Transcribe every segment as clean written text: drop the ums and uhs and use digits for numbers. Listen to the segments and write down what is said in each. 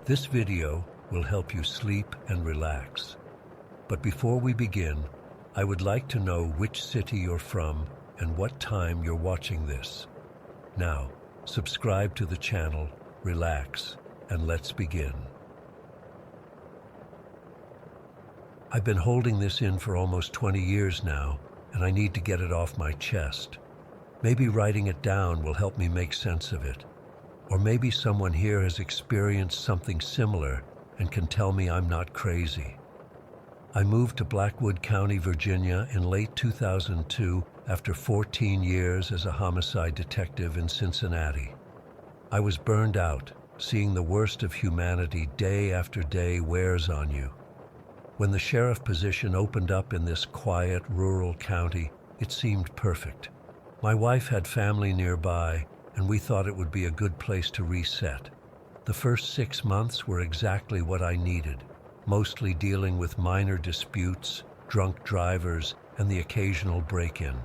This video will help you sleep and relax. But before we begin, I would like to know which city you're from and what time you're watching this. Now, subscribe to the channel, relax, and let's begin. I've been holding this in for almost 20 years now, and I need to get it off my chest. Maybe writing it down will help me make sense of it. Or maybe someone here has experienced something similar and can tell me I'm not crazy. I moved to Blackwood County, Virginia in late 2002 after 14 years as a homicide detective in Cincinnati. I was burned out, seeing the worst of humanity day after day wears on you. When the sheriff position opened up in this quiet, rural county, it seemed perfect. My wife had family nearby, and we thought it would be a good place to reset. The first 6 months were exactly what I needed, mostly dealing with minor disputes, drunk drivers, and the occasional break-in.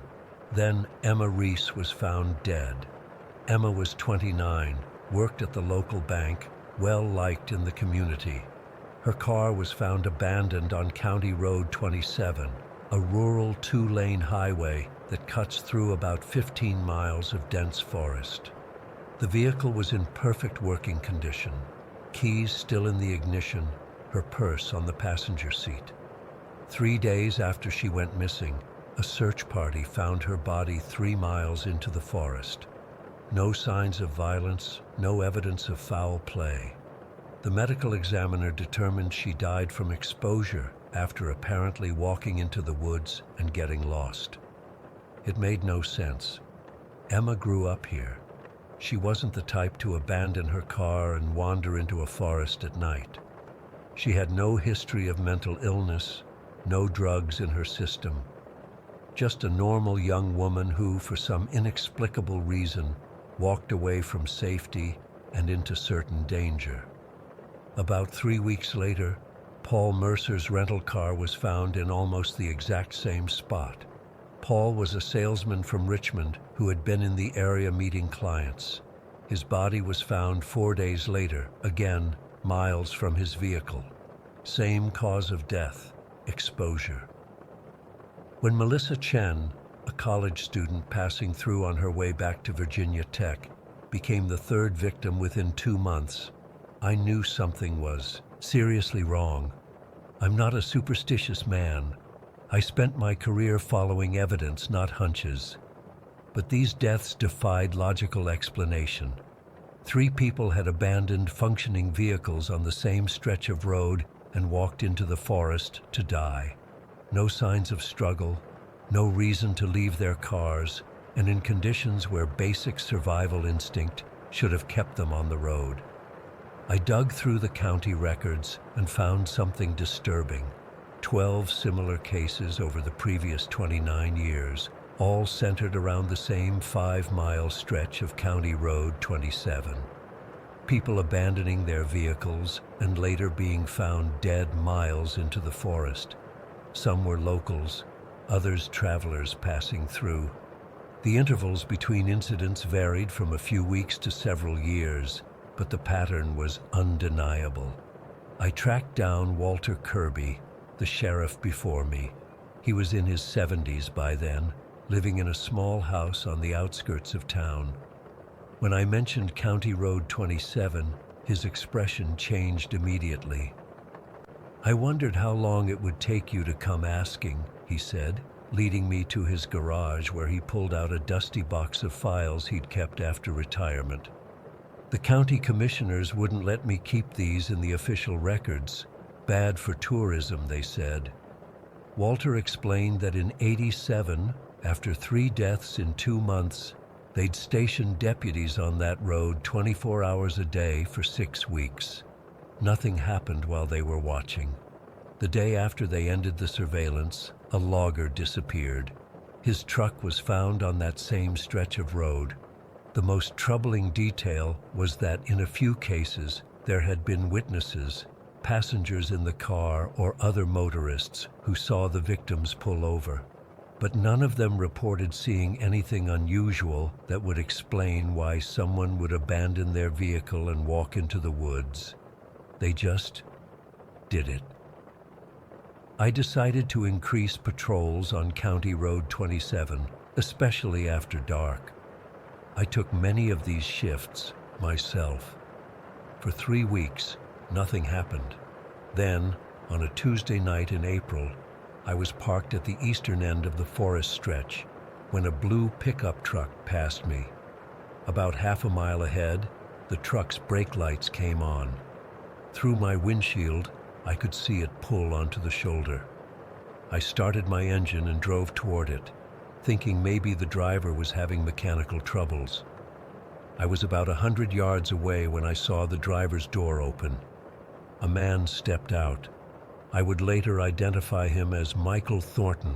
Then Emma Reese was found dead. Emma was 29, worked at the local bank, well-liked in the community. Her car was found abandoned on County Road 27, a rural 2-lane highway that cuts through about 15 miles of dense forest. The vehicle was in perfect working condition, keys still in the ignition, her purse on the passenger seat. 3 days after she went missing, a search party found her body 3 miles into the forest. No signs of violence, no evidence of foul play. The medical examiner determined she died from exposure after apparently walking into the woods and getting lost. It made no sense. Emma grew up here. She wasn't the type to abandon her car and wander into a forest at night. She had no history of mental illness, no drugs in her system. Just a normal young woman who, for some inexplicable reason, walked away from safety and into certain danger. About 3 weeks later, Paul Mercer's rental car was found in almost the exact same spot. Paul was a salesman from Richmond who had been in the area meeting clients. His body was found 4 days later, again, miles from his vehicle. Same cause of death, exposure. When Melissa Chen, a college student passing through on her way back to Virginia Tech, became the third victim within 2 months, I knew something was seriously wrong. I'm not a superstitious man. I spent my career following evidence, not hunches. But these deaths defied logical explanation. 3 people had abandoned functioning vehicles on the same stretch of road and walked into the forest to die. No signs of struggle, no reason to leave their cars, and in conditions where basic survival instinct should have kept them on the road. I dug through the county records and found something disturbing. 12 similar cases over the previous 29 years, all centered around the same 5-mile stretch of County Road 27. People abandoning their vehicles and later being found dead miles into the forest. Some were locals, others travelers passing through. The intervals between incidents varied from a few weeks to several years, but the pattern was undeniable. I tracked down Walter Kirby, the sheriff before me. He was in his 70s by then, living in a small house on the outskirts of town. When I mentioned County Road 27, his expression changed immediately. "I wondered how long it would take you to come asking," he said, leading me to his garage where he pulled out a dusty box of files he'd kept after retirement. "The county commissioners wouldn't let me keep these in the official records. Bad for tourism," they said. Walter explained that in '87, after 3 deaths in 2 months, they'd stationed deputies on that road 24 hours a day for 6 weeks. Nothing happened while they were watching. The day after they ended the surveillance, a logger disappeared. His truck was found on that same stretch of road. The most troubling detail was that in a few cases, there had been witnesses, passengers in the car or other motorists who saw the victims pull over. But none of them reported seeing anything unusual that would explain why someone would abandon their vehicle and walk into the woods. They just did it. I decided to increase patrols on County Road 27, especially after dark. I took many of these shifts myself. For 3 weeks, nothing happened. Then, on a Tuesday night in April, I was parked at the eastern end of the forest stretch when a blue pickup truck passed me. About half a mile ahead, the truck's brake lights came on. Through my windshield, I could see it pull onto the shoulder. I started my engine and drove toward it, thinking maybe the driver was having mechanical troubles. I was about 100 yards away when I saw the driver's door open. A man stepped out. I would later identify him as Michael Thornton,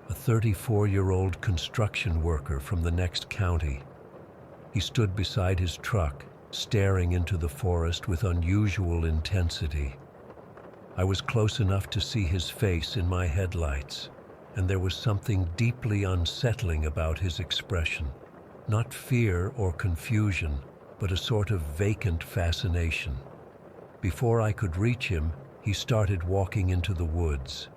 a 34-year-old construction worker from the next county. He stood beside his truck, staring into the forest with unusual intensity. I was close enough to see his face in my headlights, and there was something deeply unsettling about his expression. Not fear or confusion, but a sort of vacant fascination. Before I could reach him, he started walking into the woods.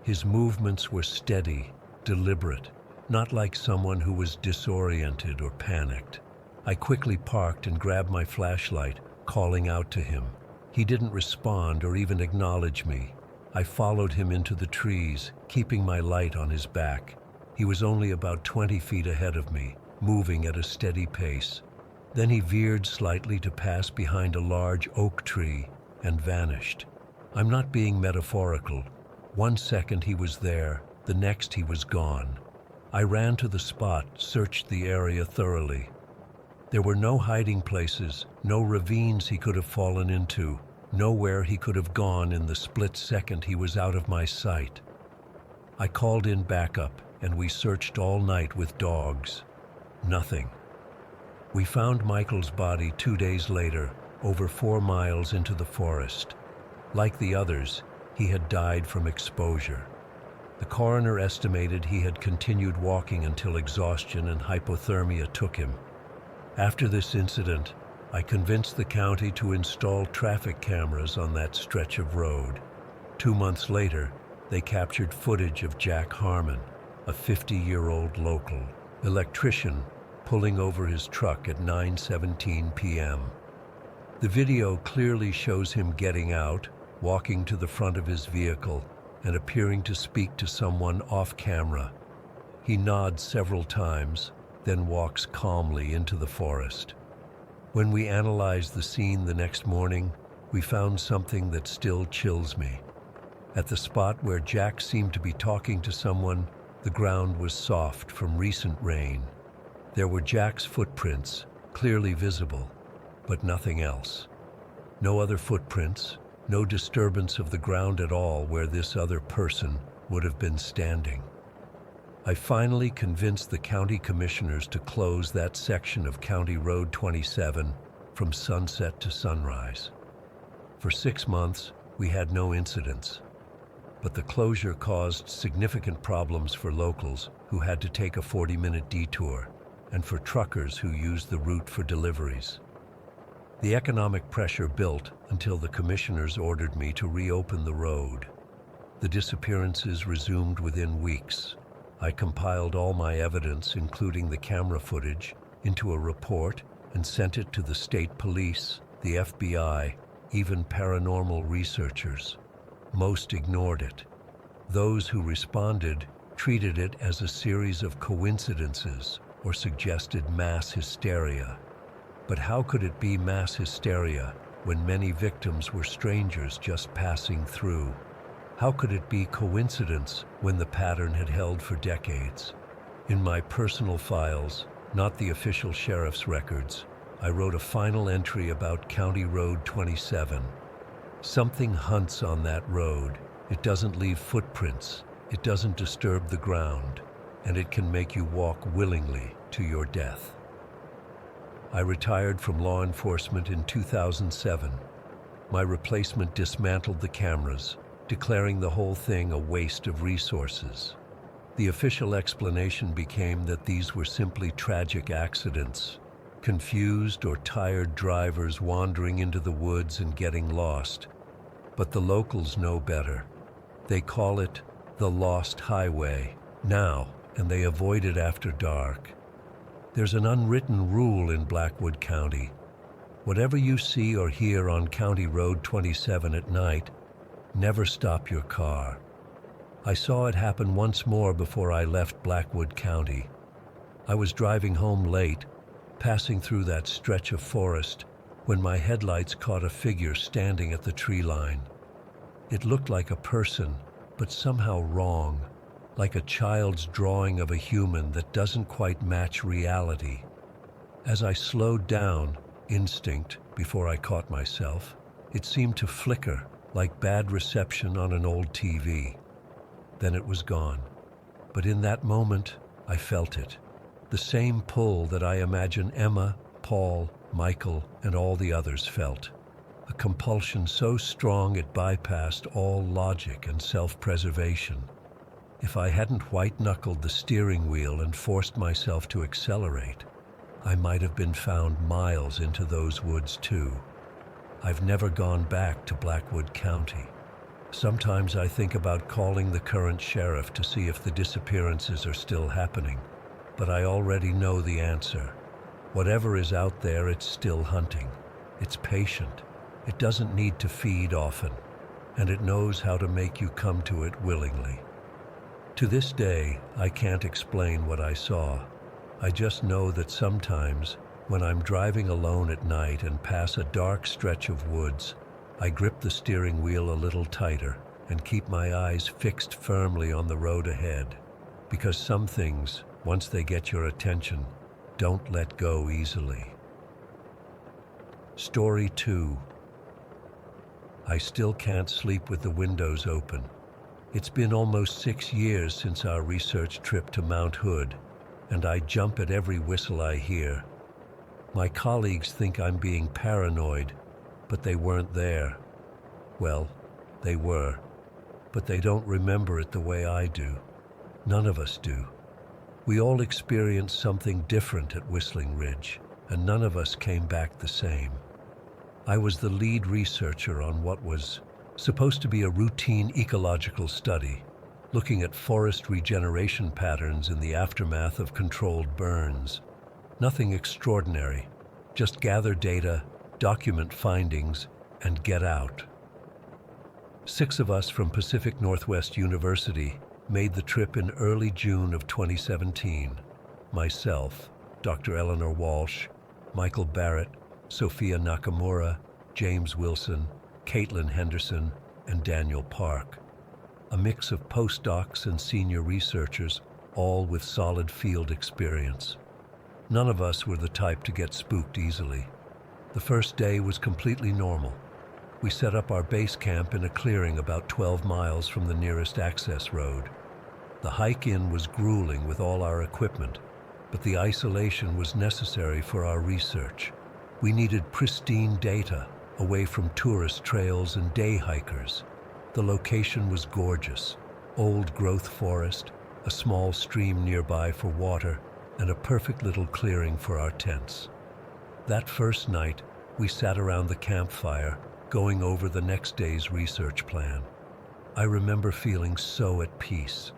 His movements were steady, deliberate, not like someone who was disoriented or panicked. I quickly parked and grabbed my flashlight, calling out to him. He didn't respond or even acknowledge me. I followed him into the trees, keeping my light on his back. He was only about 20 feet ahead of me, moving at a steady pace. Then he veered slightly to pass behind a large oak tree and vanished. I'm not being metaphorical. 1 second he was there, the next he was gone. I ran to the spot, searched the area thoroughly. There were no hiding places, no ravines he could have fallen into, nowhere he could have gone in the split second he was out of my sight. I called in backup, and we searched all night with dogs. Nothing. We found Michael's body 2 days later, over 4 miles into the forest. Like the others, he had died from exposure. The coroner estimated he had continued walking until exhaustion and hypothermia took him. After this incident, I convinced the county to install traffic cameras on that stretch of road. 2 months later, they captured footage of Jack Harmon, a 50-year-old local electrician, pulling over his truck at 9:17 p.m. The video clearly shows him getting out, walking to the front of his vehicle, and appearing to speak to someone off camera. He nods several times, then walks calmly into the forest. When we analyzed the scene the next morning, we found something that still chills me. At the spot where Jack seemed to be talking to someone, the ground was soft from recent rain. There were Jack's footprints, clearly visible, but nothing else. No other footprints, no disturbance of the ground at all where this other person would have been standing. I finally convinced the county commissioners to close that section of County Road 27 from sunset to sunrise. For 6 months, we had no incidents, but the closure caused significant problems for locals who had to take a 40-minute detour, and for truckers who used the route for deliveries. The economic pressure built until the commissioners ordered me to reopen the road. The disappearances resumed within weeks. I compiled all my evidence, including the camera footage, into a report and sent it to the state police, the FBI, even paranormal researchers. Most ignored it. Those who responded treated it as a series of coincidences or suggested mass hysteria. But how could it be mass hysteria when many victims were strangers just passing through? How could it be coincidence when the pattern had held for decades? In my personal files, not the official sheriff's records, I wrote a final entry about County Road 27. Something hunts on that road. It doesn't leave footprints. It doesn't disturb the ground. And it can make you walk willingly to your death. I retired from law enforcement in 2007. My replacement dismantled the cameras, declaring the whole thing a waste of resources. The official explanation became that these were simply tragic accidents, confused or tired drivers wandering into the woods and getting lost. But the locals know better. They call it the Lost Highway now, and they avoid it after dark. There's an unwritten rule in Blackwood County. Whatever you see or hear on County Road 27 at night, never stop your car. I saw it happen once more before I left Blackwood County. I was driving home late, passing through that stretch of forest, when my headlights caught a figure standing at the tree line. It looked like a person, but somehow wrong, like a child's drawing of a human that doesn't quite match reality. As I slowed down, instinct, before I caught myself, it seemed to flicker like bad reception on an old TV. Then it was gone. But in that moment, I felt it. The same pull that I imagine Emma, Paul, Michael, and all the others felt. A compulsion so strong it bypassed all logic and self-preservation. If I hadn't white-knuckled the steering wheel and forced myself to accelerate, I might have been found miles into those woods too. I've never gone back to Blackwood County. Sometimes I think about calling the current sheriff to see if the disappearances are still happening, but I already know the answer. Whatever is out there, it's still hunting. It's patient. It doesn't need to feed often, and it knows how to make you come to it willingly. To this day, I can't explain what I saw. I just know that sometimes, when I'm driving alone at night and pass a dark stretch of woods, I grip the steering wheel a little tighter and keep my eyes fixed firmly on the road ahead, because some things, once they get your attention, don't let go easily. Story 2. I still can't sleep with the windows open. It's been almost 6 years since our research trip to Mount Hood, and I jump at every whistle I hear. My colleagues think I'm being paranoid, but they weren't there. Well, they were, but they don't remember it the way I do. None of us do. We all experienced something different at Whistling Ridge, and none of us came back the same. I was the lead researcher on what was supposed to be a routine ecological study, looking at forest regeneration patterns in the aftermath of controlled burns. Nothing extraordinary, just gather data, document findings, and get out. 6 of us from Pacific Northwest University made the trip in early June of 2017. Myself, Dr. Eleanor Walsh, Michael Barrett, Sophia Nakamura, James Wilson, Caitlin Henderson, and Daniel Park. A mix of postdocs and senior researchers, all with solid field experience. None of us were the type to get spooked easily. The first day was completely normal. We set up our base camp in a clearing about 12 miles from the nearest access road. The hike in was grueling with all our equipment, but the isolation was necessary for our research. We needed pristine data, away from tourist trails and day hikers. The location was gorgeous. Old-growth forest, a small stream nearby for water, and a perfect little clearing for our tents. That first night, we sat around the campfire, going over the next day's research plan. I remember feeling so at peace.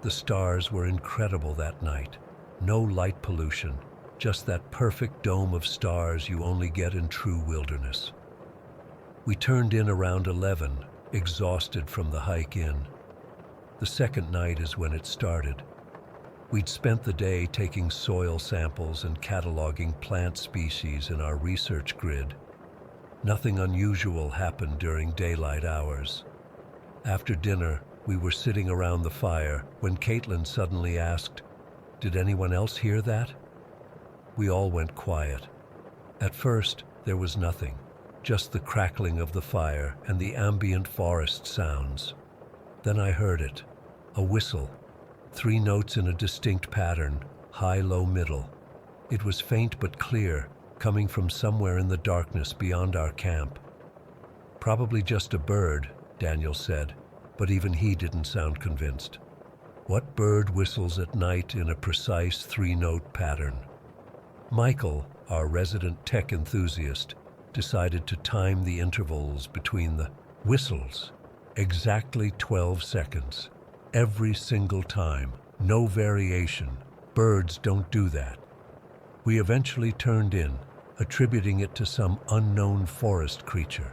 The stars were incredible that night. No light pollution, just that perfect dome of stars you only get in true wilderness. We turned in around 11, exhausted from the hike in. The second night is when it started. We'd spent the day taking soil samples and cataloging plant species in our research grid. Nothing unusual happened during daylight hours. After dinner, we were sitting around the fire when Caitlin suddenly asked, "Did anyone else hear that?" We all went quiet. At first, there was nothing, just the crackling of the fire and the ambient forest sounds. Then I heard it, a whistle, 3 notes in a distinct pattern, high, low, middle. It was faint but clear, coming from somewhere in the darkness beyond our camp. "Probably just a bird," Daniel said, but even he didn't sound convinced. What bird whistles at night in a precise 3-note pattern? Michael, our resident tech enthusiast, decided to time the intervals between the whistles. Exactly 12 seconds. Every single time. No variation. Birds don't do that. We eventually turned in, attributing it to some unknown forest creature.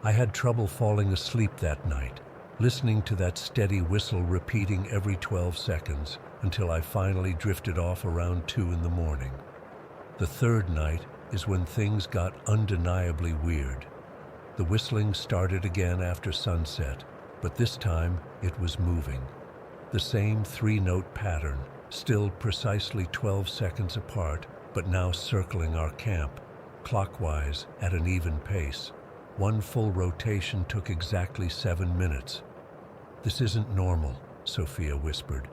I had trouble falling asleep that night, listening to that steady whistle repeating every 12 seconds until I finally drifted off around 2 in the morning. The third night is when things got undeniably weird. The whistling started again after sunset, but this time it was moving. The same 3-note pattern, still precisely 12 seconds apart, but now circling our camp, clockwise at an even pace. One full rotation took exactly 7 minutes. "This isn't normal," Sophia whispered.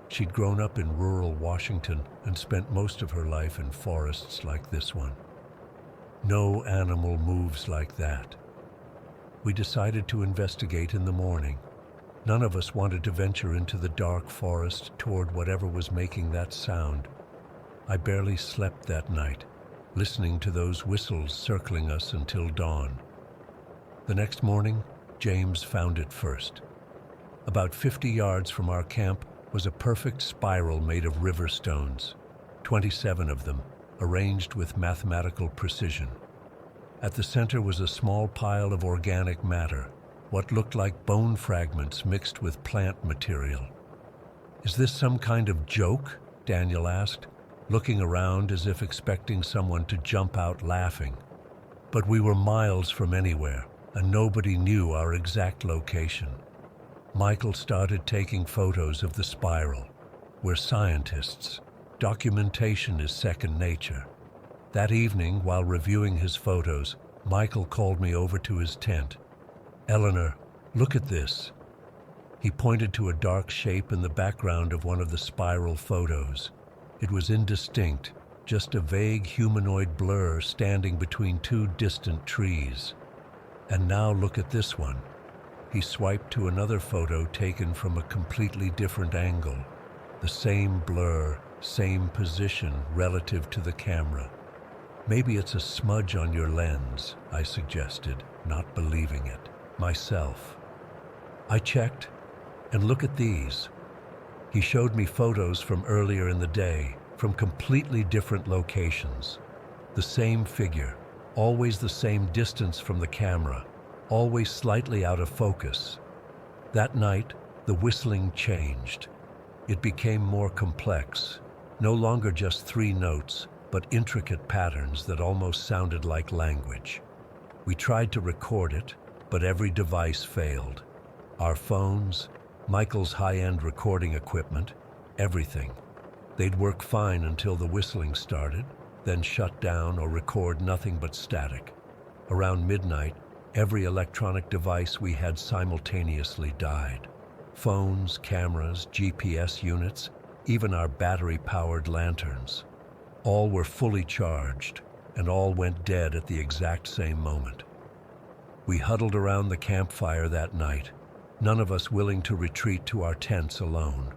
She'd grown up in rural Washington and spent most of her life in forests like this one. No animal moves like that. We decided to investigate in the morning. None of us wanted to venture into the dark forest toward whatever was making that sound. I barely slept that night, listening to those whistles circling us until dawn. The next morning, James found it first. About 50 yards from our camp was a perfect spiral made of river stones, 27 of them, arranged with mathematical precision. At the center was a small pile of organic matter, what looked like bone fragments mixed with plant material. "Is this some kind of joke?" Daniel asked, looking around as if expecting someone to jump out laughing. But we were miles from anywhere, and nobody knew our exact location. Michael started taking photos of the spiral. We're scientists. Documentation is second nature. That evening, while reviewing his photos, Michael called me over to his tent. "Eleanor, look at this." He pointed to a dark shape in the background of one of the spiral photos. It was indistinct, just a vague humanoid blur standing between 2 distant trees. "And now look at this one." He swiped to another photo taken from a completely different angle. The same blur, same position relative to the camera. "Maybe it's a smudge on your lens," I suggested, not believing it myself. I checked, and look at these. He showed me photos from earlier in the day, from completely different locations. The same figure, always the same distance from the camera, always slightly out of focus. That night, the whistling changed. It became more complex, no longer just 3 notes, but intricate patterns that almost sounded like language. We tried to record it, but every device failed. Our phones, Michael's high-end recording equipment, everything. They'd work fine until the whistling started, then shut down or record nothing but static. Around midnight, every electronic device we had simultaneously died. Phones, cameras, GPS units, even our battery-powered lanterns. All were fully charged, and all went dead at the exact same moment. We huddled around the campfire that night, none of us willing to retreat to our tents alone.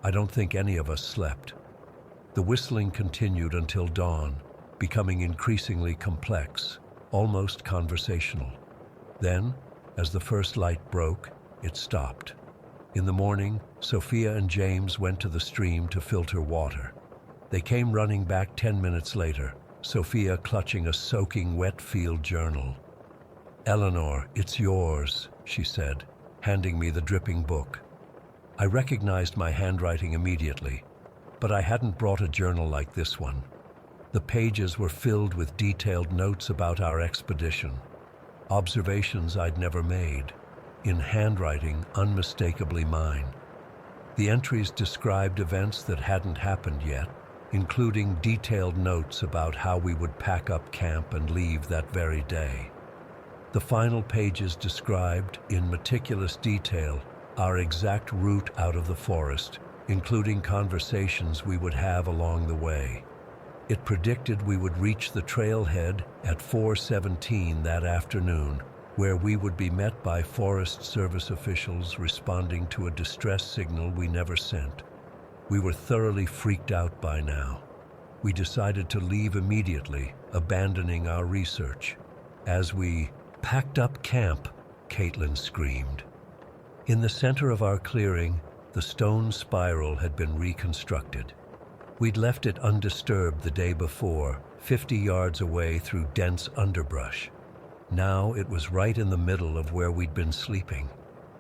I don't think any of us slept. The whistling continued until dawn, becoming increasingly complex, almost conversational. Then, as the first light broke, it stopped. In the morning, Sophia and James went to the stream to filter water. They came running back 10 minutes later, Sophia clutching a soaking wet field journal. "Eleanor, it's yours," she said, handing me the dripping book. I recognized my handwriting immediately, but I hadn't brought a journal like this one. The pages were filled with detailed notes about our expedition, observations I'd never made, in handwriting unmistakably mine. The entries described events that hadn't happened yet, including detailed notes about how we would pack up camp and leave that very day. The final pages described, in meticulous detail, our exact route out of the forest, including conversations we would have along the way. It predicted we would reach the trailhead at 4:17 that afternoon, where we would be met by Forest Service officials responding to a distress signal we never sent. We were thoroughly freaked out by now. We decided to leave immediately, abandoning our research. As we packed up camp, Caitlin screamed. In the center of our clearing, the stone spiral had been reconstructed. We'd left it undisturbed the day before, 50 yards away through dense underbrush. Now it was right in the middle of where we'd been sleeping,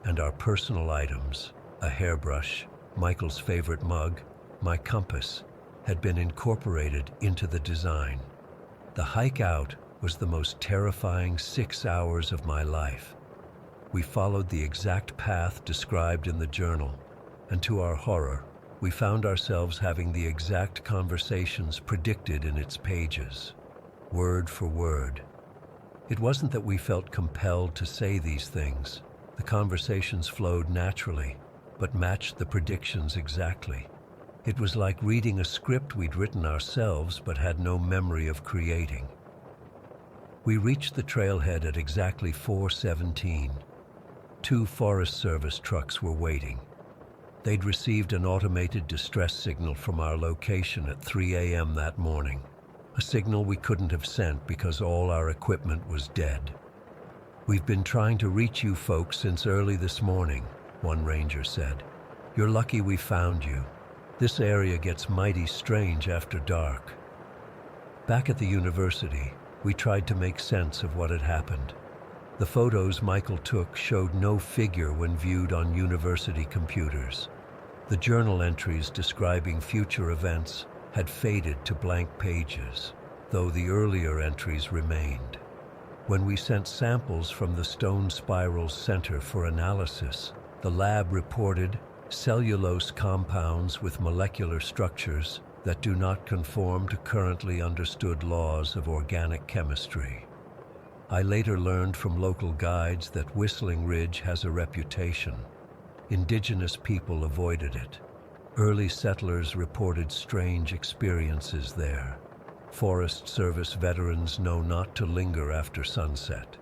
and our personal items, a hairbrush, Michael's favorite mug, my compass, had been incorporated into the design. The hike out was the most terrifying 6 hours of my life. We followed the exact path described in the journal, and to our horror, we found ourselves having the exact conversations predicted in its pages, word for word. It wasn't that we felt compelled to say these things. The conversations flowed naturally, but matched the predictions exactly. It was like reading a script we'd written ourselves but had no memory of creating. We reached the trailhead at exactly 4:17. 2 Forest Service trucks were waiting. They'd received an automated distress signal from our location at 3 a.m. that morning, a signal we couldn't have sent because all our equipment was dead. "We've been trying to reach you folks since early this morning," one ranger said. "You're lucky we found you. This area gets mighty strange after dark." Back at the university, we tried to make sense of what had happened. The photos Michael took showed no figure when viewed on university computers. The journal entries describing future events had faded to blank pages, though the earlier entries remained. When we sent samples from the stone spiral's center for analysis, the lab reported cellulose compounds with molecular structures that do not conform to currently understood laws of organic chemistry. I later learned from local guides that Whistling Ridge has a reputation. Indigenous people avoided it. Early settlers reported strange experiences there. Forest Service veterans know not to linger after sunset.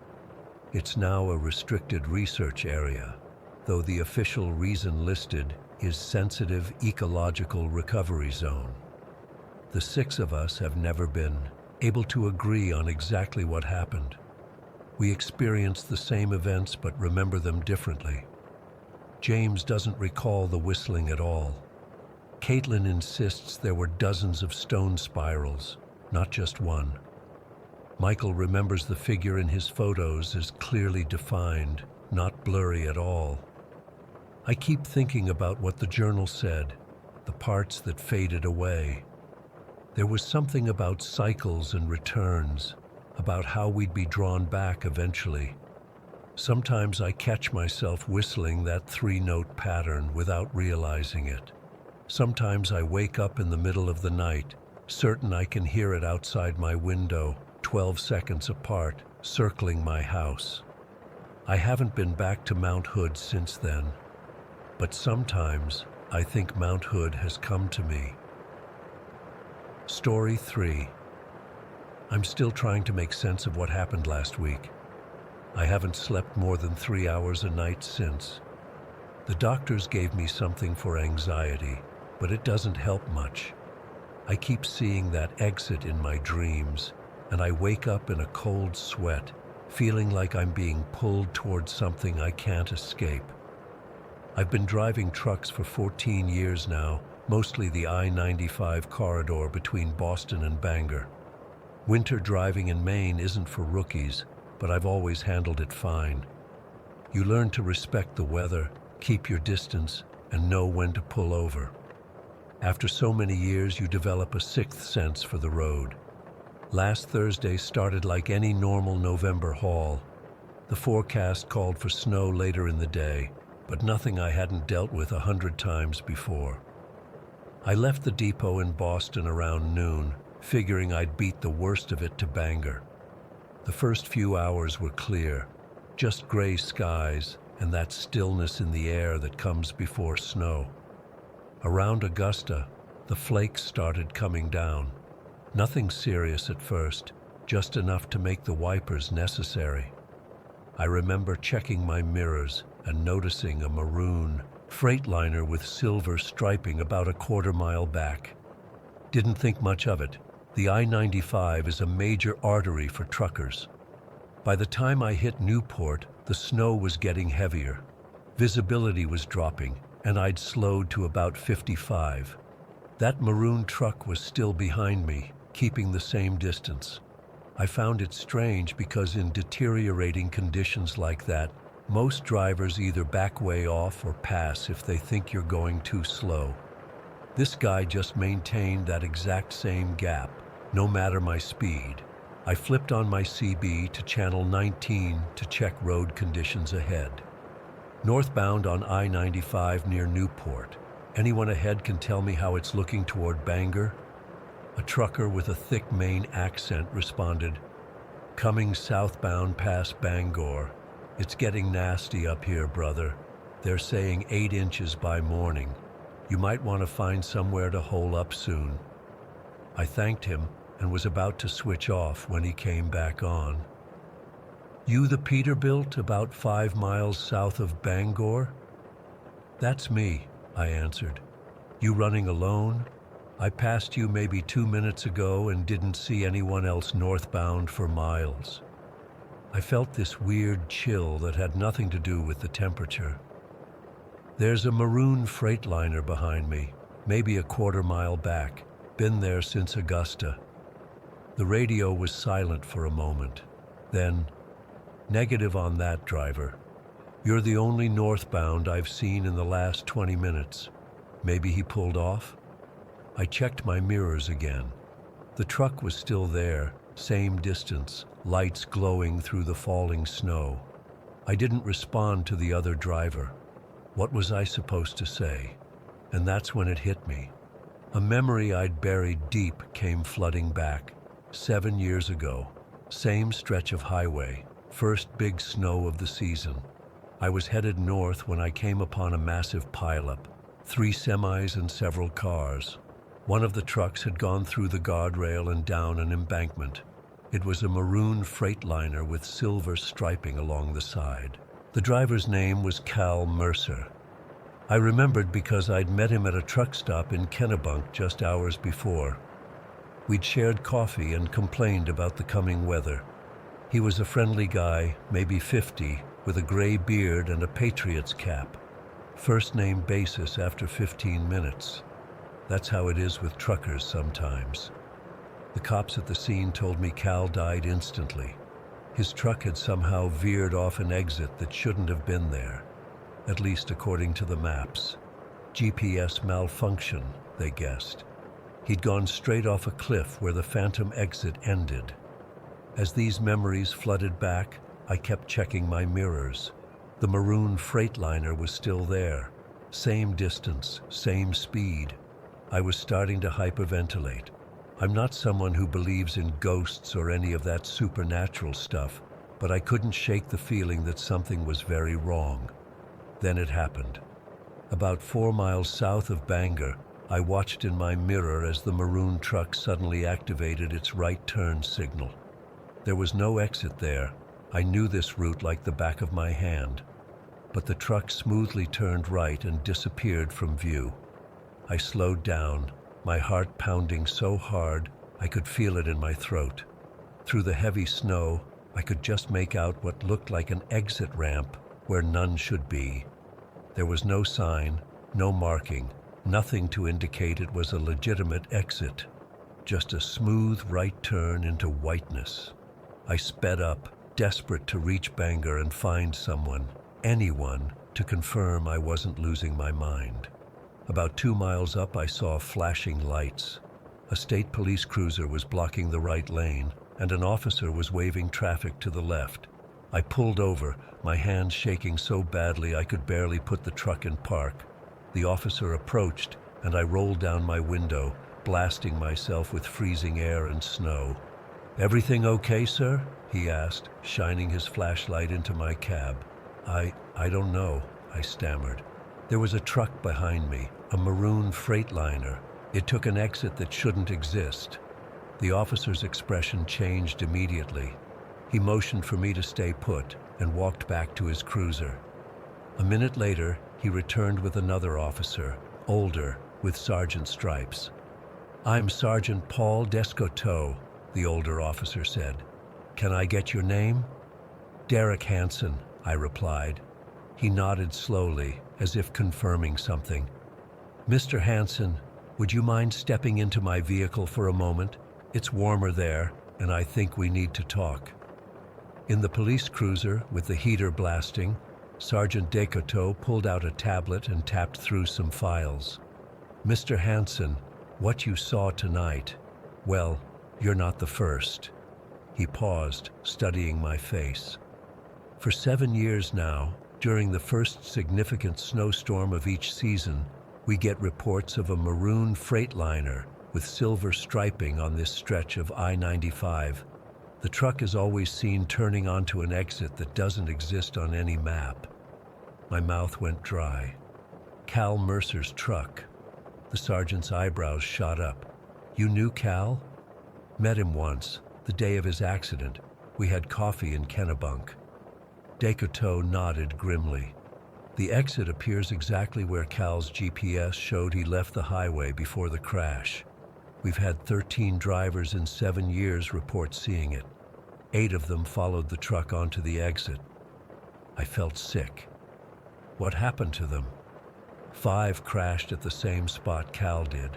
It's now a restricted research area, though the official reason listed is Sensitive Ecological Recovery Zone. The 6 of us have never been able to agree on exactly what happened. We experienced the same events but remember them differently. James doesn't recall the whistling at all. Caitlin insists there were dozens of stone spirals, not just one. Michael remembers the figure in his photos as clearly defined, not blurry at all. I keep thinking about what the journal said, the parts that faded away. There was something about cycles and returns, about how we'd be drawn back eventually. Sometimes I catch myself whistling that 3-note pattern without realizing it. Sometimes I wake up in the middle of the night, certain I can hear it outside my window, 12 seconds apart, circling my house. I haven't been back to Mount Hood since then, but sometimes I think Mount Hood has come to me. Story 3. I'm still trying to make sense of what happened last week. I haven't slept more than 3 hours a night since. The doctors gave me something for anxiety, but it doesn't help much. I keep seeing that exit in my dreams, and I wake up in a cold sweat, feeling like I'm being pulled towards something I can't escape. I've been driving trucks for 14 years now, mostly the I-95 corridor between Boston and Bangor. Winter driving in Maine isn't for rookies, but I've always handled it fine. You learn to respect the weather, keep your distance, and know when to pull over. After so many years, you develop a 6th sense for the road. Last Thursday started like any normal November haul. The forecast called for snow later in the day, but nothing I hadn't dealt with 100 times before. I left the depot in Boston around noon, figuring I'd beat the worst of it to Bangor. The first few hours were clear, just gray skies and that stillness in the air that comes before snow. Around Augusta, the flakes started coming down. Nothing serious at first, just enough to make the wipers necessary. I remember checking my mirrors and noticing a maroon Freightliner with silver striping about a quarter mile back. Didn't think much of it. The I-95 is a major artery for truckers. By the time I hit Newport, the snow was getting heavier. Visibility was dropping, and I'd slowed to about 55. That maroon truck was still behind me, keeping the same distance. I found it strange because in deteriorating conditions like that, most drivers either back way off or pass if they think you're going too slow. This guy just maintained that exact same gap, no matter my speed. I flipped on my CB to channel 19 to check road conditions ahead. Northbound on I-95 near Newport. Anyone ahead can tell me how it's looking toward Bangor? A trucker with a thick Maine accent responded, "Coming southbound past Bangor. It's getting nasty up here, brother. They're saying 8 inches by morning. You might want to find somewhere to hole up soon." I thanked him and was about to switch off when he came back on. "You the Peterbilt about 5 miles south of Bangor?" "That's me," I answered. "You running alone? I passed you maybe 2 minutes ago and didn't see anyone else northbound for miles." I felt this weird chill that had nothing to do with the temperature. "There's a maroon freightliner behind me, maybe a quarter-mile back. Been there since Augusta." The radio was silent for a moment. Then, "Negative on that, driver. You're the only northbound I've seen in the last 20 minutes. Maybe he pulled off?" I checked my mirrors again. The truck was still there, same distance, lights glowing through the falling snow. I didn't respond to the other driver. What was I supposed to say? And that's when it hit me. A memory I'd buried deep came flooding back. 7 years ago, same stretch of highway, first big snow of the season. I was headed north when I came upon a massive pileup, 3 semis and several cars. One of the trucks had gone through the guardrail and down an embankment. It was a maroon freightliner with silver striping along the side. The driver's name was Cal Mercer. I remembered because I'd met him at a truck stop in Kennebunk just hours before. We'd shared coffee and complained about the coming weather. He was a friendly guy, maybe 50, with a gray beard and a Patriots cap. First name basis after 15 minutes. That's how it is with truckers sometimes. The cops at the scene told me Cal died instantly. His truck had somehow veered off an exit that shouldn't have been there, at least according to the maps. GPS malfunction, they guessed. He'd gone straight off a cliff where the phantom exit ended. As these memories flooded back, I kept checking my mirrors. The maroon freightliner was still there. Same distance, same speed. I was starting to hyperventilate. I'm not someone who believes in ghosts or any of that supernatural stuff, but I couldn't shake the feeling that something was very wrong. Then it happened. About 4 miles south of Bangor, I watched in my mirror as the maroon truck suddenly activated its right turn signal. There was no exit there. I knew this route like the back of my hand. But the truck smoothly turned right and disappeared from view. I slowed down, my heart pounding so hard I could feel it in my throat. Through the heavy snow, I could just make out what looked like an exit ramp where none should be. There was no sign, no marking, nothing to indicate it was a legitimate exit. Just a smooth right turn into whiteness. I sped up, desperate to reach Bangor and find someone, anyone, to confirm I wasn't losing my mind. About 2 miles up, I saw flashing lights. A state police cruiser was blocking the right lane, and an officer was waving traffic to the left. I pulled over, my hands shaking so badly I could barely put the truck in park. The officer approached, and I rolled down my window, blasting myself with freezing air and snow. "Everything okay, sir?" he asked, shining his flashlight into my cab. I don't know," I stammered. There was a truck behind me, a maroon freightliner. It took an exit that shouldn't exist. The officer's expression changed immediately. He motioned for me to stay put and walked back to his cruiser. A minute later, he returned with another officer, older, with sergeant stripes. I'm Sergeant Paul Descoteau, the older officer said. Can I get your name? Derek Hansen, I replied. He nodded slowly, as if confirming something. Mr. Hansen, would you mind stepping into my vehicle for a moment? It's warmer there, and I think we need to talk. In the police cruiser, with the heater blasting, Sergeant Descoteau pulled out a tablet and tapped through some files. Mr. Hansen, what you saw tonight, well, you're not the first. He paused, studying my face. For 7 years now, during the first significant snowstorm of each season, we get reports of a maroon freightliner with silver striping on this stretch of I-95. The truck is always seen turning onto an exit that doesn't exist on any map. My mouth went dry. Cal Mercer's truck. The sergeant's eyebrows shot up. You knew Cal? Met him once, the day of his accident. We had coffee in Kennebunk. Descoteau nodded grimly. The exit appears exactly where Cal's GPS showed he left the highway before the crash. We've had 13 drivers in 7 years report seeing it. 8 of them followed the truck onto the exit. I felt sick. What happened to them? 5 crashed at the same spot Cal did.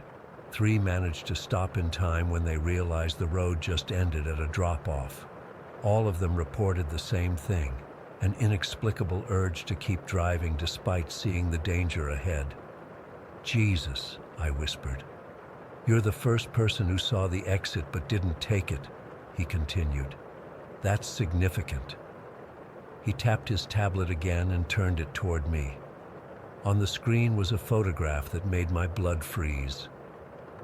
3 managed to stop in time when they realized the road just ended at a drop-off. All of them reported the same thing, an inexplicable urge to keep driving despite seeing the danger ahead. Jesus, I whispered. You're the first person who saw the exit but didn't take it, he continued. That's significant. He tapped his tablet again and turned it toward me. On the screen was a photograph that made my blood freeze.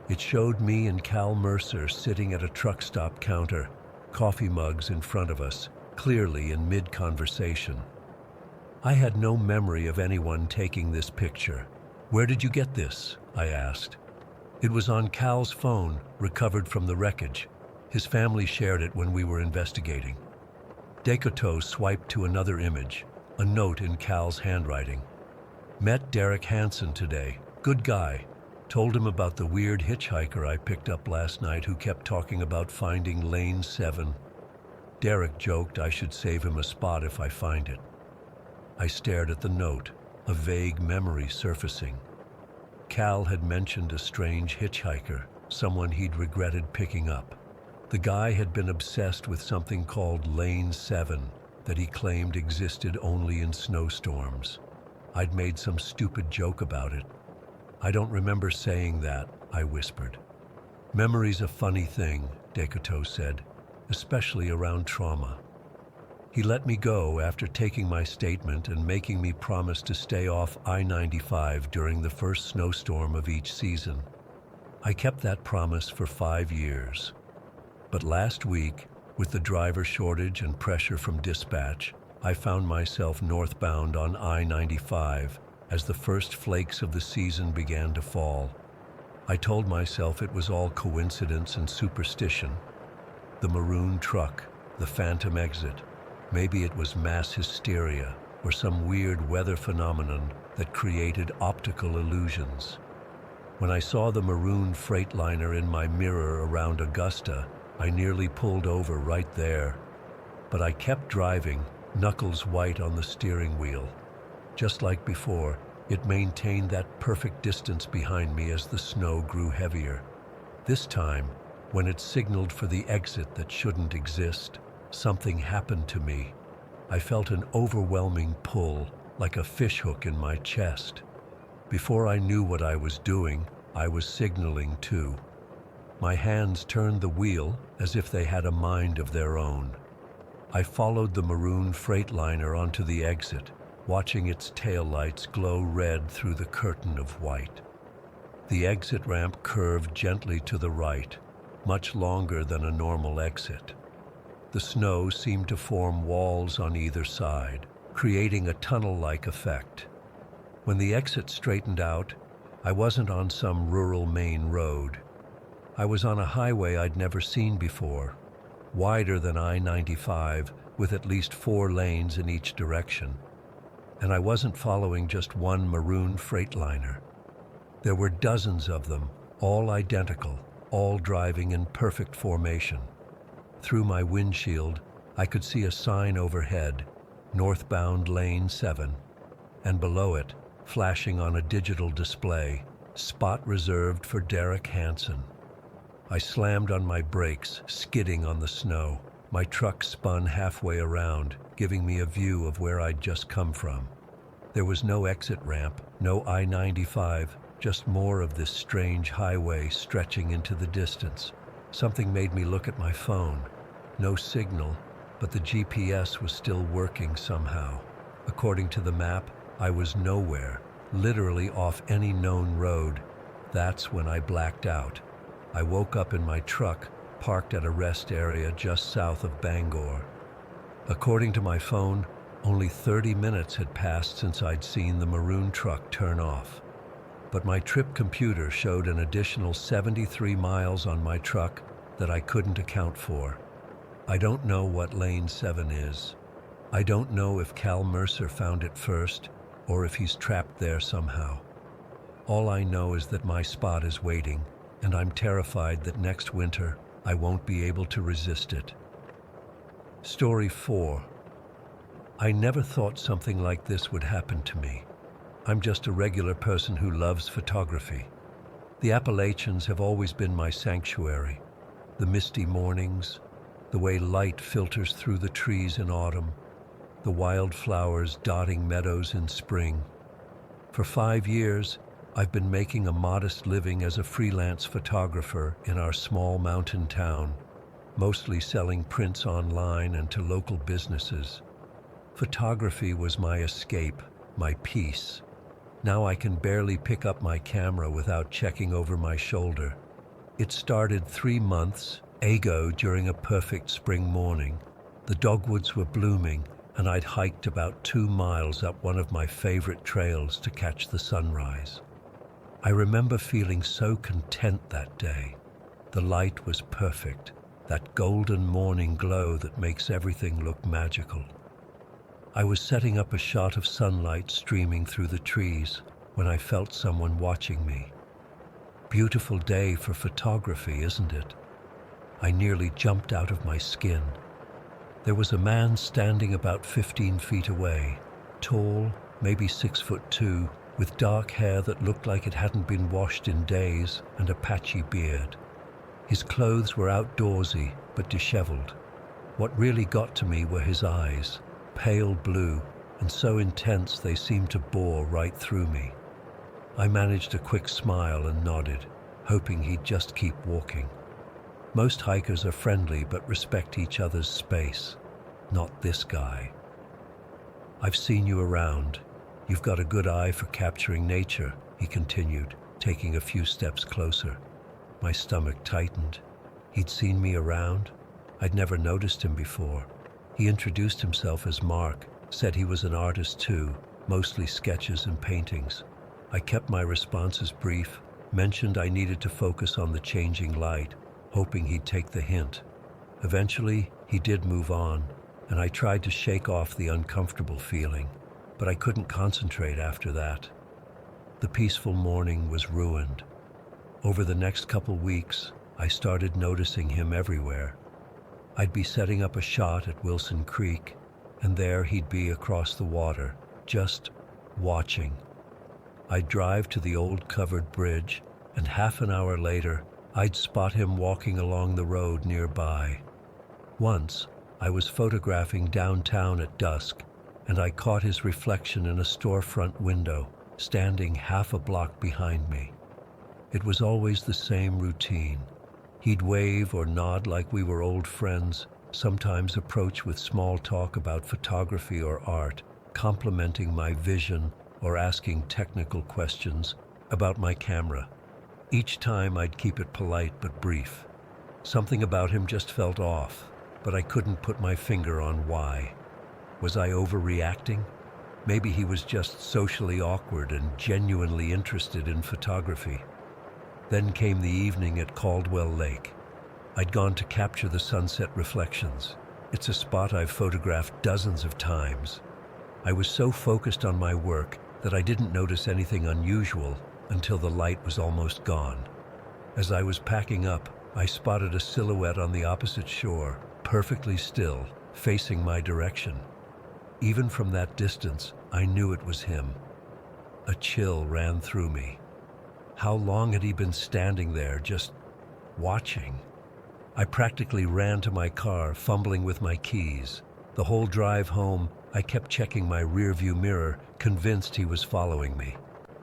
It showed me and Cal Mercer sitting at a truck stop counter, coffee mugs in front of us, clearly in mid-conversation. I had no memory of anyone taking this picture. Where did you get this? I asked. It was on Cal's phone, recovered from the wreckage. His family shared it when we were investigating. Descoteau swiped to another image, a note in Cal's handwriting. Met Derek Hansen today. Good guy. Told him about the weird hitchhiker I picked up last night who kept talking about finding lane 7. Derek joked I should save him a spot if I find it. I stared at the note, a vague memory surfacing. Cal had mentioned a strange hitchhiker, someone he'd regretted picking up. The guy had been obsessed with something called Lane 7 that he claimed existed only in snowstorms. I'd made some stupid joke about it. I don't remember saying that, I whispered. Memory's a funny thing, Descoteau said, especially around trauma. He let me go after taking my statement and making me promise to stay off I-95 during the first snowstorm of each season. I kept that promise for 5 years. But last week, with the driver shortage and pressure from dispatch, I found myself northbound on I-95 as the first flakes of the season began to fall. I told myself it was all coincidence and superstition. The maroon truck, the phantom exit, maybe it was mass hysteria or some weird weather phenomenon that created optical illusions. When I saw the maroon freightliner in my mirror around Augusta, I nearly pulled over right there. But I kept driving, knuckles white on the steering wheel. Just like before, it maintained that perfect distance behind me as the snow grew heavier. This time, when it signaled for the exit that shouldn't exist, something happened to me. I felt an overwhelming pull, like a fishhook in my chest. Before I knew what I was doing, I was signaling too. My hands turned the wheel as if they had a mind of their own. I followed the maroon freightliner onto the exit, watching its taillights glow red through the curtain of white. The exit ramp curved gently to the right, much longer than a normal exit. The snow seemed to form walls on either side, creating a tunnel-like effect. When the exit straightened out, I wasn't on some rural main road. I was on a highway I'd never seen before, wider than I-95, with at least 4 lanes in each direction. And I wasn't following just one maroon freightliner. There were dozens of them, all identical, all driving in perfect formation. Through my windshield, I could see a sign overhead, northbound lane 7, and below it, flashing on a digital display, spot reserved for Derek Hansen. I slammed on my brakes, skidding on the snow. My truck spun halfway around, giving me a view of where I'd just come from. There was no exit ramp, no I-95, just more of this strange highway stretching into the distance. Something made me look at my phone. No signal, but the GPS was still working somehow. According to the map, I was nowhere, literally off any known road. That's when I blacked out. I woke up in my truck, parked at a rest area just south of Bangor. According to my phone, only 30 minutes had passed since I'd seen the maroon truck turn off. But my trip computer showed an additional 73 miles on my truck that I couldn't account for. I don't know what lane 7 is. I don't know if Cal Mercer found it first or if he's trapped there somehow. All I know is that my spot is waiting, and I'm terrified that next winter I won't be able to resist it. Story 4. I never thought something like this would happen to me. I'm just a regular person who loves photography. The Appalachians have always been my sanctuary. The misty mornings, the way light filters through the trees in autumn, the wildflowers dotting meadows in spring. For 5 years, I've been making a modest living as a freelance photographer in our small mountain town, mostly selling prints online and to local businesses. Photography was my escape, my peace. Now I can barely pick up my camera without checking over my shoulder. It started 3 months ago during a perfect spring morning. The dogwoods were blooming, and I'd hiked about 2 miles up one of my favorite trails to catch the sunrise. I remember feeling so content that day. The light was perfect, that golden morning glow that makes everything look magical. I was setting up a shot of sunlight streaming through the trees when I felt someone watching me. Beautiful day for photography, isn't it? I nearly jumped out of my skin. There was a man standing about 15 feet away, tall, maybe 6'2", with dark hair that looked like it hadn't been washed in days and a patchy beard. His clothes were outdoorsy but disheveled. What really got to me were his eyes, pale blue and so intense they seemed to bore right through me. I managed a quick smile and nodded, hoping he'd just keep walking. Most hikers are friendly but respect each other's space. Not this guy. I've seen you around. You've got a good eye for capturing nature, he continued, taking a few steps closer. My stomach tightened. He'd seen me around. I'd never noticed him before. He introduced himself as Mark, said he was an artist too, mostly sketches and paintings. I kept my responses brief, mentioned I needed to focus on the changing light, hoping he'd take the hint. Eventually, he did move on, and I tried to shake off the uncomfortable feeling, but I couldn't concentrate after that. The peaceful morning was ruined. Over the next couple weeks, I started noticing him everywhere. I'd be setting up a shot at Wilson Creek, and there he'd be across the water, just watching. I'd drive to the old covered bridge, and half an hour later, I'd spot him walking along the road nearby. Once, I was photographing downtown at dusk, and I caught his reflection in a storefront window, standing half a block behind me. It was always the same routine. He'd wave or nod like we were old friends, sometimes approach with small talk about photography or art, complimenting my vision or asking technical questions about my camera. Each time I'd keep it polite but brief. Something about him just felt off, but I couldn't put my finger on why. Was I overreacting? Maybe he was just socially awkward and genuinely interested in photography. Then came the evening at Caldwell Lake. I'd gone to capture the sunset reflections. It's a spot I've photographed dozens of times. I was so focused on my work that I didn't notice anything unusual until the light was almost gone. As I was packing up, I spotted a silhouette on the opposite shore, perfectly still, facing my direction. Even from that distance, I knew it was him. A chill ran through me. How long had he been standing there, just watching? I practically ran to my car, fumbling with my keys. The whole drive home, I kept checking my rearview mirror, convinced he was following me.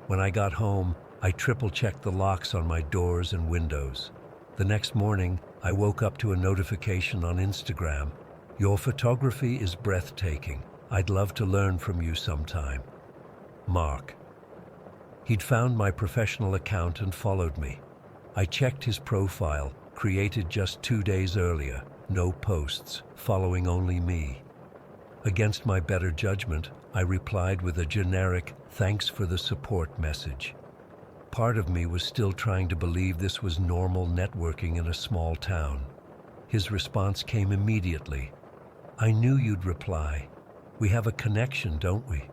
When I got home, I triple-checked the locks on my doors and windows. The next morning, I woke up to a notification on Instagram. "Your photography is breathtaking. I'd love to learn from you sometime. Mark." He'd found my professional account and followed me. I checked his profile, created just 2 days earlier. No posts, following only me. Against my better judgment, I replied with a generic "thanks for the support" message. Part of me was still trying to believe this was normal networking in a small town. His response came immediately. "I knew you'd reply. We have a connection, don't we?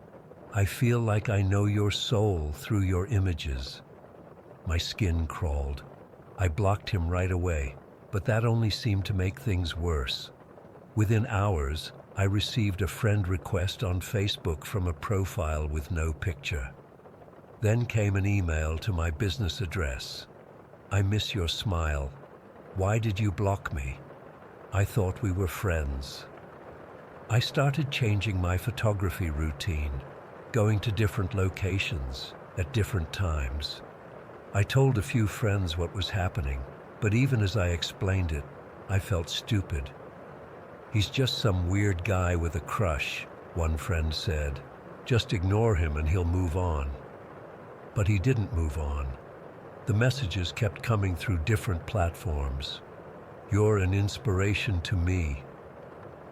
I feel like I know your soul through your images." My skin crawled. I blocked him right away, but that only seemed to make things worse. Within hours, I received a friend request on Facebook from a profile with no picture. Then came an email to my business address. "I miss your smile. Why did you block me? I thought we were friends." I started changing my photography routine, going to different locations at different times. I told a few friends what was happening, but even as I explained it, I felt stupid. "He's just some weird guy with a crush," one friend said. "Just ignore him and he'll move on." But he didn't move on. The messages kept coming through different platforms. "You're an inspiration to me.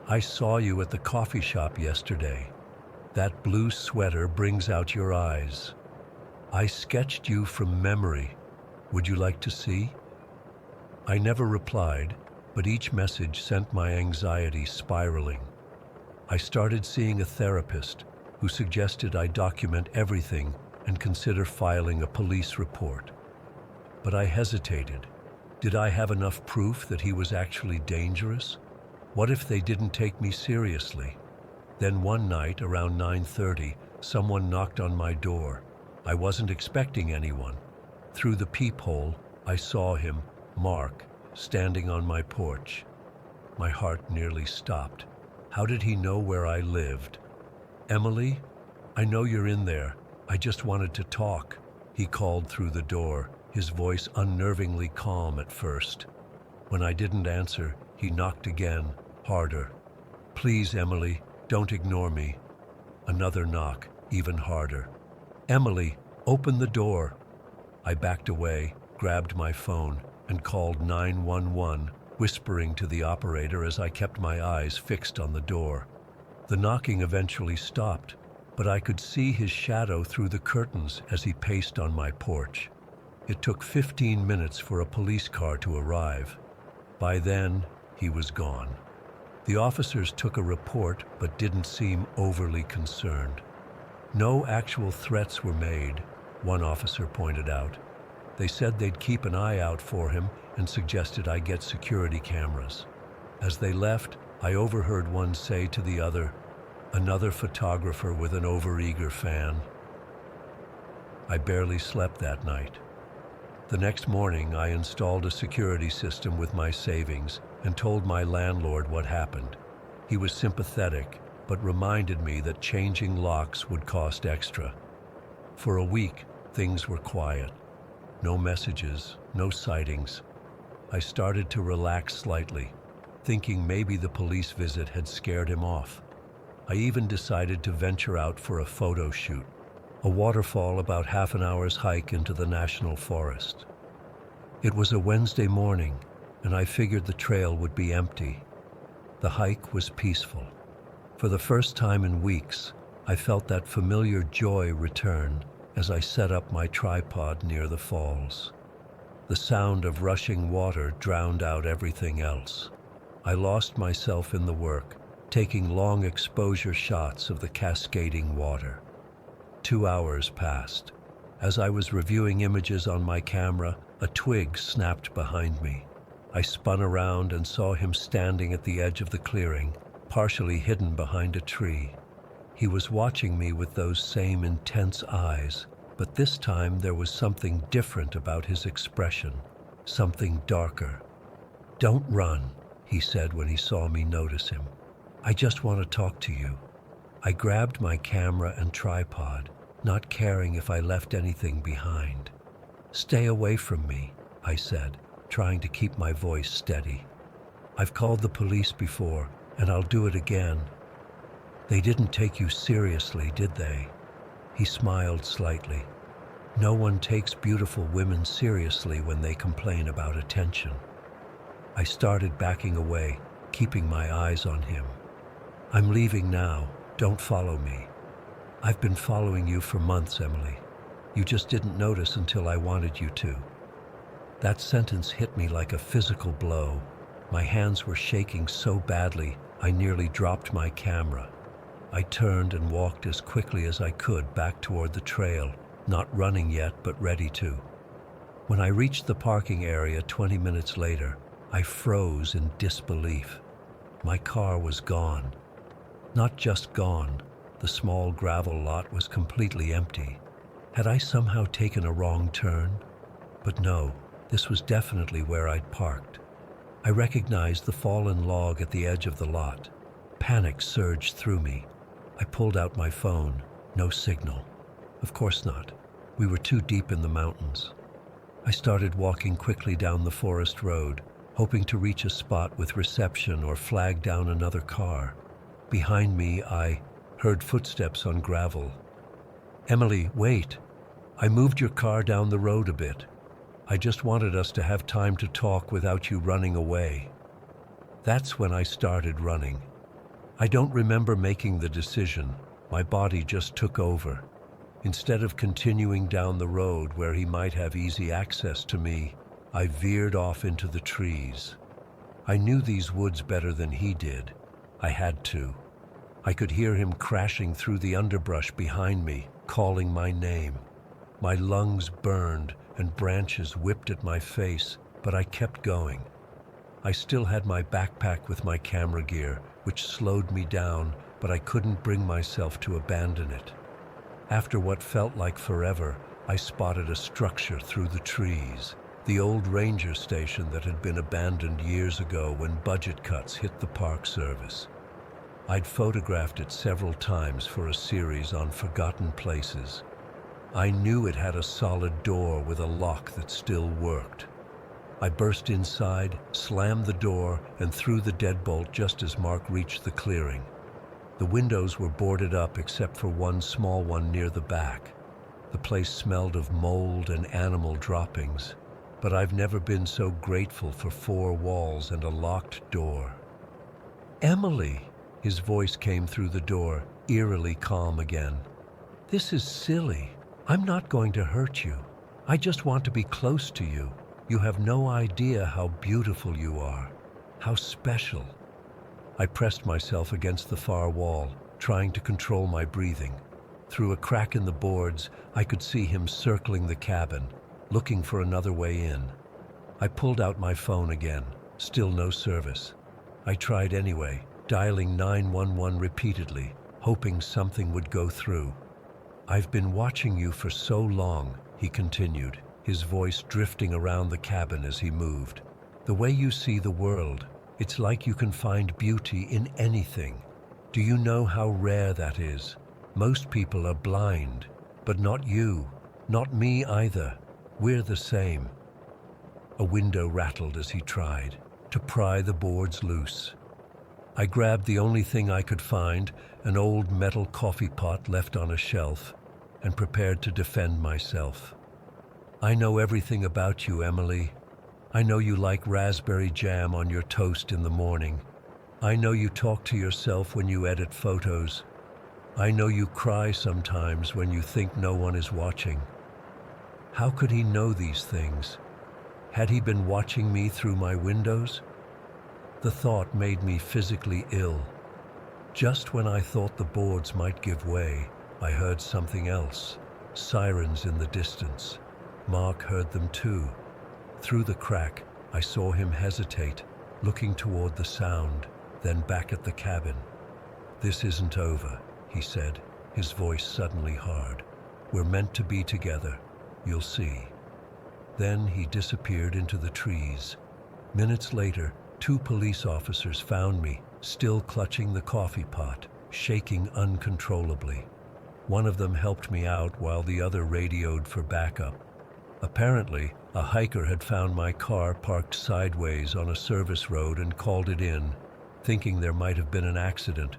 I saw you at the coffee shop yesterday. That blue sweater brings out your eyes. I sketched you from memory. Would you like to see?" I never replied, but each message sent my anxiety spiraling. I started seeing a therapist who suggested I document everything and consider filing a police report. But I hesitated. Did I have enough proof that he was actually dangerous? What if they didn't take me seriously? Then one night, around 9:30, someone knocked on my door. I wasn't expecting anyone. Through the peephole, I saw him, Mark, standing on my porch. My heart nearly stopped. How did he know where I lived? "Emily, I know you're in there. I just wanted to talk," he called through the door, his voice unnervingly calm at first. When I didn't answer, he knocked again, harder. "Please, Emily, don't ignore me." Another knock, even harder. "Emily, open the door." I backed away, grabbed my phone, and called 911, whispering to the operator as I kept my eyes fixed on the door. The knocking eventually stopped, but I could see his shadow through the curtains as he paced on my porch. It took 15 minutes for a police car to arrive. By then, he was gone. The officers took a report but didn't seem overly concerned. "No actual threats were made," one officer pointed out. "They said they'd keep an eye out for him and suggested I get security cameras." As they left, I overheard one say to the other, "Another photographer with an overeager fan." I barely slept that night. The next morning, I installed a security system with my savings and told my landlord what happened. He was sympathetic, but reminded me that changing locks would cost extra. For a week, things were quiet. No messages, no sightings. I started to relax slightly, thinking maybe the police visit had scared him off. I even decided to venture out for a photo shoot, a waterfall about half an hour's hike into the national forest. It was a Wednesday morning, and I figured the trail would be empty. The hike was peaceful. For the first time in weeks, I felt that familiar joy return as I set up my tripod near the falls. The sound of rushing water drowned out everything else. I lost myself in the work, taking long exposure shots of the cascading water. 2 hours passed. As I was reviewing images on my camera, A twig snapped behind me. I spun around and saw him standing at the edge of the clearing, partially hidden behind a tree. He was watching me with those same intense eyes, but this time there was something different about his expression, something darker. "Don't run," he said when he saw me notice him. "I just want to talk to you." I grabbed my camera and tripod, not caring if I left anything behind. "Stay away from me," I said, trying to keep my voice steady. "I've called the police before, and I'll do it again." "They didn't take you seriously, did they?" He smiled slightly. "No one takes beautiful women seriously when they complain about attention." I started backing away, keeping my eyes on him. "I'm leaving now. Don't follow me. I've been following you for months, Emily. You just didn't notice until I wanted you to." That sentence hit me like a physical blow. My hands were shaking so badly, I nearly dropped my camera. I turned and walked as quickly as I could back toward the trail, not running yet, but ready to. When I reached the parking area 20 minutes later, I froze in disbelief. My car was gone. Not just gone, the small gravel lot was completely empty. Had I somehow taken a wrong turn? But no, this was definitely where I'd parked. I recognized the fallen log at the edge of the lot. Panic surged through me. I pulled out my phone. No signal. Of course not. We were too deep in the mountains. I started walking quickly down the forest road, hoping to reach a spot with reception or flag down another car. Behind me, I heard footsteps on gravel. "Emily, wait. I moved your car down the road a bit. I just wanted us to have time to talk without you running away." That's when I started running. I don't remember making the decision. My body just took over. Instead of continuing down the road where he might have easy access to me, I veered off into the trees. I knew these woods better than he did. I had to. I could hear him crashing through the underbrush behind me, calling my name. My lungs burned and branches whipped at my face, but I kept going. I still had my backpack with my camera gear, which slowed me down, but I couldn't bring myself to abandon it. After what felt like forever, I spotted a structure through the trees, the old ranger station that had been abandoned years ago when budget cuts hit the park service. I'd photographed it several times for a series on forgotten places. I knew it had a solid door with a lock that still worked. I burst inside, slammed the door, and threw the deadbolt just as Mark reached the clearing. The windows were boarded up except for one small one near the back. The place smelled of mold and animal droppings, but I've never been so grateful for 4 walls and a locked door. "Emily!" His voice came through the door, eerily calm again. "This is silly. I'm not going to hurt you. I just want to be close to you. You have no idea how beautiful you are, how special." I pressed myself against the far wall, trying to control my breathing. Through a crack in the boards, I could see him circling the cabin, looking for another way in. I pulled out my phone again, still no service. I tried anyway, dialing 911 repeatedly, hoping something would go through. "I've been watching you for so long," he continued, his voice drifting around the cabin as he moved. "The way you see the world, it's like you can find beauty in anything. Do you know how rare that is? Most people are blind, but not you, not me either. We're the same." A window rattled as he tried to pry the boards loose. I grabbed the only thing I could find, an old metal coffee pot left on a shelf, and prepared to defend myself. "I know everything about you, Emily. I know you like raspberry jam on your toast in the morning. I know you talk to yourself when you edit photos. I know you cry sometimes when you think no one is watching." How could he know these things? Had he been watching me through my windows? The thought made me physically ill. Just when I thought the boards might give way, I heard something else. Sirens in the distance. Mark heard them too. Through the crack, I saw him hesitate, looking toward the sound, then back at the cabin. "This isn't over," he said, his voice suddenly hard. "We're meant to be together. You'll see." Then he disappeared into the trees. Minutes later, 2 police officers found me, still clutching the coffee pot, shaking uncontrollably. One of them helped me out while the other radioed for backup. Apparently, a hiker had found my car parked sideways on a service road and called it in, thinking there might have been an accident.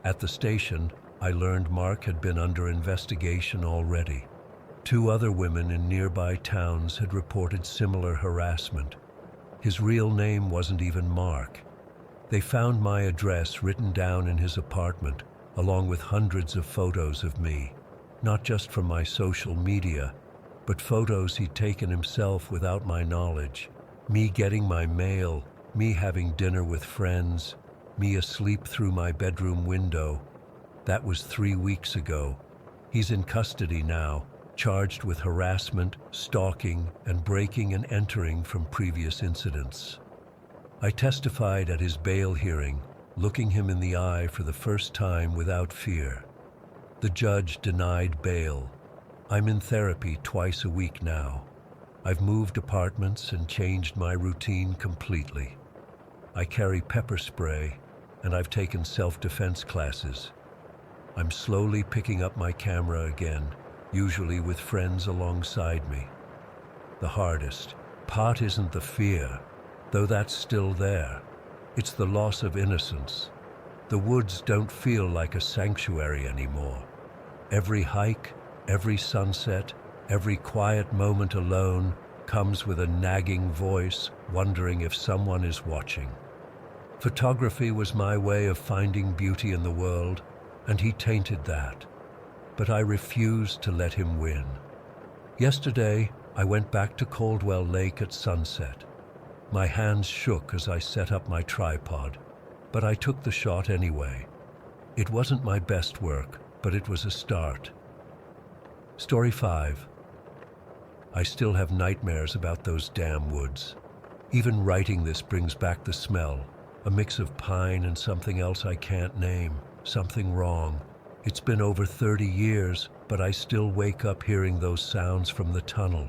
At the station, I learned Mark had been under investigation already. 2 other women in nearby towns had reported similar harassment. His real name wasn't even Mark. They found my address written down in his apartment, along with hundreds of photos of me, not just from my social media, but photos he'd taken himself without my knowledge. Me getting my mail, me having dinner with friends, me asleep through my bedroom window. That was 3 weeks ago. He's in custody now, charged with harassment, stalking, and breaking and entering from previous incidents. I testified at his bail hearing, looking him in the eye for the first time without fear. The judge denied bail. I'm in therapy twice a week now. I've moved apartments and changed my routine completely. I carry pepper spray, and I've taken self-defense classes. I'm slowly picking up my camera again, usually with friends alongside me. The hardest part isn't the fear, though that's still there. It's the loss of innocence. The woods don't feel like a sanctuary anymore. Every hike, every sunset, every quiet moment alone comes with a nagging voice, wondering if someone is watching. Photography was my way of finding beauty in the world, and he tainted that. But I refused to let him win. Yesterday, I went back to Caldwell Lake at sunset. My hands shook as I set up my tripod, but I took the shot anyway. It wasn't my best work, but it was a start. Story 5. I still have nightmares about those damn woods. Even writing this brings back the smell, a mix of pine and something else I can't name, something wrong. It's been over 30 years, but I still wake up hearing those sounds from the tunnel.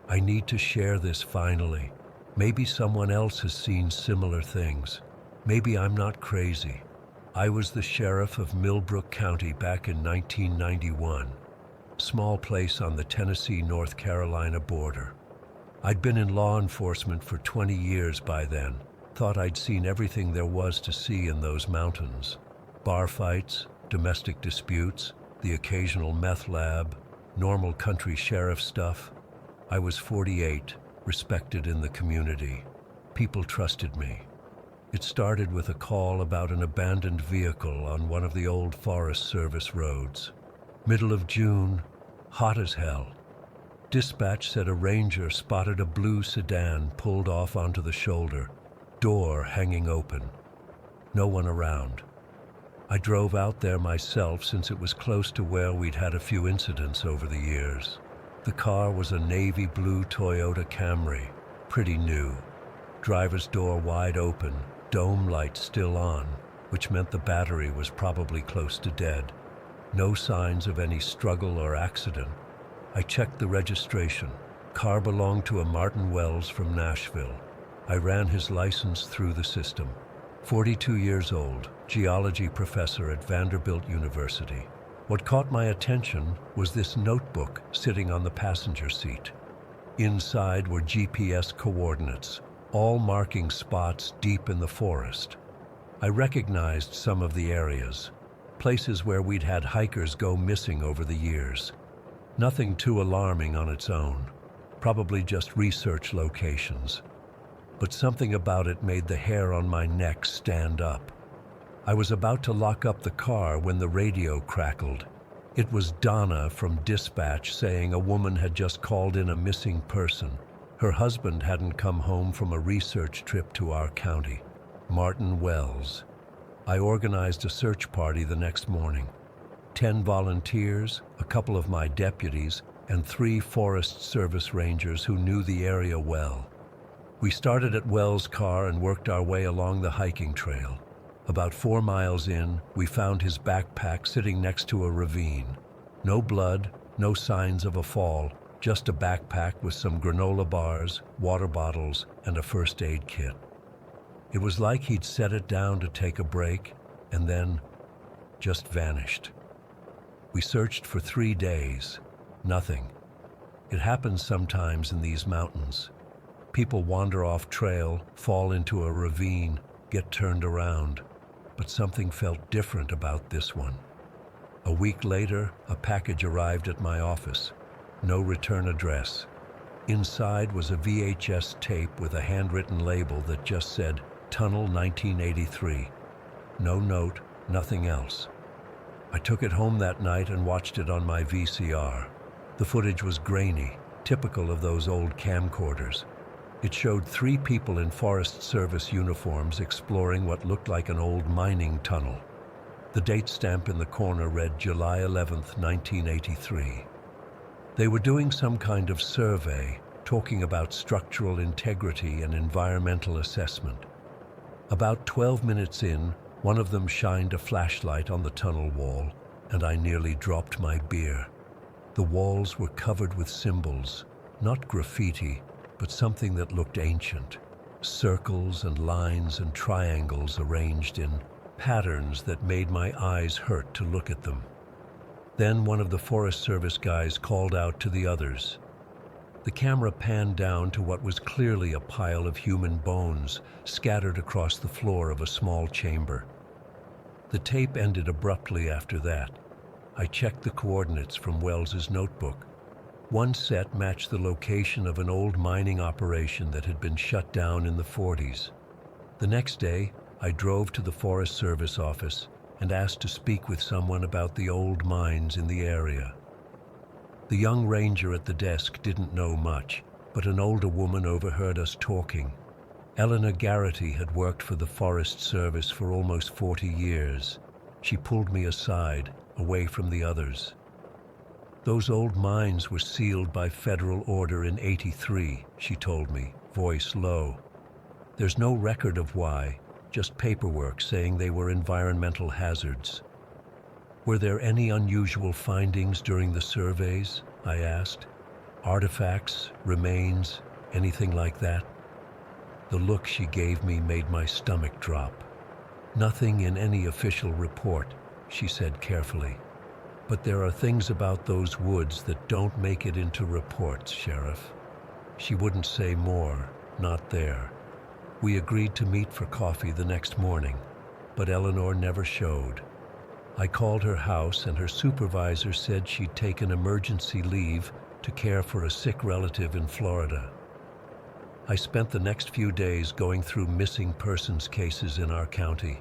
I need to share this finally. Maybe someone else has seen similar things. Maybe I'm not crazy. I was the sheriff of Millbrook County back in 1991. Small place on the Tennessee-North Carolina border. I'd been in law enforcement for 20 years by then. Thought I'd seen everything there was to see in those mountains. Bar fights, domestic disputes, the occasional meth lab, normal country sheriff stuff. I was 48, respected in the community. People trusted me. It started with a call about an abandoned vehicle on one of the old Forest Service roads. Middle of June, hot as hell. Dispatch said a ranger spotted a blue sedan pulled off onto the shoulder, door hanging open. No one around. I drove out there myself since it was close to where we'd had a few incidents over the years. The car was a navy blue Toyota Camry, pretty new. Driver's door wide open, dome light still on, which meant the battery was probably close to dead. No signs of any struggle or accident. I checked the registration. Car belonged to a Martin Wells from Nashville. I ran his license through the system. 42 years old, geology professor at Vanderbilt University. What caught my attention was this notebook sitting on the passenger seat. Inside were GPS coordinates, all marking spots deep in the forest. I recognized some of the areas, places where we'd had hikers go missing over the years. Nothing too alarming on its own, probably just research locations. But something about it made the hair on my neck stand up. I was about to lock up the car when the radio crackled. It was Donna from dispatch saying a woman had just called in a missing person. Her husband hadn't come home from a research trip to our county. Martin Wells. I organized a search party the next morning. 10 volunteers, a couple of my deputies, and 3 Forest Service rangers who knew the area well. We started at Wells' car and worked our way along the hiking trail. About 4 miles in, we found his backpack sitting next to a ravine. No blood, no signs of a fall, just a backpack with some granola bars, water bottles, and a first aid kit. It was like he'd set it down to take a break, and then just vanished. We searched for 3 days. Nothing. It happens sometimes in these mountains. People wander off trail, fall into a ravine, get turned around. But something felt different about this one. A week later, a package arrived at my office. No return address. Inside was a VHS tape with a handwritten label that just said, Tunnel 1983. No note, nothing else. I took it home that night and watched it on my VCR. The footage was grainy, typical of those old camcorders. It showed 3 people in Forest Service uniforms exploring what looked like an old mining tunnel. The date stamp in the corner read July 11th, 1983. They were doing some kind of survey, talking about structural integrity and environmental assessment. About 12 minutes in, one of them shined a flashlight on the tunnel wall, and I nearly dropped my beer. The walls were covered with symbols, not graffiti, but something that looked ancient. Circles and lines and triangles arranged in patterns that made my eyes hurt to look at them. Then one of the Forest Service guys called out to the others. The camera panned down to what was clearly a pile of human bones scattered across the floor of a small chamber. The tape ended abruptly after that. I checked the coordinates from Wells's notebook. One set matched the location of an old mining operation that had been shut down in the 40s. The next day, I drove to the Forest Service office and asked to speak with someone about the old mines in the area. The young ranger at the desk didn't know much, but an older woman overheard us talking. Eleanor Garrity had worked for the Forest Service for almost 40 years. She pulled me aside, away from the others. Those old mines were sealed by federal order in '83, she told me, voice low. There's no record of why, just paperwork saying they were environmental hazards. Were there any unusual findings during the surveys? I asked. Artifacts, remains, anything like that? The look she gave me made my stomach drop. Nothing in any official report, she said carefully. But there are things about those woods that don't make it into reports, Sheriff. She wouldn't say more, not there. We agreed to meet for coffee the next morning, but Eleanor never showed. I called her house and her supervisor said she'd taken emergency leave to care for a sick relative in Florida. I spent the next few days going through missing persons cases in our county.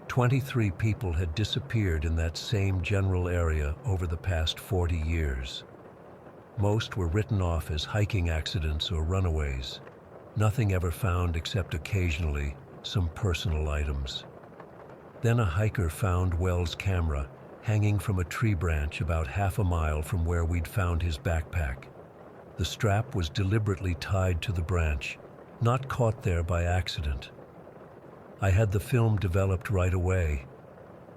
23 people had disappeared in that same general area over the past 40 years. Most were written off as hiking accidents or runaways. Nothing ever found except occasionally some personal items. Then a hiker found Wells' camera hanging from a tree branch about half a mile from where we'd found his backpack. The strap was deliberately tied to the branch, not caught there by accident. I had the film developed right away.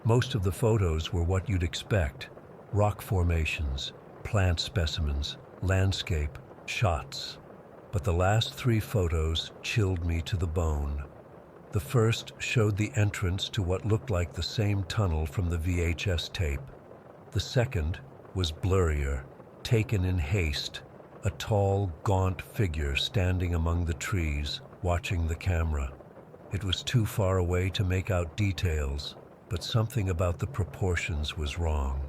Most of the photos were what you'd expect: rock formations, plant specimens, landscape, shots. But the last 3 photos chilled me to the bone. The first showed the entrance to what looked like the same tunnel from the VHS tape. The second was blurrier, taken in haste, a tall, gaunt figure standing among the trees, watching the camera. It was too far away to make out details, but something about the proportions was wrong.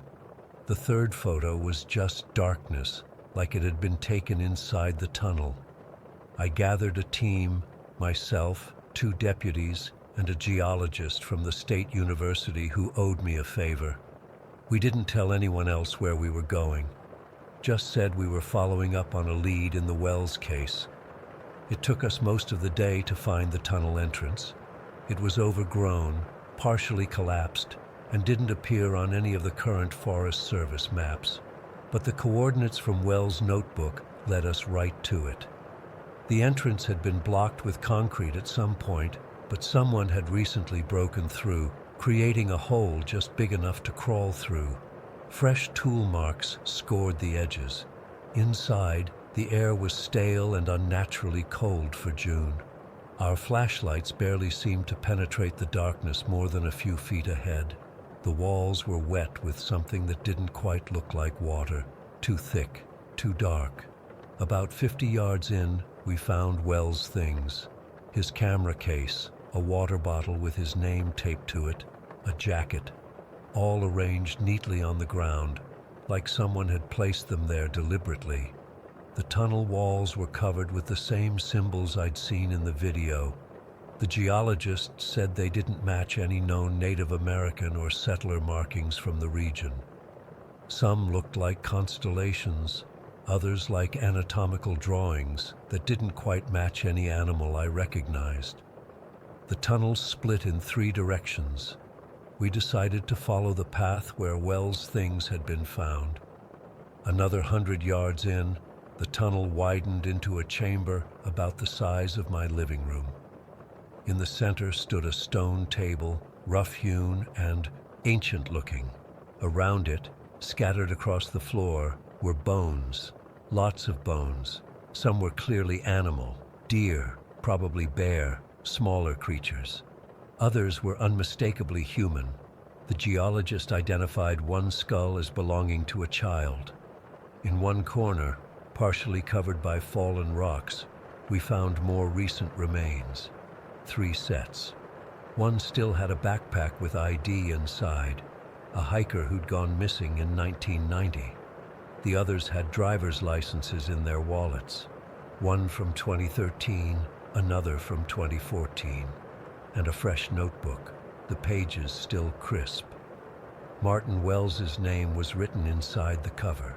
The third photo was just darkness, like it had been taken inside the tunnel. I gathered a team, myself, 2 deputies, and a geologist from the state university who owed me a favor. We didn't tell anyone else where we were going, just said we were following up on a lead in the Wells case. It took us most of the day to find the tunnel entrance. It was overgrown, partially collapsed, and didn't appear on any of the current Forest Service maps. But the coordinates from Wells' notebook led us right to it. The entrance had been blocked with concrete at some point, but someone had recently broken through, creating a hole just big enough to crawl through. Fresh tool marks scored the edges. Inside, the air was stale and unnaturally cold for June. Our flashlights barely seemed to penetrate the darkness more than a few feet ahead. The walls were wet with something that didn't quite look like water. Too thick, too dark. About 50 yards in, we found Wells' things. His camera case, a water bottle with his name taped to it, a jacket, all arranged neatly on the ground, like someone had placed them there deliberately. The tunnel walls were covered with the same symbols I'd seen in the video. The geologists said they didn't match any known Native American or settler markings from the region. Some looked like constellations, others like anatomical drawings that didn't quite match any animal I recognized. The tunnel split in 3 directions. We decided to follow the path where Wells' things had been found. Another 100 yards in, the tunnel widened into a chamber about the size of my living room. In the center stood a stone table, rough-hewn and ancient-looking. Around it, scattered across the floor, were bones, lots of bones. Some were clearly animal, deer, probably bear, smaller creatures. Others were unmistakably human. The geologist identified one skull as belonging to a child. In one corner, partially covered by fallen rocks, we found more recent remains. 3 sets. One still had a backpack with ID inside, a hiker who'd gone missing in 1990. The others had driver's licenses in their wallets, one from 2013, another from 2014, and a fresh notebook, the pages still crisp. Martin Wells's name was written inside the cover.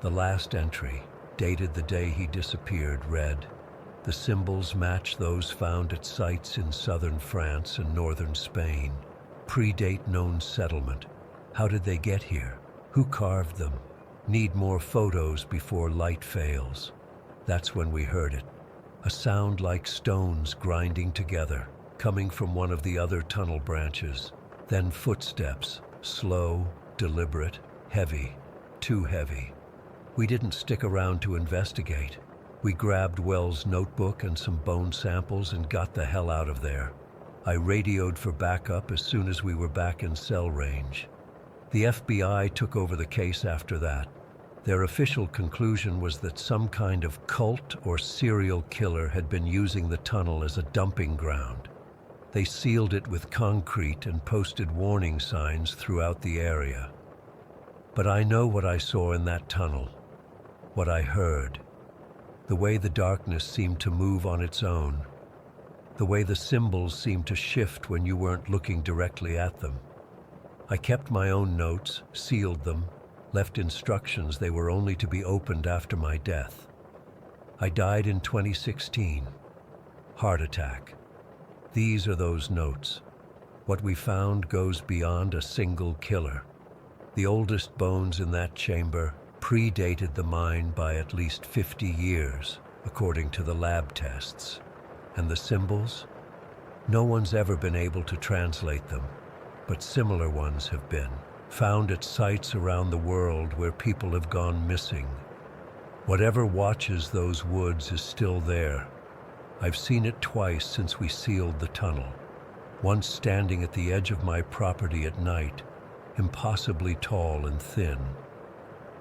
The last entry, dated the day he disappeared, read, "The symbols match those found at sites in southern France and northern Spain. Predate known settlement. How did they get here? Who carved them? Need more photos before light fails." That's when we heard it. A sound like stones grinding together, coming from one of the other tunnel branches. Then footsteps, slow, deliberate, heavy, too heavy. We didn't stick around to investigate. We grabbed Wells' notebook and some bone samples and got the hell out of there. I radioed for backup as soon as we were back in cell range. The FBI took over the case after that. Their official conclusion was that some kind of cult or serial killer had been using the tunnel as a dumping ground. They sealed it with concrete and posted warning signs throughout the area. But I know what I saw in that tunnel, what I heard. The way the darkness seemed to move on its own. The way the symbols seemed to shift when you weren't looking directly at them. I kept my own notes, sealed them, left instructions they were only to be opened after my death. I died in 2016. Heart attack. These are those notes. What we found goes beyond a single killer. The oldest bones in that chamber predated the mine by at least 50 years, according to the lab tests. And the symbols? No one's ever been able to translate them, but similar ones have been, found at sites around the world where people have gone missing. Whatever watches those woods is still there. I've seen it twice since we sealed the tunnel. Once standing at the edge of my property at night, impossibly tall and thin.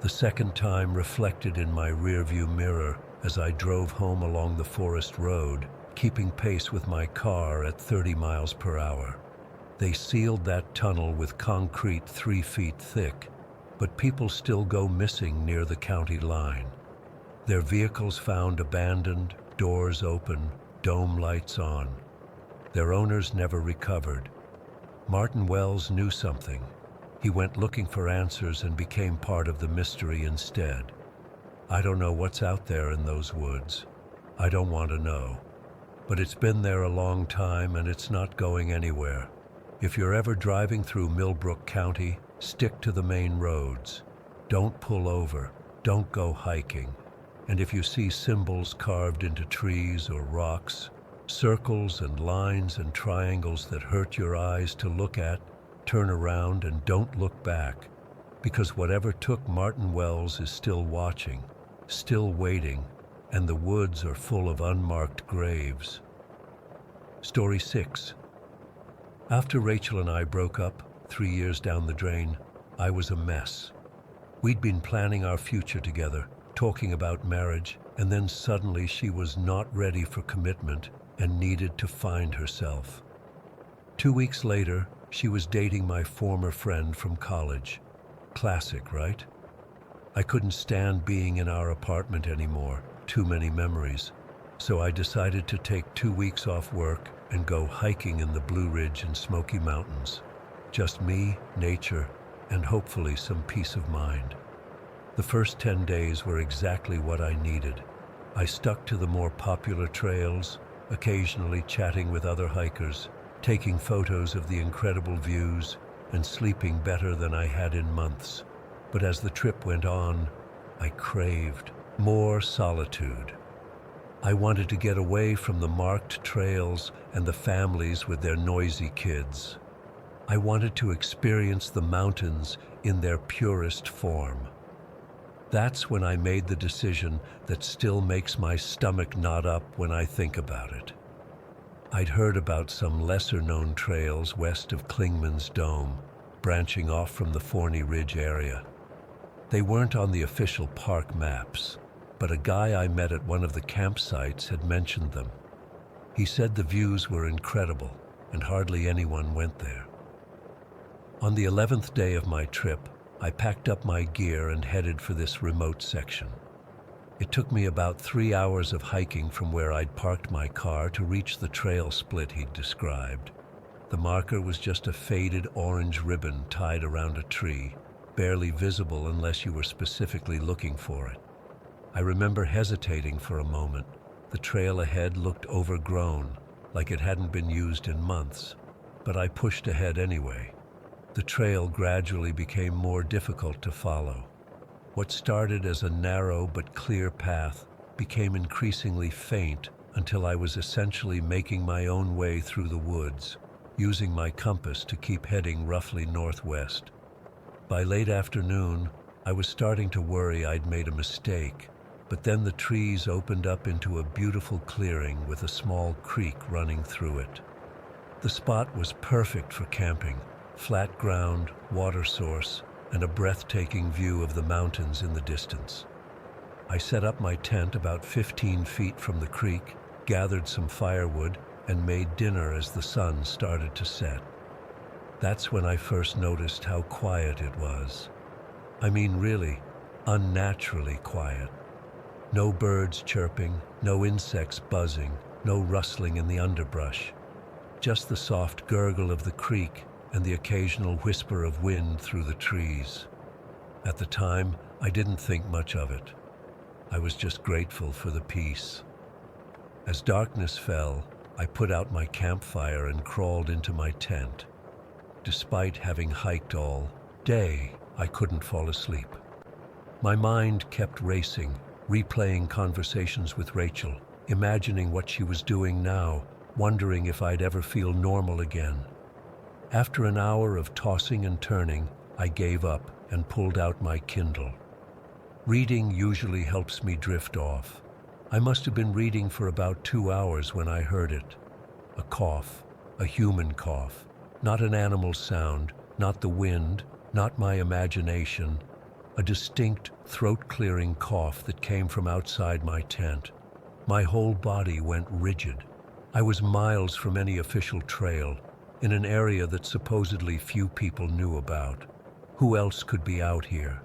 The second time reflected in my rearview mirror as I drove home along the forest road, keeping pace with my car at 30 miles per hour. They sealed that tunnel with concrete 3 feet thick, but people still go missing near the county line. Their vehicles found abandoned, doors open, dome lights on. Their owners never recovered. Martin Wells knew something. He went looking for answers and became part of the mystery instead. I don't know what's out there in those woods. I don't want to know. But it's been there a long time and it's not going anywhere. If you're ever driving through Millbrook County, stick to the main roads. Don't pull over. Don't go hiking. And if you see symbols carved into trees or rocks, circles and lines and triangles that hurt your eyes to look at, turn around and don't look back, because whatever took Martin Wells is still watching, still waiting, and the woods are full of unmarked graves. Story 6. After Rachel and I broke up, 3 years down the drain, I was a mess. We'd been planning our future together, talking about marriage, and then suddenly she was not ready for commitment and needed to find herself. 2 weeks later, she was dating my former friend from college. Classic, right? I couldn't stand being in our apartment anymore, too many memories, so I decided to take 2 weeks off work and go hiking in the Blue Ridge and Smoky Mountains. Just me, nature, and hopefully some peace of mind. The first 10 days were exactly what I needed. I stuck to the more popular trails, occasionally chatting with other hikers, taking photos of the incredible views, and sleeping better than I had in months. But as the trip went on, I craved more solitude. I wanted to get away from the marked trails and the families with their noisy kids. I wanted to experience the mountains in their purest form. That's when I made the decision that still makes my stomach knot up when I think about it. I'd heard about some lesser-known trails west of Clingman's Dome, branching off from the Forney Ridge area. They weren't on the official park maps, but a guy I met at one of the campsites had mentioned them. He said the views were incredible, and hardly anyone went there. On the 11th day of my trip, I packed up my gear and headed for this remote section. It took me about 3 hours of hiking from where I'd parked my car to reach the trail split he'd described. The marker was just a faded orange ribbon tied around a tree, barely visible unless you were specifically looking for it. I remember hesitating for a moment. The trail ahead looked overgrown, like it hadn't been used in months, but I pushed ahead anyway. The trail gradually became more difficult to follow. What started as a narrow but clear path became increasingly faint until I was essentially making my own way through the woods, using my compass to keep heading roughly northwest. By late afternoon, I was starting to worry I'd made a mistake, but then the trees opened up into a beautiful clearing with a small creek running through it. The spot was perfect for camping. Flat ground, water source, and a breathtaking view of the mountains in the distance. I set up my tent about 15 feet from the creek, gathered some firewood, and made dinner as the sun started to set. That's when I first noticed how quiet it was. I mean, really, unnaturally quiet. No birds chirping, no insects buzzing, no rustling in the underbrush. Just the soft gurgle of the creek and the occasional whisper of wind through the trees. At the time, I didn't think much of it. I was just grateful for the peace. As darkness fell, I put out my campfire and crawled into my tent. Despite having hiked all day, I couldn't fall asleep. My mind kept racing, replaying conversations with Rachel, imagining what she was doing now, wondering if I'd ever feel normal again. After an hour of tossing and turning, I gave up and pulled out my Kindle. Reading usually helps me drift off. I must have been reading for about 2 hours when I heard it. A cough, a human cough, not an animal sound, not the wind, not my imagination, a distinct throat-clearing cough that came from outside my tent. My whole body went rigid. I was miles from any official trail, in an area that supposedly few people knew about. Who else could be out here?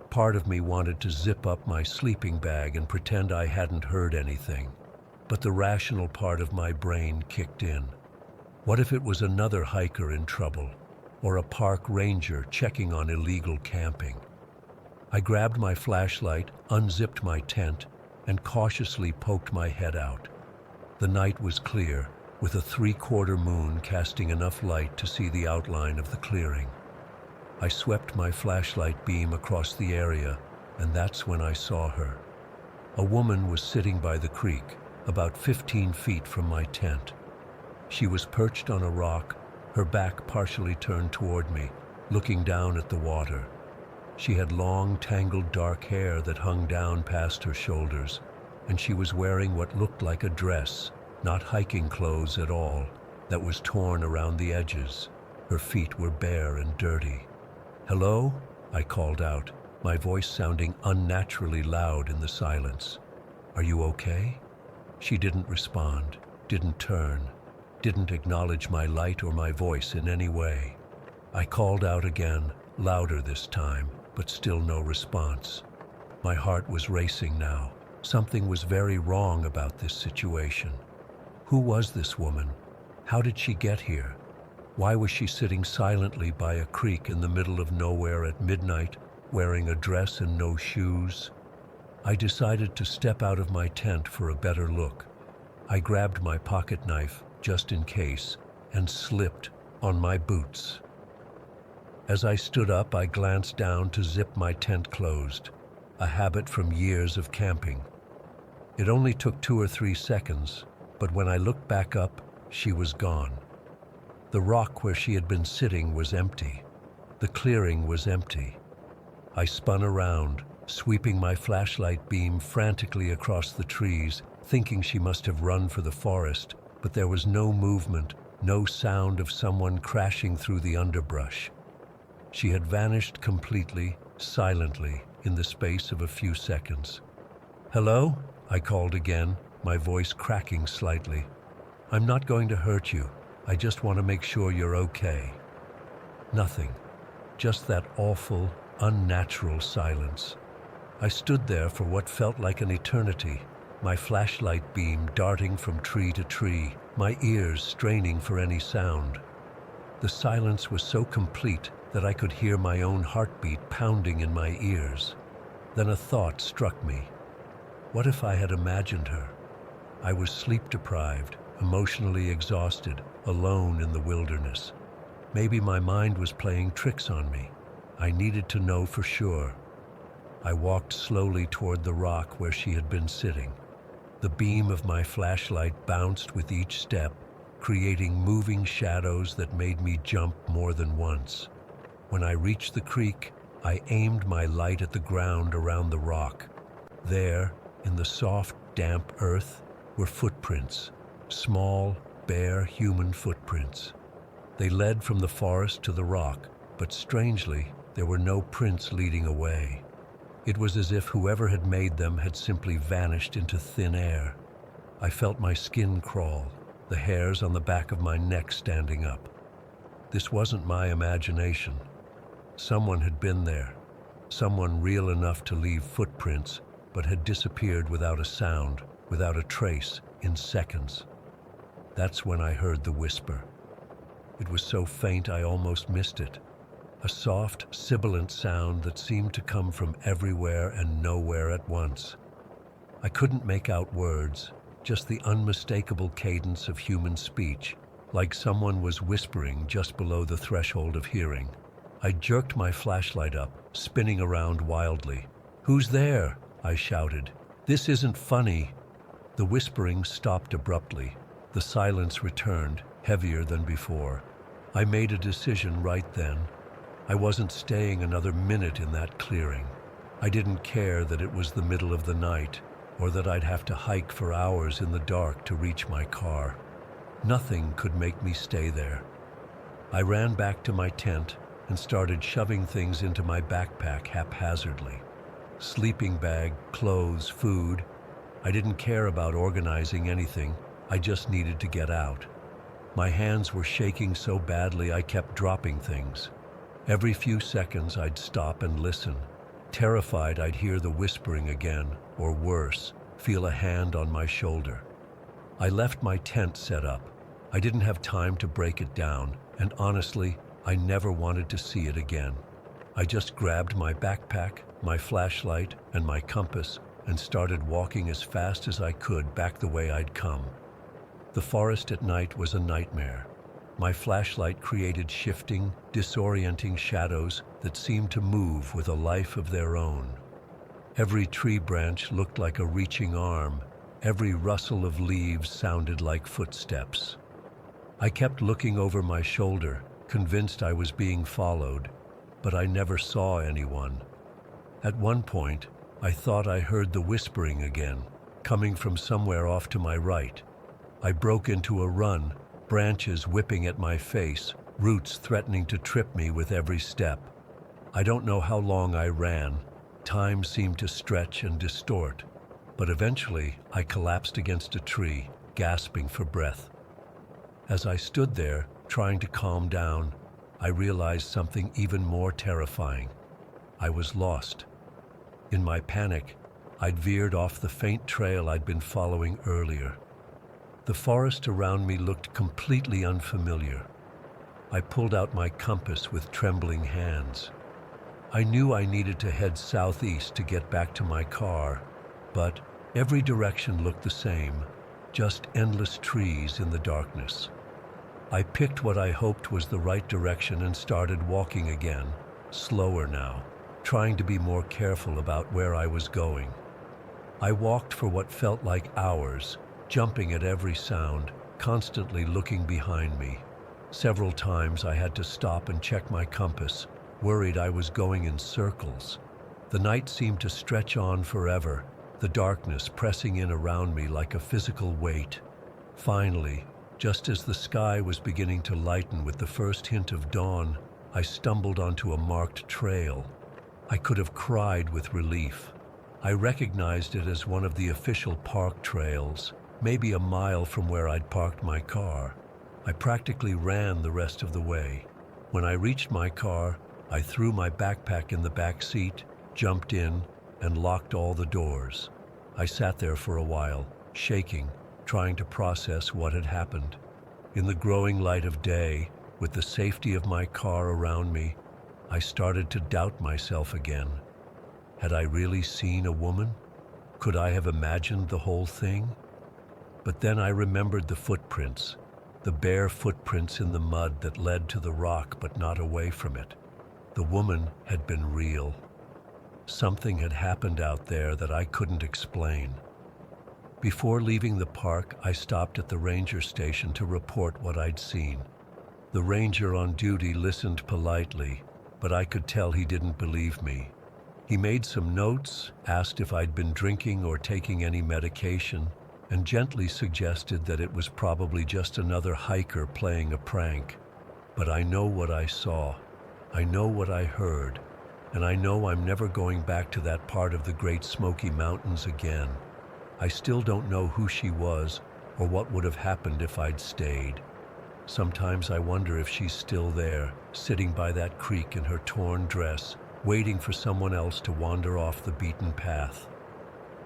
Part of me wanted to zip up my sleeping bag and pretend I hadn't heard anything. But the rational part of my brain kicked in. What if it was another hiker in trouble, or a park ranger checking on illegal camping? I grabbed my flashlight, unzipped my tent, and cautiously poked my head out. The night was clear, with a 3/4 moon casting enough light to see the outline of the clearing. I swept my flashlight beam across the area, and that's when I saw her. A woman was sitting by the creek, about 15 feet from my tent. She was perched on a rock, her back partially turned toward me, looking down at the water. She had long, tangled dark hair that hung down past her shoulders, and she was wearing what looked like a dress, not hiking clothes at all, that was torn around the edges. Her feet were bare and dirty. "Hello?" I called out, my voice sounding unnaturally loud in the silence. "Are you okay?" She didn't respond, didn't turn, didn't acknowledge my light or my voice in any way. I called out again, louder this time, but still no response. My heart was racing now. Something was very wrong about this situation. Who was this woman? How did she get here? Why was she sitting silently by a creek in the middle of nowhere at midnight, wearing a dress and no shoes? I decided to step out of my tent for a better look. I grabbed my pocket knife, just in case, and slipped on my boots. As I stood up, I glanced down to zip my tent closed, a habit from years of camping. It only took 2 or 3 seconds, but when I looked back up, she was gone. The rock where she had been sitting was empty. The clearing was empty. I spun around, sweeping my flashlight beam frantically across the trees, thinking she must have run for the forest, but there was no movement, no sound of someone crashing through the underbrush. She had vanished completely, silently, in the space of a few seconds. "Hello?" I called again, my voice cracking slightly. "I'm not going to hurt you. I just want to make sure you're okay." Nothing. Just that awful, unnatural silence. I stood there for what felt like an eternity, my flashlight beam darting from tree to tree, my ears straining for any sound. The silence was so complete that I could hear my own heartbeat pounding in my ears. Then a thought struck me. What if I had imagined her? I was sleep-deprived, emotionally exhausted, alone in the wilderness. Maybe my mind was playing tricks on me. I needed to know for sure. I walked slowly toward the rock where she had been sitting. The beam of my flashlight bounced with each step, creating moving shadows that made me jump more than once. When I reached the creek, I aimed my light at the ground around the rock. There, in the soft, damp earth, were footprints, small, bare human footprints. They led from the forest to the rock, but strangely, there were no prints leading away. It was as if whoever had made them had simply vanished into thin air. I felt my skin crawl, the hairs on the back of my neck standing up. This wasn't my imagination. Someone had been there, someone real enough to leave footprints, but had disappeared without a sound, without a trace, in seconds. That's when I heard the whisper. It was so faint I almost missed it. A soft, sibilant sound that seemed to come from everywhere and nowhere at once. I couldn't make out words, just the unmistakable cadence of human speech, like someone was whispering just below the threshold of hearing. I jerked my flashlight up, spinning around wildly. "Who's there?" I shouted. "This isn't funny." The whispering stopped abruptly. The silence returned, heavier than before. I made a decision right then. I wasn't staying another minute in that clearing. I didn't care that it was the middle of the night, or that I'd have to hike for hours in the dark to reach my car. Nothing could make me stay there. I ran back to my tent and started shoving things into my backpack haphazardly. Sleeping bag, clothes, food. I didn't care about organizing anything. I just needed to get out. My hands were shaking so badly I kept dropping things. Every few seconds I'd stop and listen, terrified I'd hear the whispering again, or worse, feel a hand on my shoulder. I left my tent set up. I didn't have time to break it down, and honestly, I never wanted to see it again. I just grabbed my backpack, my flashlight, and my compass, and started walking as fast as I could back the way I'd come. The forest at night was a nightmare. My flashlight created shifting, disorienting shadows that seemed to move with a life of their own. Every tree branch looked like a reaching arm. Every rustle of leaves sounded like footsteps. I kept looking over my shoulder, convinced I was being followed, but I never saw anyone. At one point, I thought I heard the whispering again, coming from somewhere off to my right. I broke into a run, branches whipping at my face, roots threatening to trip me with every step. I don't know how long I ran. Time seemed to stretch and distort, but eventually I collapsed against a tree, gasping for breath. As I stood there, trying to calm down, I realized something even more terrifying. I was lost. In my panic, I'd veered off the faint trail I'd been following earlier. The forest around me looked completely unfamiliar. I pulled out my compass with trembling hands. I knew I needed to head southeast to get back to my car, but every direction looked the same, just endless trees in the darkness. I picked what I hoped was the right direction and started walking again, slower now, trying to be more careful about where I was going. I walked for what felt like hours, jumping at every sound, constantly looking behind me. Several times I had to stop and check my compass, worried I was going in circles. The night seemed to stretch on forever, the darkness pressing in around me like a physical weight. Finally, just as the sky was beginning to lighten with the first hint of dawn, I stumbled onto a marked trail. I could have cried with relief. I recognized it as one of the official park trails, maybe a mile from where I'd parked my car. I practically ran the rest of the way. When I reached my car, I threw my backpack in the back seat, jumped in, and locked all the doors. I sat there for a while, shaking, trying to process what had happened. In the growing light of day, with the safety of my car around me, I started to doubt myself again. Had I really seen a woman? Could I have imagined the whole thing? But then I remembered the footprints, the bare footprints in the mud that led to the rock but not away from it. The woman had been real. Something had happened out there that I couldn't explain. Before leaving the park, I stopped at the ranger station to report what I'd seen. The ranger on duty listened politely, but I could tell he didn't believe me. He made some notes, asked if I'd been drinking or taking any medication, and gently suggested that it was probably just another hiker playing a prank. But I know what I saw. I know what I heard, and I know I'm never going back to that part of the Great Smoky Mountains again. I still don't know who she was or what would have happened if I'd stayed. Sometimes I wonder if she's still there, sitting by that creek in her torn dress, waiting for someone else to wander off the beaten path.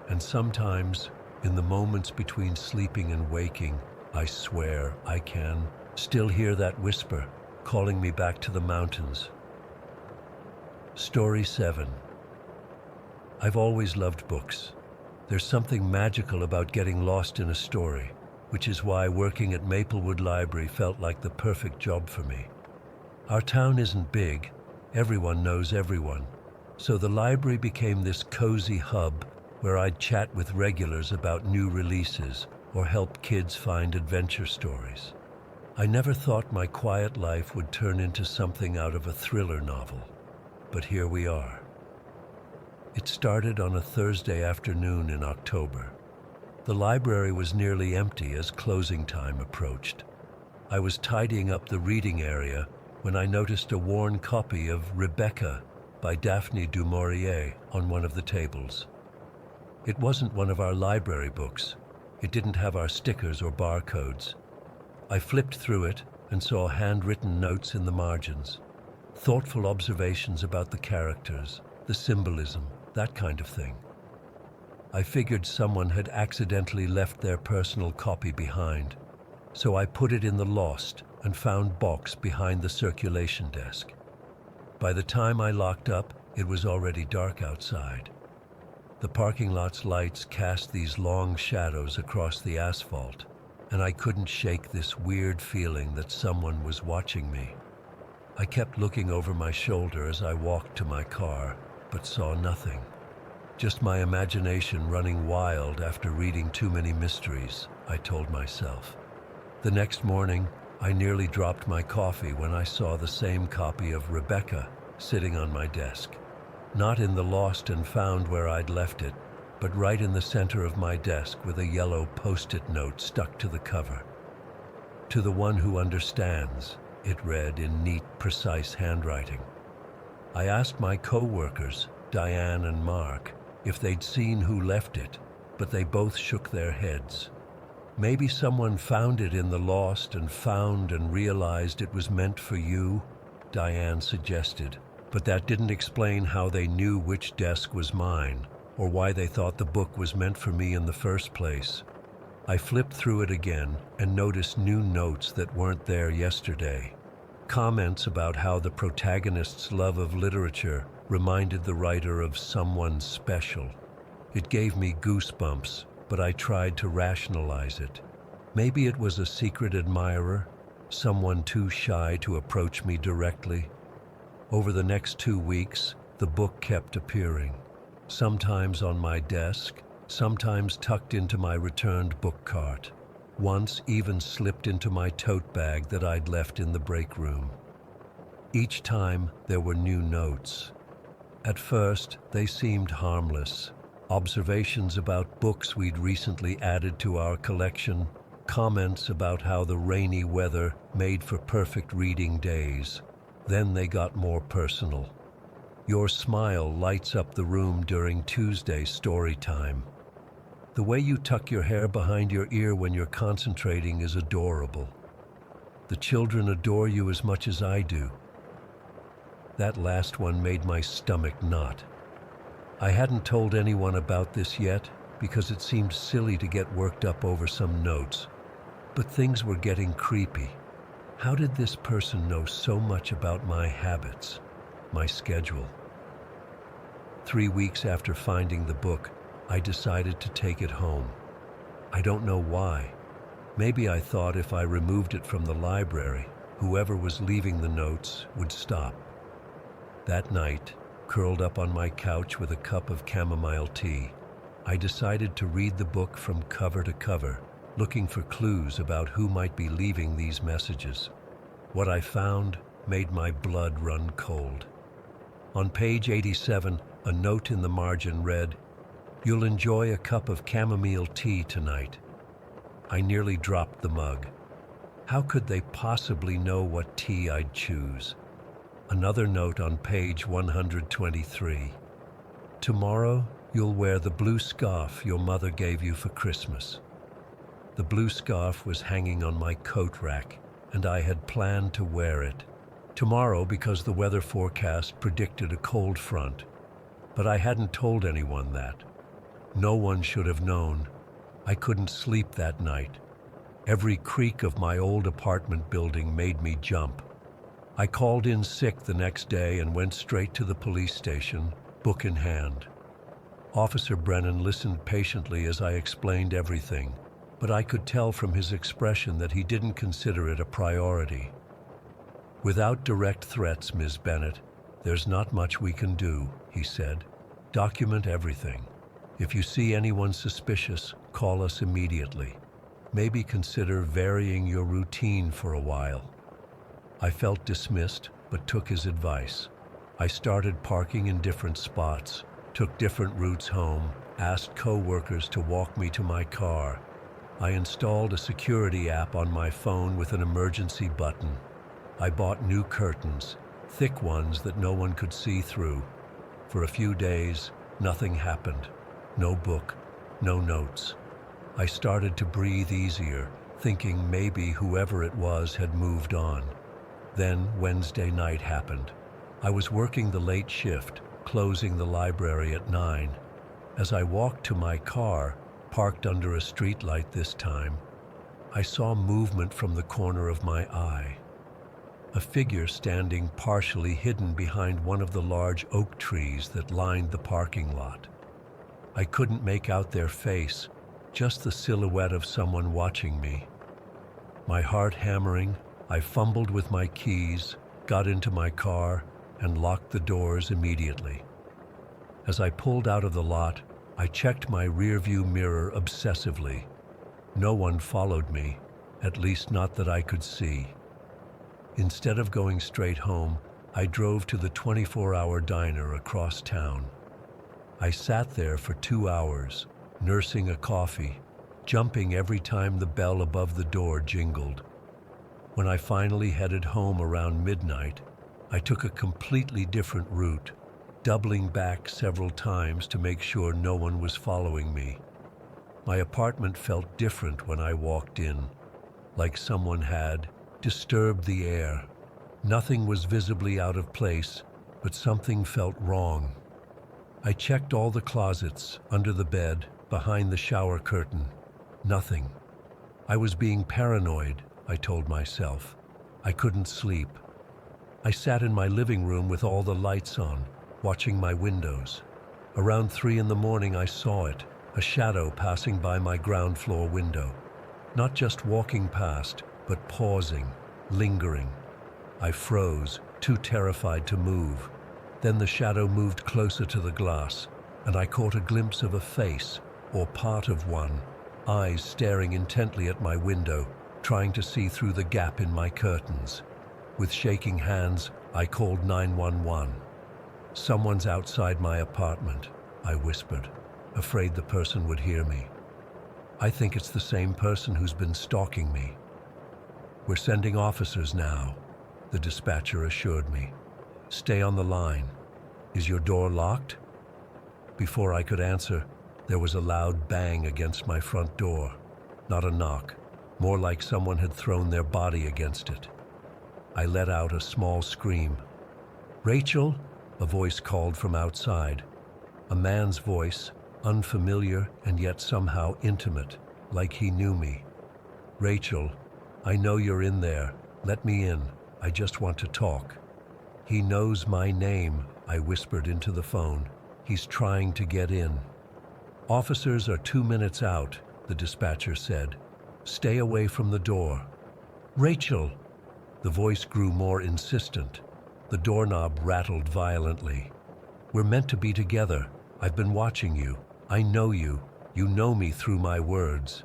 And sometimes, in the moments between sleeping and waking, I swear I can still hear that whisper, calling me back to the mountains. Story 7. I've always loved books. There's something magical about getting lost in a story, which is why working at Maplewood Library felt like the perfect job for me. Our town isn't big, everyone knows everyone, so the library became this cozy hub where I'd chat with regulars about new releases or help kids find adventure stories. I never thought my quiet life would turn into something out of a thriller novel, but here we are. It started on a Thursday afternoon in October. The library was nearly empty as closing time approached. I was tidying up the reading area when I noticed a worn copy of Rebecca by Daphne du Maurier on one of the tables. It wasn't one of our library books. It didn't have our stickers or barcodes. I flipped through it and saw handwritten notes in the margins, thoughtful observations about the characters, the symbolism, that kind of thing. I figured someone had accidentally left their personal copy behind, so I put it in the lost and found box behind the circulation desk. By the time I locked up, it was already dark outside. The parking lot's lights cast these long shadows across the asphalt, and I couldn't shake this weird feeling that someone was watching me. I kept looking over my shoulder as I walked to my car, but saw nothing. Just my imagination running wild after reading too many mysteries, I told myself. The next morning, I nearly dropped my coffee when I saw the same copy of Rebecca sitting on my desk. Not in the lost and found where I'd left it, but right in the center of my desk with a yellow post-it note stuck to the cover. To the one who understands, it read in neat, precise handwriting. I asked my co-workers, Diane and Mark, if they'd seen who left it, but they both shook their heads. Maybe someone found it in the lost and found and realized it was meant for you, Diane suggested, but that didn't explain how they knew which desk was mine, or why they thought the book was meant for me in the first place. I flipped through it again and noticed new notes that weren't there yesterday. Comments about how the protagonist's love of literature reminded the writer of someone special. It gave me goosebumps, but I tried to rationalize it. Maybe it was a secret admirer, someone too shy to approach me directly. Over the next 2 weeks, the book kept appearing, sometimes on my desk, sometimes tucked into my returned book cart, once even slipped into my tote bag that I'd left in the break room. Each time, there were new notes. At first, they seemed harmless. Observations about books we'd recently added to our collection, comments about how the rainy weather made for perfect reading days. Then they got more personal. Your smile lights up the room during Tuesday story time. The way you tuck your hair behind your ear when you're concentrating is adorable. The children adore you as much as I do. That last one made my stomach knot. I hadn't told anyone about this yet because it seemed silly to get worked up over some notes. But things were getting creepy. How did this person know so much about my habits, my schedule? 3 weeks after finding the book, I decided to take it home. I don't know why. Maybe I thought if I removed it from the library, whoever was leaving the notes would stop. That night, curled up on my couch with a cup of chamomile tea, I decided to read the book from cover to cover, looking for clues about who might be leaving these messages. What I found made my blood run cold. On page 87, a note in the margin read, "You'll enjoy a cup of chamomile tea tonight." I nearly dropped the mug. How could they possibly know what tea I'd choose? Another note on page 123. "Tomorrow, you'll wear the blue scarf your mother gave you for Christmas." The blue scarf was hanging on my coat rack, and I had planned to wear it. Tomorrow because the weather forecast predicted a cold front. But I hadn't told anyone that. No one should have known. I couldn't sleep that night. Every creak of my old apartment building made me jump. I called in sick the next day and went straight to the police station, book in hand. Officer Brennan listened patiently as I explained everything, but I could tell from his expression that he didn't consider it a priority. "Without direct threats, Ms. Bennett, there's not much we can do," he said. "Document everything. If you see anyone suspicious, call us immediately. Maybe consider varying your routine for a while." I felt dismissed, but took his advice. I started parking in different spots, took different routes home, asked co-workers to walk me to my car. I installed a security app on my phone with an emergency button. I bought new curtains, thick ones that no one could see through. For a few days, nothing happened. No book, no notes. I started to breathe easier, thinking maybe whoever it was had moved on. Then Wednesday night happened. I was working the late shift, closing the library at 9. As I walked to my car, parked under a streetlight this time, I saw movement from the corner of my eye. A figure standing partially hidden behind one of the large oak trees that lined the parking lot. I couldn't make out their face, just the silhouette of someone watching me. My heart hammering, I fumbled with my keys, got into my car, and locked the doors immediately. As I pulled out of the lot, I checked my rearview mirror obsessively. No one followed me, at least not that I could see. Instead of going straight home, I drove to the 24-hour diner across town. I sat there for 2 hours, nursing a coffee, jumping every time the bell above the door jingled. When I finally headed home around midnight, I took a completely different route, doubling back several times to make sure no one was following me. My apartment felt different when I walked in, like someone had disturbed the air. Nothing was visibly out of place, but something felt wrong. I checked all the closets, under the bed, behind the shower curtain. Nothing. I was being paranoid, I told myself. I couldn't sleep. I sat in my living room with all the lights on, watching my windows. Around 3 in the morning I saw it, a shadow passing by my ground floor window. Not just walking past, but pausing, lingering. I froze, too terrified to move. Then the shadow moved closer to the glass, and I caught a glimpse of a face, or part of one, eyes staring intently at my window, trying to see through the gap in my curtains. With shaking hands, I called 911. "Someone's outside my apartment," I whispered, afraid the person would hear me. "I think it's the same person who's been stalking me." "We're sending officers now," the dispatcher assured me. "Stay on the line. Is your door locked?" Before I could answer, there was a loud bang against my front door. Not a knock, more like someone had thrown their body against it. I let out a small scream. "Rachel?" a voice called from outside. A man's voice, unfamiliar and yet somehow intimate, like he knew me. "Rachel, I know you're in there. Let me in. I just want to talk." "He knows my name," I whispered into the phone. "He's trying to get in." "Officers are 2 minutes out," the dispatcher said. "Stay away from the door." "Rachel!" The voice grew more insistent. The doorknob rattled violently. "We're meant to be together. I've been watching you. I know you. You know me through my words."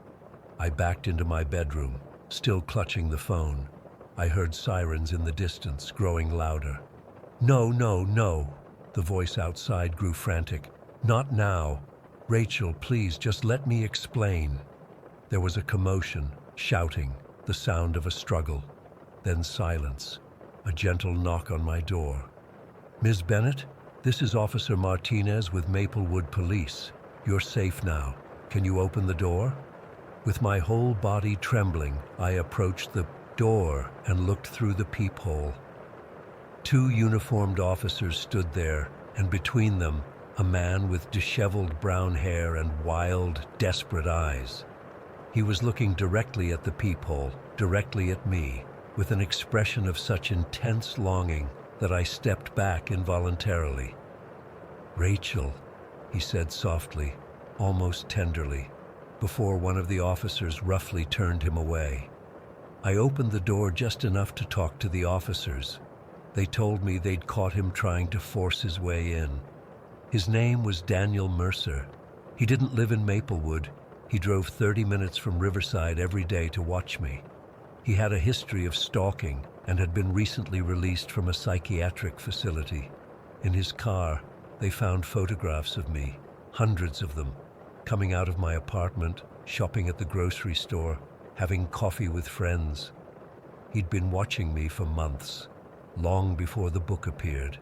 I backed into my bedroom, still clutching the phone. I heard sirens in the distance, growing louder. "No, no, no!" The voice outside grew frantic. "Not now. Rachel, please, just let me explain." There was a commotion, shouting, the sound of a struggle. Then silence. A gentle knock on my door. "Ms. Bennett, this is Officer Martinez with Maplewood Police. You're safe now. Can you open the door?" With my whole body trembling, I approached the door and looked through the peephole. 2 uniformed officers stood there, and between them, a man with disheveled brown hair and wild, desperate eyes. He was looking directly at the peephole, directly at me, with an expression of such intense longing that I stepped back involuntarily. "Rachel," he said softly, almost tenderly, before one of the officers roughly turned him away. I opened the door just enough to talk to the officers. They told me they'd caught him trying to force his way in. His name was Daniel Mercer. He didn't live in Maplewood. He drove 30 minutes from Riverside every day to watch me. He had a history of stalking and had been recently released from a psychiatric facility. In his car, they found photographs of me, hundreds of them, coming out of my apartment, shopping at the grocery store, having coffee with friends. He'd been watching me for months, long before the book appeared.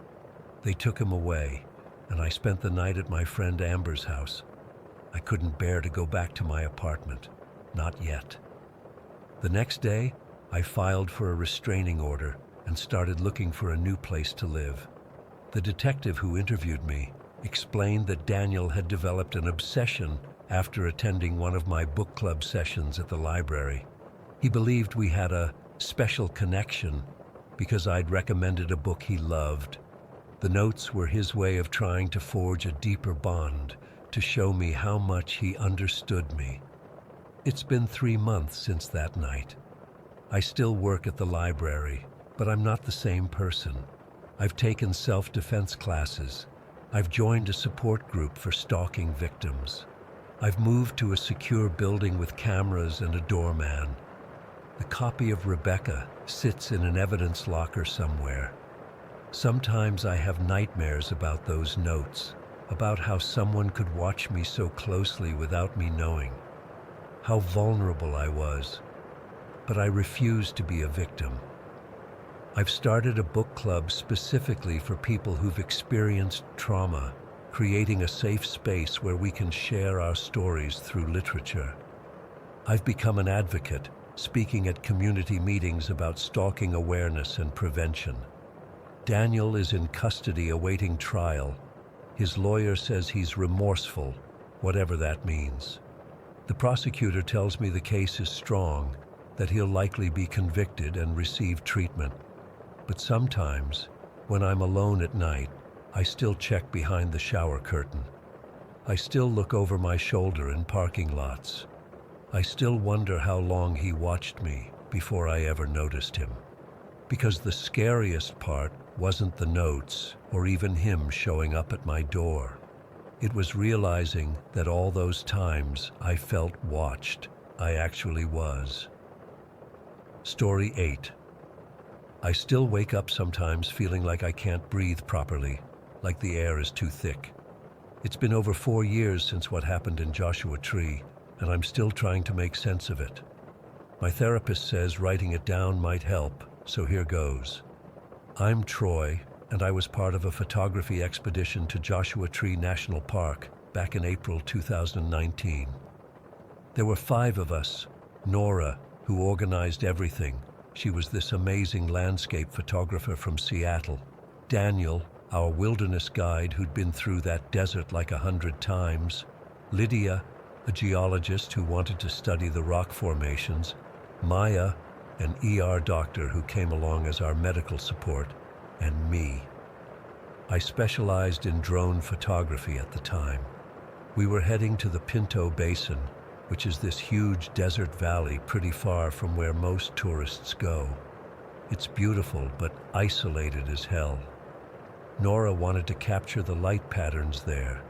They took him away, and I spent the night at my friend Amber's house. I couldn't bear to go back to my apartment, not yet. The next day, I filed for a restraining order and started looking for a new place to live. The detective who interviewed me explained that Daniel had developed an obsession after attending one of my book club sessions at the library. He believed we had a special connection because I'd recommended a book he loved. The notes were his way of trying to forge a deeper bond, to show me how much he understood me. It's been 3 months since that night. I still work at the library, but I'm not the same person. I've taken self-defense classes. I've joined a support group for stalking victims. I've moved to a secure building with cameras and a doorman. The copy of Rebecca sits in an evidence locker somewhere. Sometimes I have nightmares about those notes, about how someone could watch me so closely without me knowing, how vulnerable I was. But I refuse to be a victim. I've started a book club specifically for people who've experienced trauma, creating a safe space where we can share our stories through literature. I've become an advocate, speaking at community meetings about stalking awareness and prevention. Daniel is in custody awaiting trial. His lawyer says he's remorseful, whatever that means. The prosecutor tells me the case is strong, that he'll likely be convicted and receive treatment. But sometimes, when I'm alone at night, I still check behind the shower curtain. I still look over my shoulder in parking lots. I still wonder how long he watched me before I ever noticed him. Because the scariest part wasn't the notes or even him showing up at my door. It was realizing that all those times I felt watched, I actually was. Story 8. I still wake up sometimes feeling like I can't breathe properly, like the air is too thick. It's been over 4 years since what happened in Joshua Tree, and I'm still trying to make sense of it. My therapist says writing it down might help, so here goes. I'm Troy, and I was part of a photography expedition to Joshua Tree National Park back in April 2019. There were 5 of us. Nora, who organized everything. She was this amazing landscape photographer from Seattle. Daniel, our wilderness guide who'd been through that desert like 100 times. Lydia, a geologist who wanted to study the rock formations. Maya, an ER doctor who came along as our medical support, and me. I specialized in drone photography at the time. We were heading to the Pinto Basin, which is this huge desert valley pretty far from where most tourists go. It's beautiful, but isolated as hell. Nora wanted to capture the light patterns there.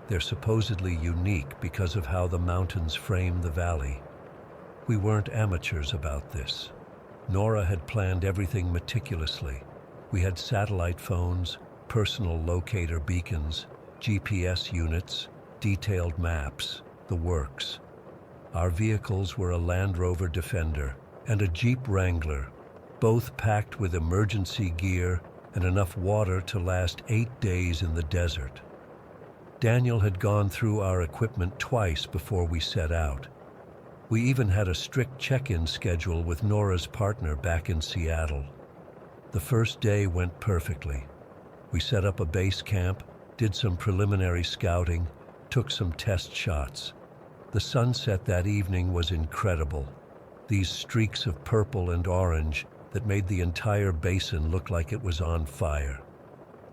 They're supposedly unique because of how the mountains frame the valley. We weren't amateurs about this. Nora had planned everything meticulously. We had satellite phones, personal locator beacons, GPS units, detailed maps, the works. Our vehicles were a Land Rover Defender and a Jeep Wrangler, both packed with emergency gear and enough water to last 8 days in the desert. Daniel had gone through our equipment twice before we set out. We even had a strict check-in schedule with Nora's partner back in Seattle. The first day went perfectly. We set up a base camp, did some preliminary scouting, took some test shots. The sunset that evening was incredible. These streaks of purple and orange that made the entire basin look like it was on fire.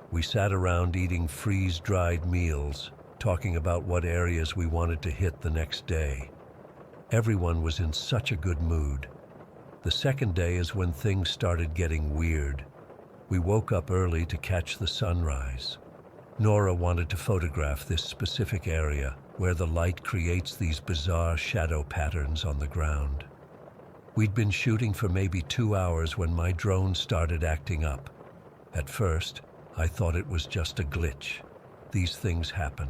We sat around eating freeze-dried meals, talking about what areas we wanted to hit the next day. Everyone was in such a good mood. The second day is when things started getting weird. We woke up early to catch the sunrise. Nora wanted to photograph this specific area where the light creates these bizarre shadow patterns on the ground. We'd been shooting for maybe 2 hours when my drone started acting up. At first, I thought it was just a glitch. These things happen.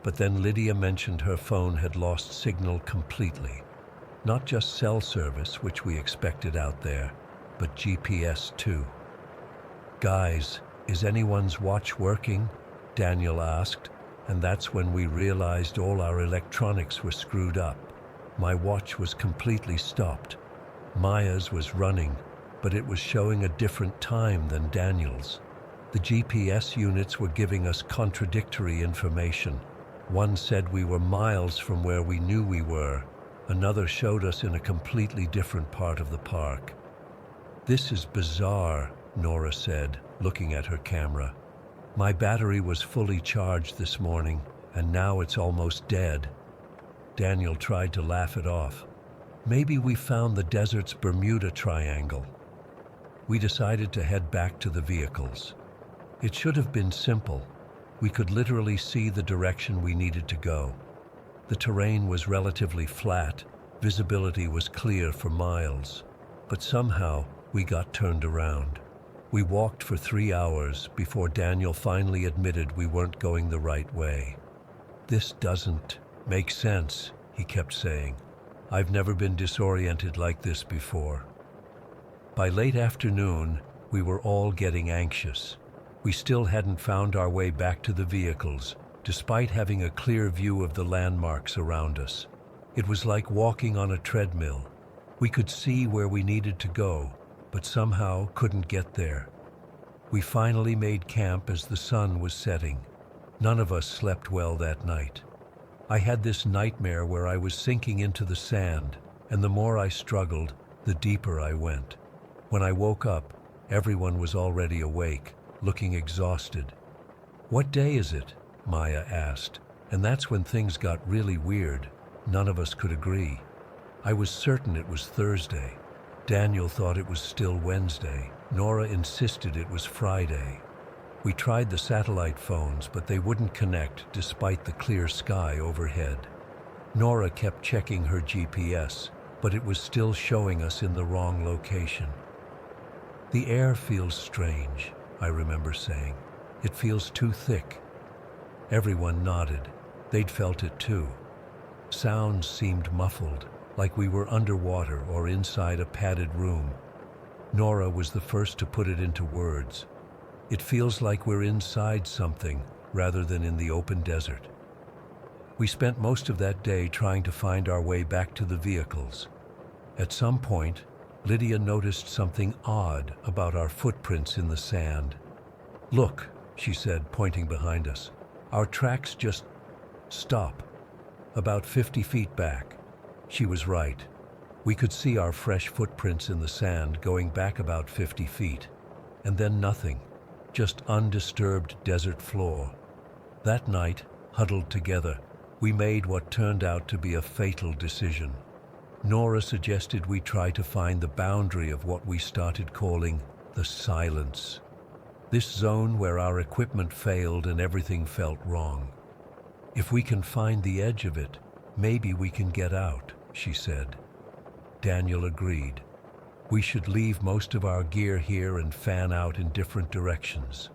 But then Lydia mentioned her phone had lost signal completely. Not just cell service, which we expected out there, but GPS too. "Guys, is anyone's watch working?" Daniel asked, and that's when we realized all our electronics were screwed up. My watch was completely stopped. Maya's was running, but it was showing a different time than Daniel's. The GPS units were giving us contradictory information. One said we were miles from where we knew we were. Another showed us in a completely different part of the park. "This is bizarre," Nora said, looking at her camera. "My battery was fully charged this morning, and now it's almost dead." Daniel tried to laugh it off. "Maybe we found the desert's Bermuda Triangle." We decided to head back to the vehicles. It should have been simple. We could literally see the direction we needed to go. The terrain was relatively flat, visibility was clear for miles, but somehow we got turned around. We walked for 3 hours before Daniel finally admitted we weren't going the right way. "This doesn't make sense," he kept saying. "I've never been disoriented like this before." By late afternoon, we were all getting anxious. We still hadn't found our way back to the vehicles, despite having a clear view of the landmarks around us. It was like walking on a treadmill. We could see where we needed to go, but somehow couldn't get there. We finally made camp as the sun was setting. None of us slept well that night. I had this nightmare where I was sinking into the sand, and the more I struggled, the deeper I went. When I woke up, everyone was already awake, looking exhausted. "What day is it?" Maya asked, and that's when things got really weird. None of us could agree. I was certain it was Thursday. Daniel thought it was still Wednesday. Nora insisted it was Friday. We tried the satellite phones, but they wouldn't connect despite the clear sky overhead. Nora kept checking her GPS, but it was still showing us in the wrong location. "The air feels strange," I remember saying. "It feels too thick." Everyone nodded. They'd felt it too. Sounds seemed muffled, like we were underwater or inside a padded room. Nora was the first to put it into words. "It feels like we're inside something rather than in the open desert." We spent most of that day trying to find our way back to the vehicles. At some point, Lydia noticed something odd about our footprints in the sand. "Look," she said, pointing behind us. "Our tracks just stop, about 50 feet back." She was right. We could see our fresh footprints in the sand going back about 50 feet, and then nothing, just undisturbed desert floor. That night, huddled together, we made what turned out to be a fatal decision. Nora suggested we try to find the boundary of what we started calling the silence. This zone where our equipment failed and everything felt wrong. "If we can find the edge of it, maybe we can get out," she said. Daniel agreed. We should leave most of our gear here and fan out in different directions.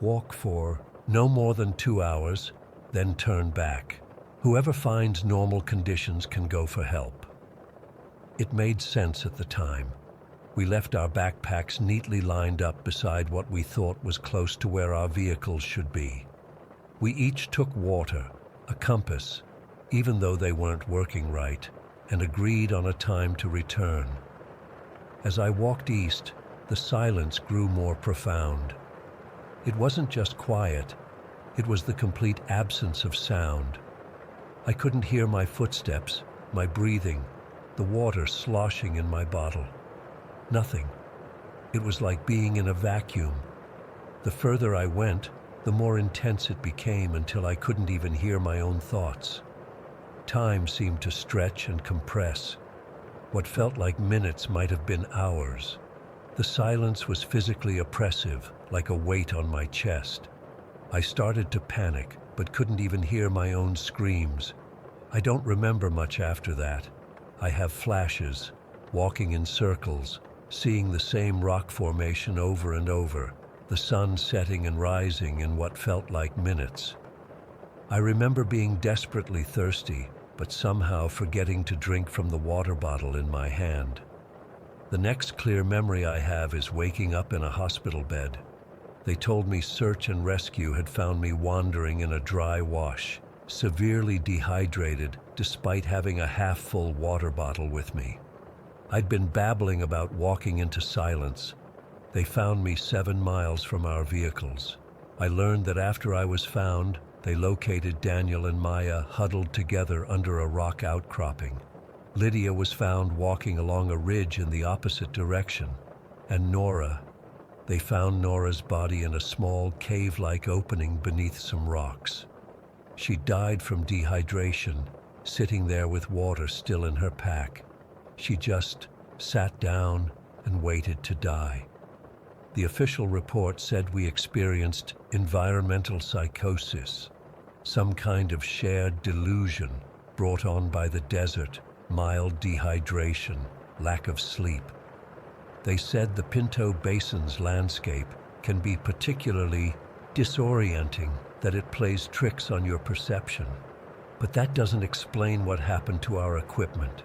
Walk for no more than 2 hours, then turn back. Whoever finds normal conditions can go for help. It made sense at the time. We left our backpacks neatly lined up beside what we thought was close to where our vehicles should be. We each took water, a compass, even though they weren't working right, and agreed on a time to return. As I walked east, the silence grew more profound. It wasn't just quiet, it was the complete absence of sound. I couldn't hear my footsteps, my breathing, the water sloshing in my bottle. Nothing. It was like being in a vacuum. The further I went, the more intense it became until I couldn't even hear my own thoughts. Time seemed to stretch and compress. What felt like minutes might have been hours. The silence was physically oppressive, like a weight on my chest. I started to panic, but couldn't even hear my own screams. I don't remember much after that. I have flashes, walking in circles, seeing the same rock formation over and over, the sun setting and rising in what felt like minutes. I remember being desperately thirsty, but somehow forgetting to drink from the water bottle in my hand. The next clear memory I have is waking up in a hospital bed. They told me search and rescue had found me wandering in a dry wash, severely dehydrated despite having a half-full water bottle with me. I'd been babbling about walking into silence. They found me 7 miles from our vehicles. I learned that after I was found, they located Daniel and Maya huddled together under a rock outcropping. Lydia was found walking along a ridge in the opposite direction. And Nora, they found Nora's body in a small cave-like opening beneath some rocks. She died from dehydration, sitting there with water still in her pack. She just sat down and waited to die. The official report said we experienced environmental psychosis, some kind of shared delusion brought on by the desert, mild dehydration, lack of sleep. They said the Pinto Basin's landscape can be particularly disorienting, that it plays tricks on your perception. But that doesn't explain what happened to our equipment.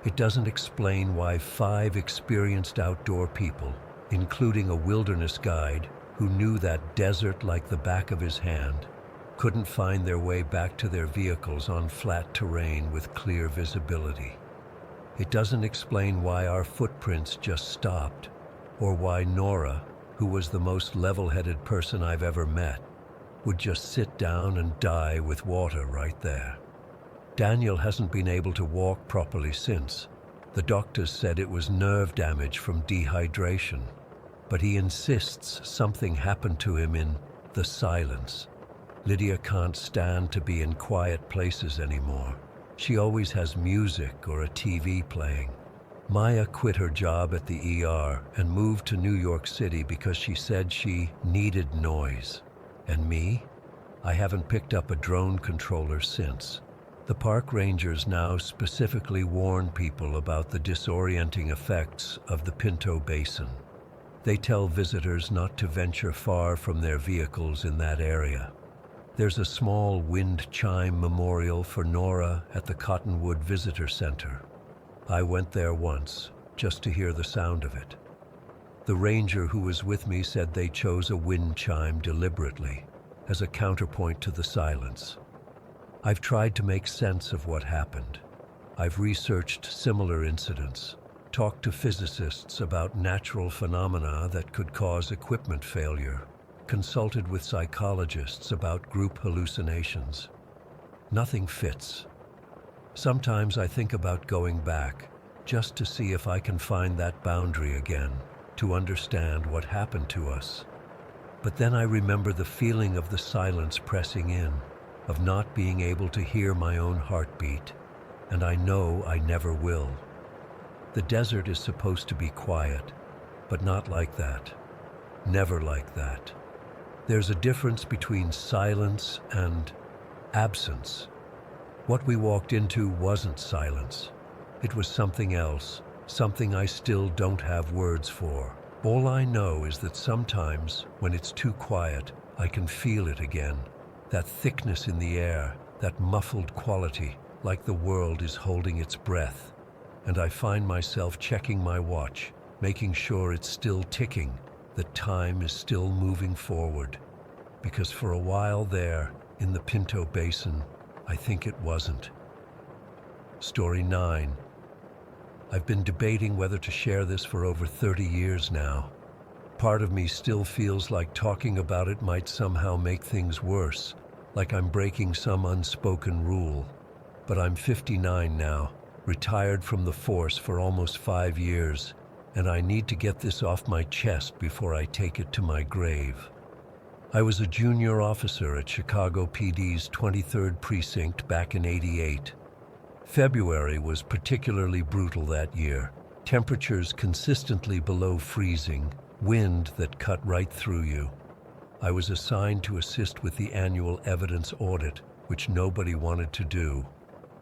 It doesn't explain why 5 experienced outdoor people, including a wilderness guide who knew that desert like the back of his hand, couldn't find their way back to their vehicles on flat terrain with clear visibility. It doesn't explain why our footprints just stopped, or why Nora, who was the most level-headed person I've ever met, would just sit down and die with water right there. Daniel hasn't been able to walk properly since. The doctors said it was nerve damage from dehydration, but he insists something happened to him in the silence. Lydia can't stand to be in quiet places anymore. She always has music or a TV playing. Maya quit her job at the ER and moved to New York City because she said she needed noise. And me? I haven't picked up a drone controller since. The park rangers now specifically warn people about the disorienting effects of the Pinto Basin. They tell visitors not to venture far from their vehicles in that area. There's a small wind chime memorial for Nora at the Cottonwood Visitor Center. I went there once, just to hear the sound of it. The ranger who was with me said they chose a wind chime deliberately, as a counterpoint to the silence. I've tried to make sense of what happened. I've researched similar incidents, talked to physicists about natural phenomena that could cause equipment failure, consulted with psychologists about group hallucinations. Nothing fits. Sometimes I think about going back, just to see if I can find that boundary again, to understand what happened to us. But then I remember the feeling of the silence pressing in, of not being able to hear my own heartbeat, and I know I never will. The desert is supposed to be quiet, but not like that. Never like that. There's a difference between silence and absence. What we walked into wasn't silence. It was something else, something I still don't have words for. All I know is that sometimes, when it's too quiet, I can feel it again. That thickness in the air, that muffled quality, like the world is holding its breath. And I find myself checking my watch, making sure it's still ticking, that time is still moving forward. Because for a while there, in the Pinto Basin, I think it wasn't. Story 9. I've been debating whether to share this for over 30 years now. Part of me still feels like talking about it might somehow make things worse, like I'm breaking some unspoken rule. But I'm 59 now, retired from the force for almost 5 years, and I need to get this off my chest before I take it to my grave. I was a junior officer at Chicago PD's 23rd Precinct back in '88. February was particularly brutal that year. Temperatures consistently below freezing, wind that cut right through you. I was assigned to assist with the annual evidence audit, which nobody wanted to do.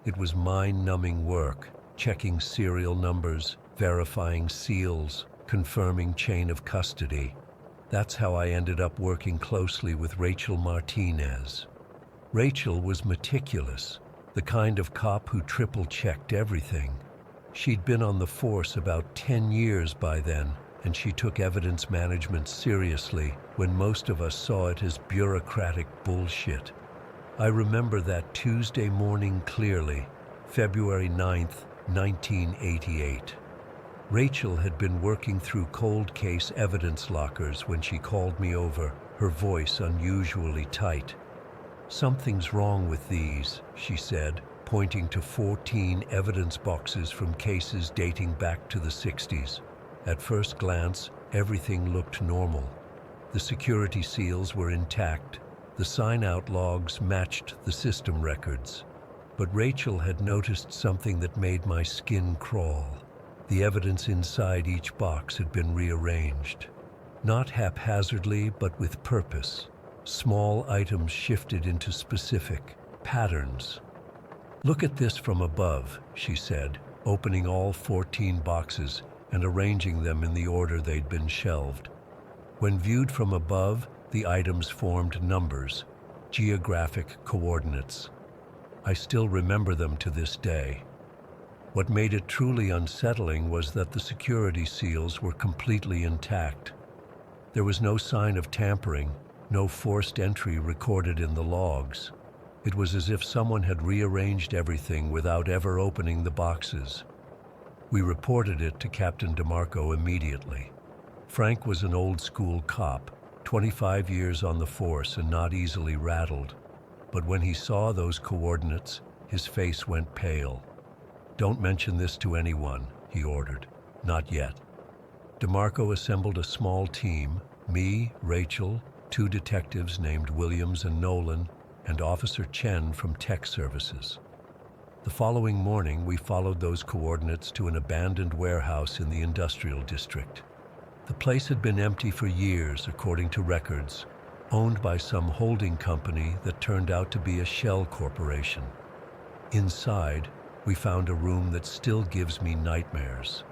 It was mind-numbing work, checking serial numbers, verifying seals, confirming chain of custody. That's how I ended up working closely with Rachel Martinez. Rachel was meticulous, the kind of cop who triple-checked everything. She'd been on the force about 10 years by then, and she took evidence management seriously when most of us saw it as bureaucratic bullshit. I remember that Tuesday morning clearly, February 9th, 1988. Rachel had been working through cold case evidence lockers when she called me over, her voice unusually tight. "Something's wrong with these," she said, pointing to 14 evidence boxes from cases dating back to the 60s. At first glance, everything looked normal. The security seals were intact. The sign-out logs matched the system records. But Rachel had noticed something that made my skin crawl. The evidence inside each box had been rearranged. Not haphazardly, but with purpose. Small items shifted into specific patterns. "Look at this from above," she said, opening all 14 boxes and arranging them in the order they'd been shelved. When viewed from above, the items formed numbers, geographic coordinates. I still remember them to this day. What made it truly unsettling was that the security seals were completely intact. There was no sign of tampering, no forced entry recorded in the logs. It was as if someone had rearranged everything without ever opening the boxes. We reported it to Captain DeMarco immediately. Frank was an old-school cop, 25 years on the force and not easily rattled. But when he saw those coordinates, his face went pale. "Don't mention this to anyone," he ordered. "Not yet." DeMarco assembled a small team, me, Rachel, 2 detectives named Williams and Nolan, and Officer Chen from Tech Services. The following morning, we followed those coordinates to an abandoned warehouse in the industrial district. The place had been empty for years, according to records, owned by some holding company that turned out to be a shell corporation. Inside, we found a room that still gives me nightmares.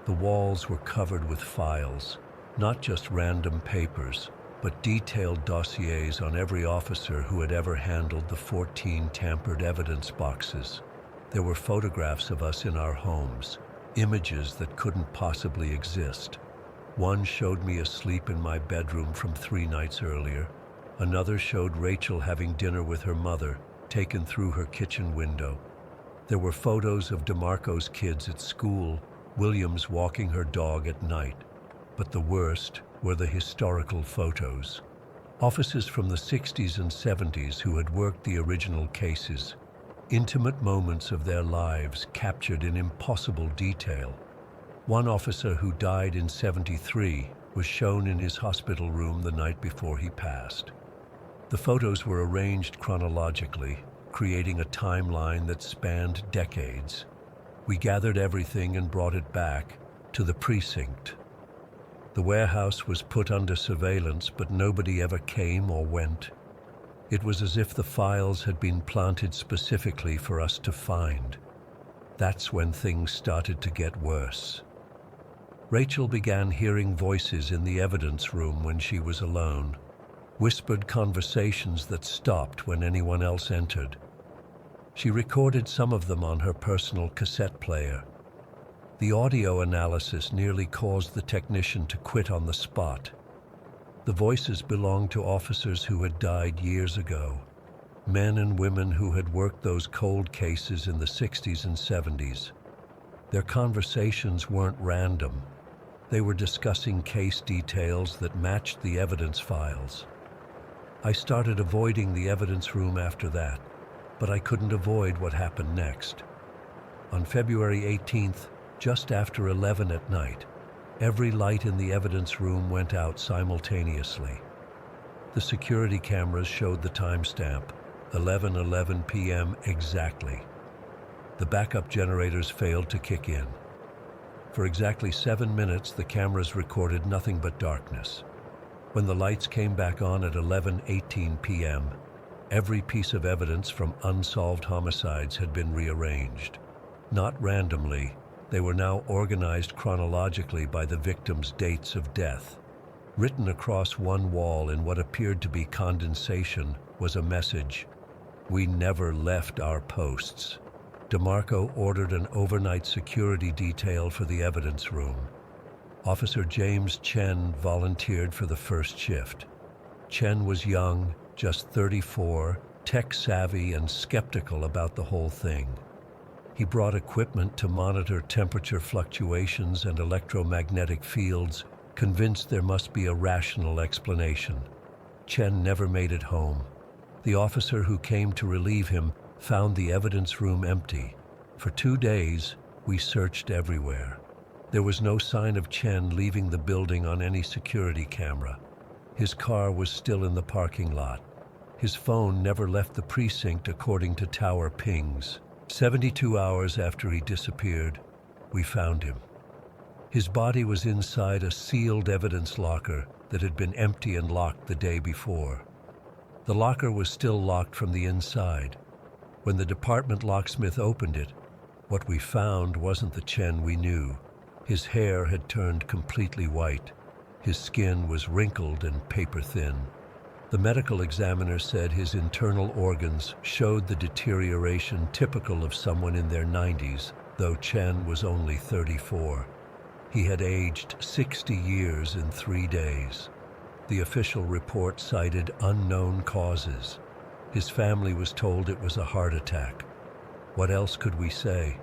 The walls were covered with files, not just random papers, but detailed dossiers on every officer who had ever handled the 14 tampered evidence boxes. There were photographs of us in our homes, images that couldn't possibly exist. One showed me asleep in my bedroom from 3 nights earlier. Another showed Rachel having dinner with her mother, taken through her kitchen window. There were photos of DeMarco's kids at school, Williams walking her dog at night. But the worst were the historical photos. Officers from the 60s and 70s who had worked the original cases. Intimate moments of their lives captured in impossible detail. One officer who died in '73 was shown in his hospital room the night before he passed. The photos were arranged chronologically, creating a timeline that spanned decades. We gathered everything and brought it back to the precinct. The warehouse was put under surveillance, but nobody ever came or went. It was as if the files had been planted specifically for us to find. That's when things started to get worse. Rachel began hearing voices in the evidence room when she was alone, whispered conversations that stopped when anyone else entered. She recorded some of them on her personal cassette player. The audio analysis nearly caused the technician to quit on the spot. The voices belonged to officers who had died years ago, men and women who had worked those cold cases in the 60s and 70s. Their conversations weren't random. They were discussing case details that matched the evidence files. I started avoiding the evidence room after that, but I couldn't avoid what happened next. On February 18th, just after 11 at night, every light in the evidence room went out simultaneously. The security cameras showed the timestamp, 11:11 p.m. exactly. The backup generators failed to kick in. For exactly 7 minutes, the cameras recorded nothing but darkness. When the lights came back on at 11:18 p.m., every piece of evidence from unsolved homicides had been rearranged. Not randomly, they were now organized chronologically by the victims' dates of death. Written across one wall in what appeared to be condensation was a message: "We never left our posts." DeMarco ordered an overnight security detail for the evidence room. Officer James Chen volunteered for the first shift. Chen was young, just 34, tech-savvy and skeptical about the whole thing. He brought equipment to monitor temperature fluctuations and electromagnetic fields, convinced there must be a rational explanation. Chen never made it home. The officer who came to relieve him found the evidence room empty. For 2 days, we searched everywhere. There was no sign of Chen leaving the building on any security camera. His car was still in the parking lot. His phone never left the precinct according to tower pings. 72 hours after he disappeared, we found him. His body was inside a sealed evidence locker that had been empty and locked the day before. The locker was still locked from the inside. When the department locksmith opened it, what we found wasn't the Chen we knew. His hair had turned completely white. His skin was wrinkled and paper-thin. The medical examiner said his internal organs showed the deterioration typical of someone in their 90s, though Chen was only 34. He had aged 60 years in 3 days. The official report cited unknown causes. His family was told it was a heart attack. What else could we say?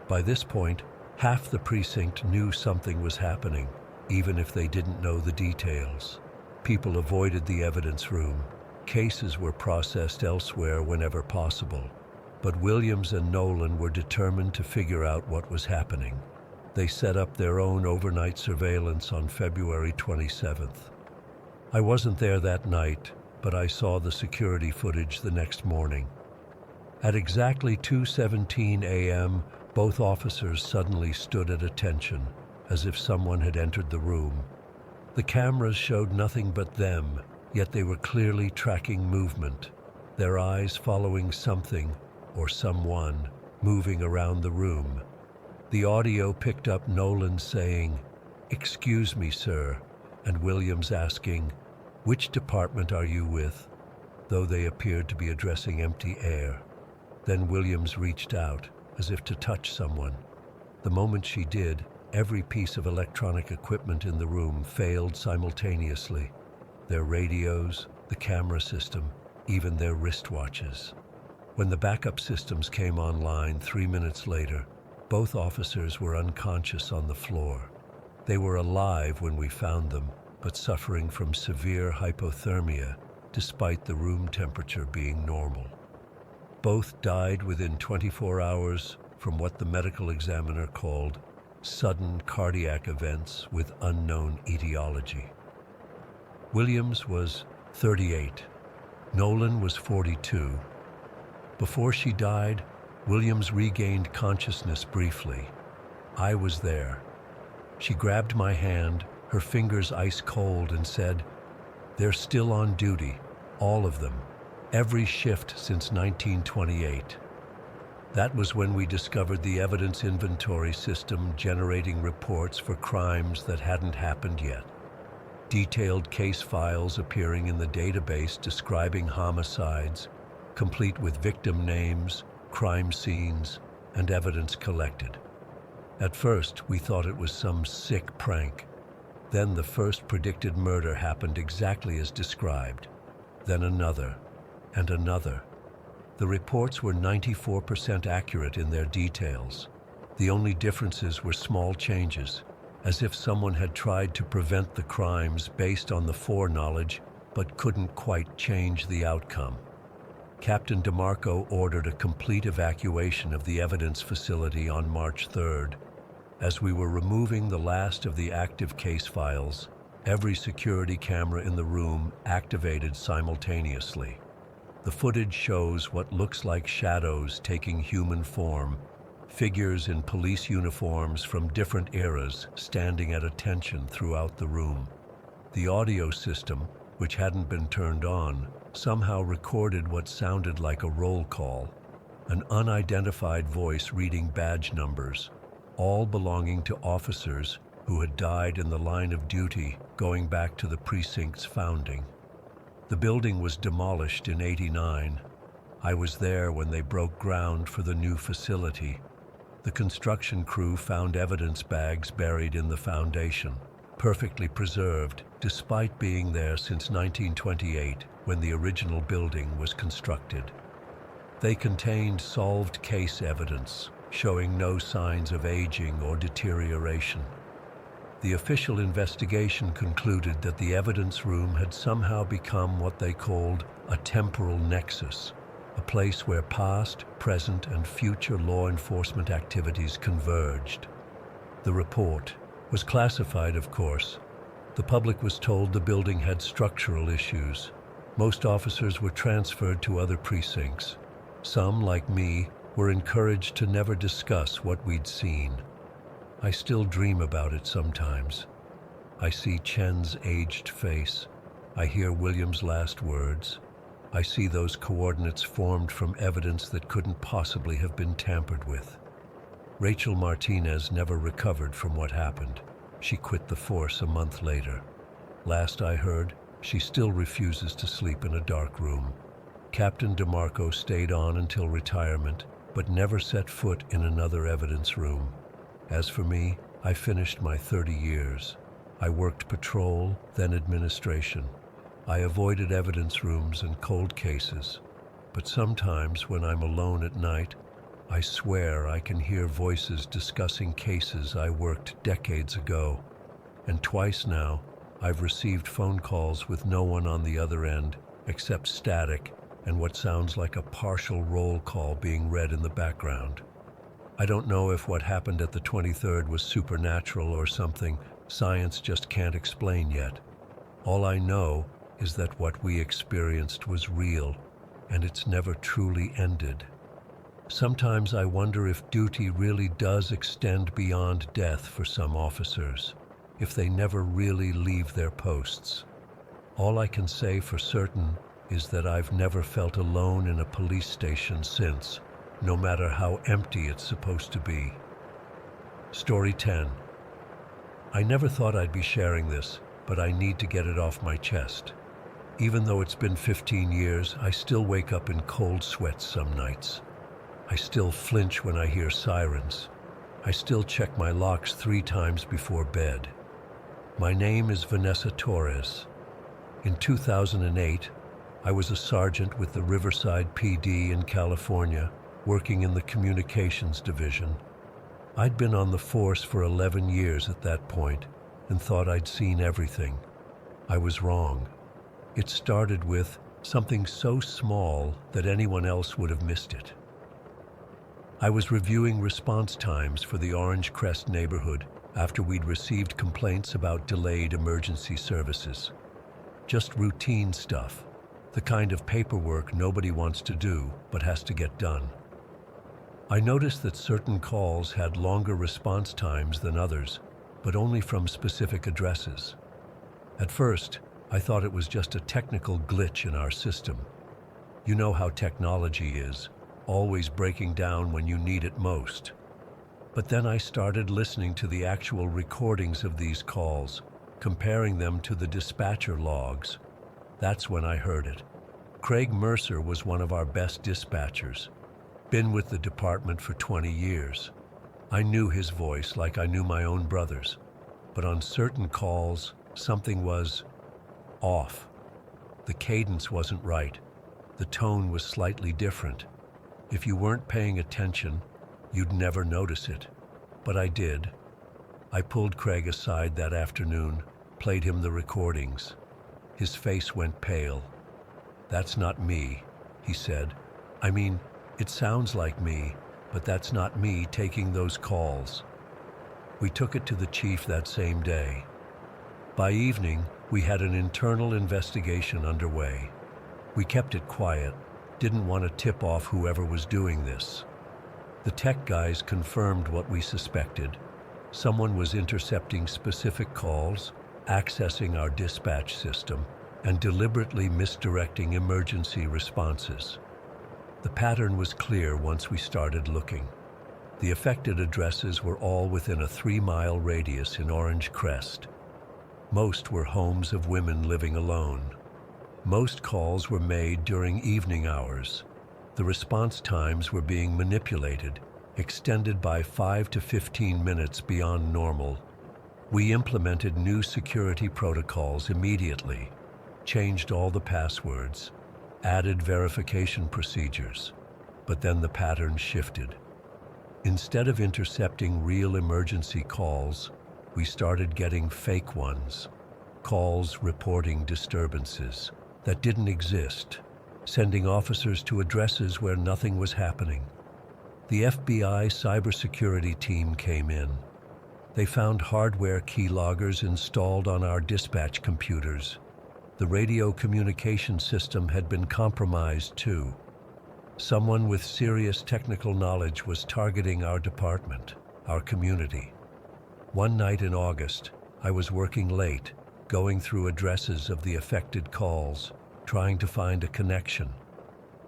By this point, half the precinct knew something was happening, even if they didn't know the details. People avoided the evidence room. Cases were processed elsewhere whenever possible. But Williams and Nolan were determined to figure out what was happening. They set up their own overnight surveillance on February 27th. I wasn't there that night, but I saw the security footage the next morning. At exactly 2:17 a.m., both officers suddenly stood at attention, as if someone had entered the room. The cameras showed nothing but them, yet they were clearly tracking movement, their eyes following something, or someone, moving around the room. The audio picked up Nolan saying, "Excuse me, sir," and Williams asking, "Which department are you with?" though they appeared to be addressing empty air. Then Williams reached out, as if to touch someone. The moment she did, every piece of electronic equipment in the room failed simultaneously. Their radios, the camera system, even their wristwatches. When the backup systems came online 3 minutes later, both officers were unconscious on the floor. They were alive when we found them, but suffering from severe hypothermia, despite the room temperature being normal. Both died within 24 hours from what the medical examiner called sudden cardiac events with unknown etiology. Williams was 38. Nolan was 42. Before she died, Williams regained consciousness briefly. I was there. She grabbed my hand, her fingers ice cold, and said, "They're still on duty, all of them, every shift since 1928. That was when we discovered the evidence inventory system generating reports for crimes that hadn't happened yet. Detailed case files appearing in the database describing homicides, complete with victim names, crime scenes, and evidence collected. At first, we thought it was some sick prank. Then the first predicted murder happened exactly as described. Then another, and another. The reports were 94% accurate in their details. The only differences were small changes, as if someone had tried to prevent the crimes based on the foreknowledge, but couldn't quite change the outcome. Captain DeMarco ordered a complete evacuation of the evidence facility on March 3rd. As we were removing the last of the active case files, every security camera in the room activated simultaneously. The footage shows what looks like shadows taking human form, figures in police uniforms from different eras standing at attention throughout the room. The audio system, which hadn't been turned on, somehow recorded what sounded like a roll call, an unidentified voice reading badge numbers, all belonging to officers who had died in the line of duty going back to the precinct's founding. The building was demolished in '89. I was there when they broke ground for the new facility. The construction crew found evidence bags buried in the foundation, perfectly preserved, despite being there since 1928, when the original building was constructed. They contained solved case evidence, showing no signs of aging or deterioration. The official investigation concluded that the evidence room had somehow become what they called a temporal nexus, a place where past, present, and future law enforcement activities converged. The report was classified, of course. The public was told the building had structural issues. Most officers were transferred to other precincts. Some, like me, were encouraged to never discuss what we'd seen. I still dream about it sometimes. I see Chen's aged face. I hear William's last words. I see those coordinates formed from evidence that couldn't possibly have been tampered with. Rachel Martinez never recovered from what happened. She quit the force a month later. Last I heard, she still refuses to sleep in a dark room. Captain DeMarco stayed on until retirement, but never set foot in another evidence room. As for me, I finished my 30 years. I worked patrol, then administration. I avoided evidence rooms and cold cases. But sometimes when I'm alone at night, I swear I can hear voices discussing cases I worked decades ago. And twice now, I've received phone calls with no one on the other end except static and what sounds like a partial roll call being read in the background. I don't know if what happened at the 23rd was supernatural or something science just can't explain yet. All I know is that what we experienced was real, and it's never truly ended. Sometimes I wonder if duty really does extend beyond death for some officers, if they never really leave their posts. All I can say for certain is that I've never felt alone in a police station since, no matter how empty it's supposed to be. Story 10. I never thought I'd be sharing this, but I need to get it off my chest. Even though it's been 15 years, I still wake up in cold sweats some nights. I still flinch when I hear sirens. I still check my locks 3 times before bed. My name is Vanessa Torres. In 2008, I was a sergeant with the Riverside PD in California, working in the communications division. I'd been on the force for 11 years at that point and thought I'd seen everything. I was wrong. It started with something so small that anyone else would have missed it. I was reviewing response times for the Orange Crest neighborhood after we'd received complaints about delayed emergency services. Just routine stuff, the kind of paperwork nobody wants to do but has to get done. I noticed that certain calls had longer response times than others, but only from specific addresses. At first, I thought it was just a technical glitch in our system. You know how technology is, always breaking down when you need it most. But then I started listening to the actual recordings of these calls, comparing them to the dispatcher logs. That's when I heard it. Craig Mercer was one of our best dispatchers. Been with the department for 20 years. I knew his voice like I knew my own brother's, but on certain calls, something was off. The cadence wasn't right. The tone was slightly different. If you weren't paying attention, you'd never notice it. But I did. I pulled Craig aside that afternoon, played him the recordings. His face went pale. "That's not me," he said. "I mean, it sounds like me, but that's not me taking those calls." We took it to the chief that same day. By evening, we had an internal investigation underway. We kept it quiet, didn't want to tip off whoever was doing this. The tech guys confirmed what we suspected. Someone was intercepting specific calls, accessing our dispatch system, and deliberately misdirecting emergency responses. The pattern was clear once we started looking. The affected addresses were all within a 3-mile radius in Orange Crest. Most were homes of women living alone. Most calls were made during evening hours. The response times were being manipulated, extended by 5 to 15 minutes beyond normal. We implemented new security protocols immediately, changed all the passwords, added verification procedures, but then the pattern shifted. Instead of intercepting real emergency calls, we started getting fake ones, calls reporting disturbances that didn't exist, sending officers to addresses where nothing was happening. The FBI cybersecurity team came in. They found hardware keyloggers installed on our dispatch computers. The radio communication system had been compromised too. Someone with serious technical knowledge was targeting our department, our community. One night in August, I was working late, going through addresses of the affected calls, trying to find a connection.